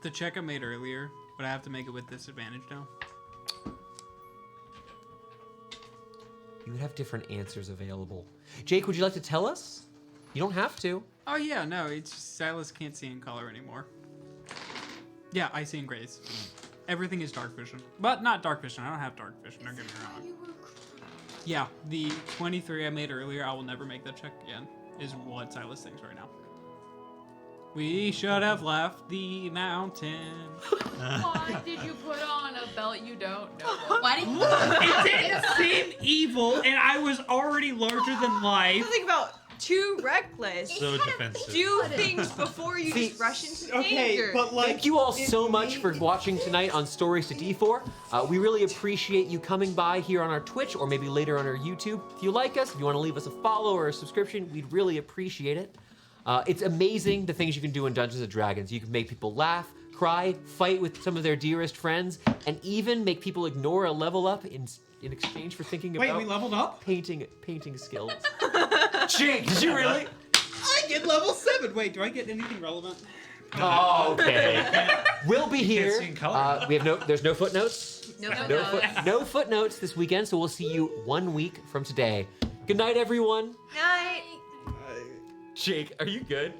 The check I made earlier, but I have to make it with disadvantage now. You would have different answers available. Jake, would you like to tell us? You don't have to. Oh yeah, no, it's just Silas can't see in color anymore. Yeah, I see in grays. Everything is dark vision. But not dark vision, I don't have dark vision, don't get me wrong. Yeah, the 23 I made earlier, I will never make that check again, is what Silas thinks right now. We should have left the mountain. Why did you put on a belt you don't know? Why did you? It seemed evil, and I was already larger than life. Something about too reckless. So defensive. Do things before you See- just rush into Okay, danger. but like, Thank you all so it much may- for watching tonight on Stories to D4. We really appreciate you coming by here on our Twitch or maybe later on our YouTube. If you like us, if you want to leave us a follow or a subscription, we'd really appreciate it. It's amazing the things you can do in Dungeons & Dragons. You can make people laugh, cry, fight with some of their dearest friends, and even make people ignore a level up in exchange for thinking Wait, about we leveled up? painting skills. Jake, did you really? I get level 7. Wait, do I get anything relevant? Oh, okay. We'll be here. see in color. We have there's no footnotes. No No, no footnotes this weekend, so we'll see you 1 week from today. Good night, everyone. Night. Jake, are you good?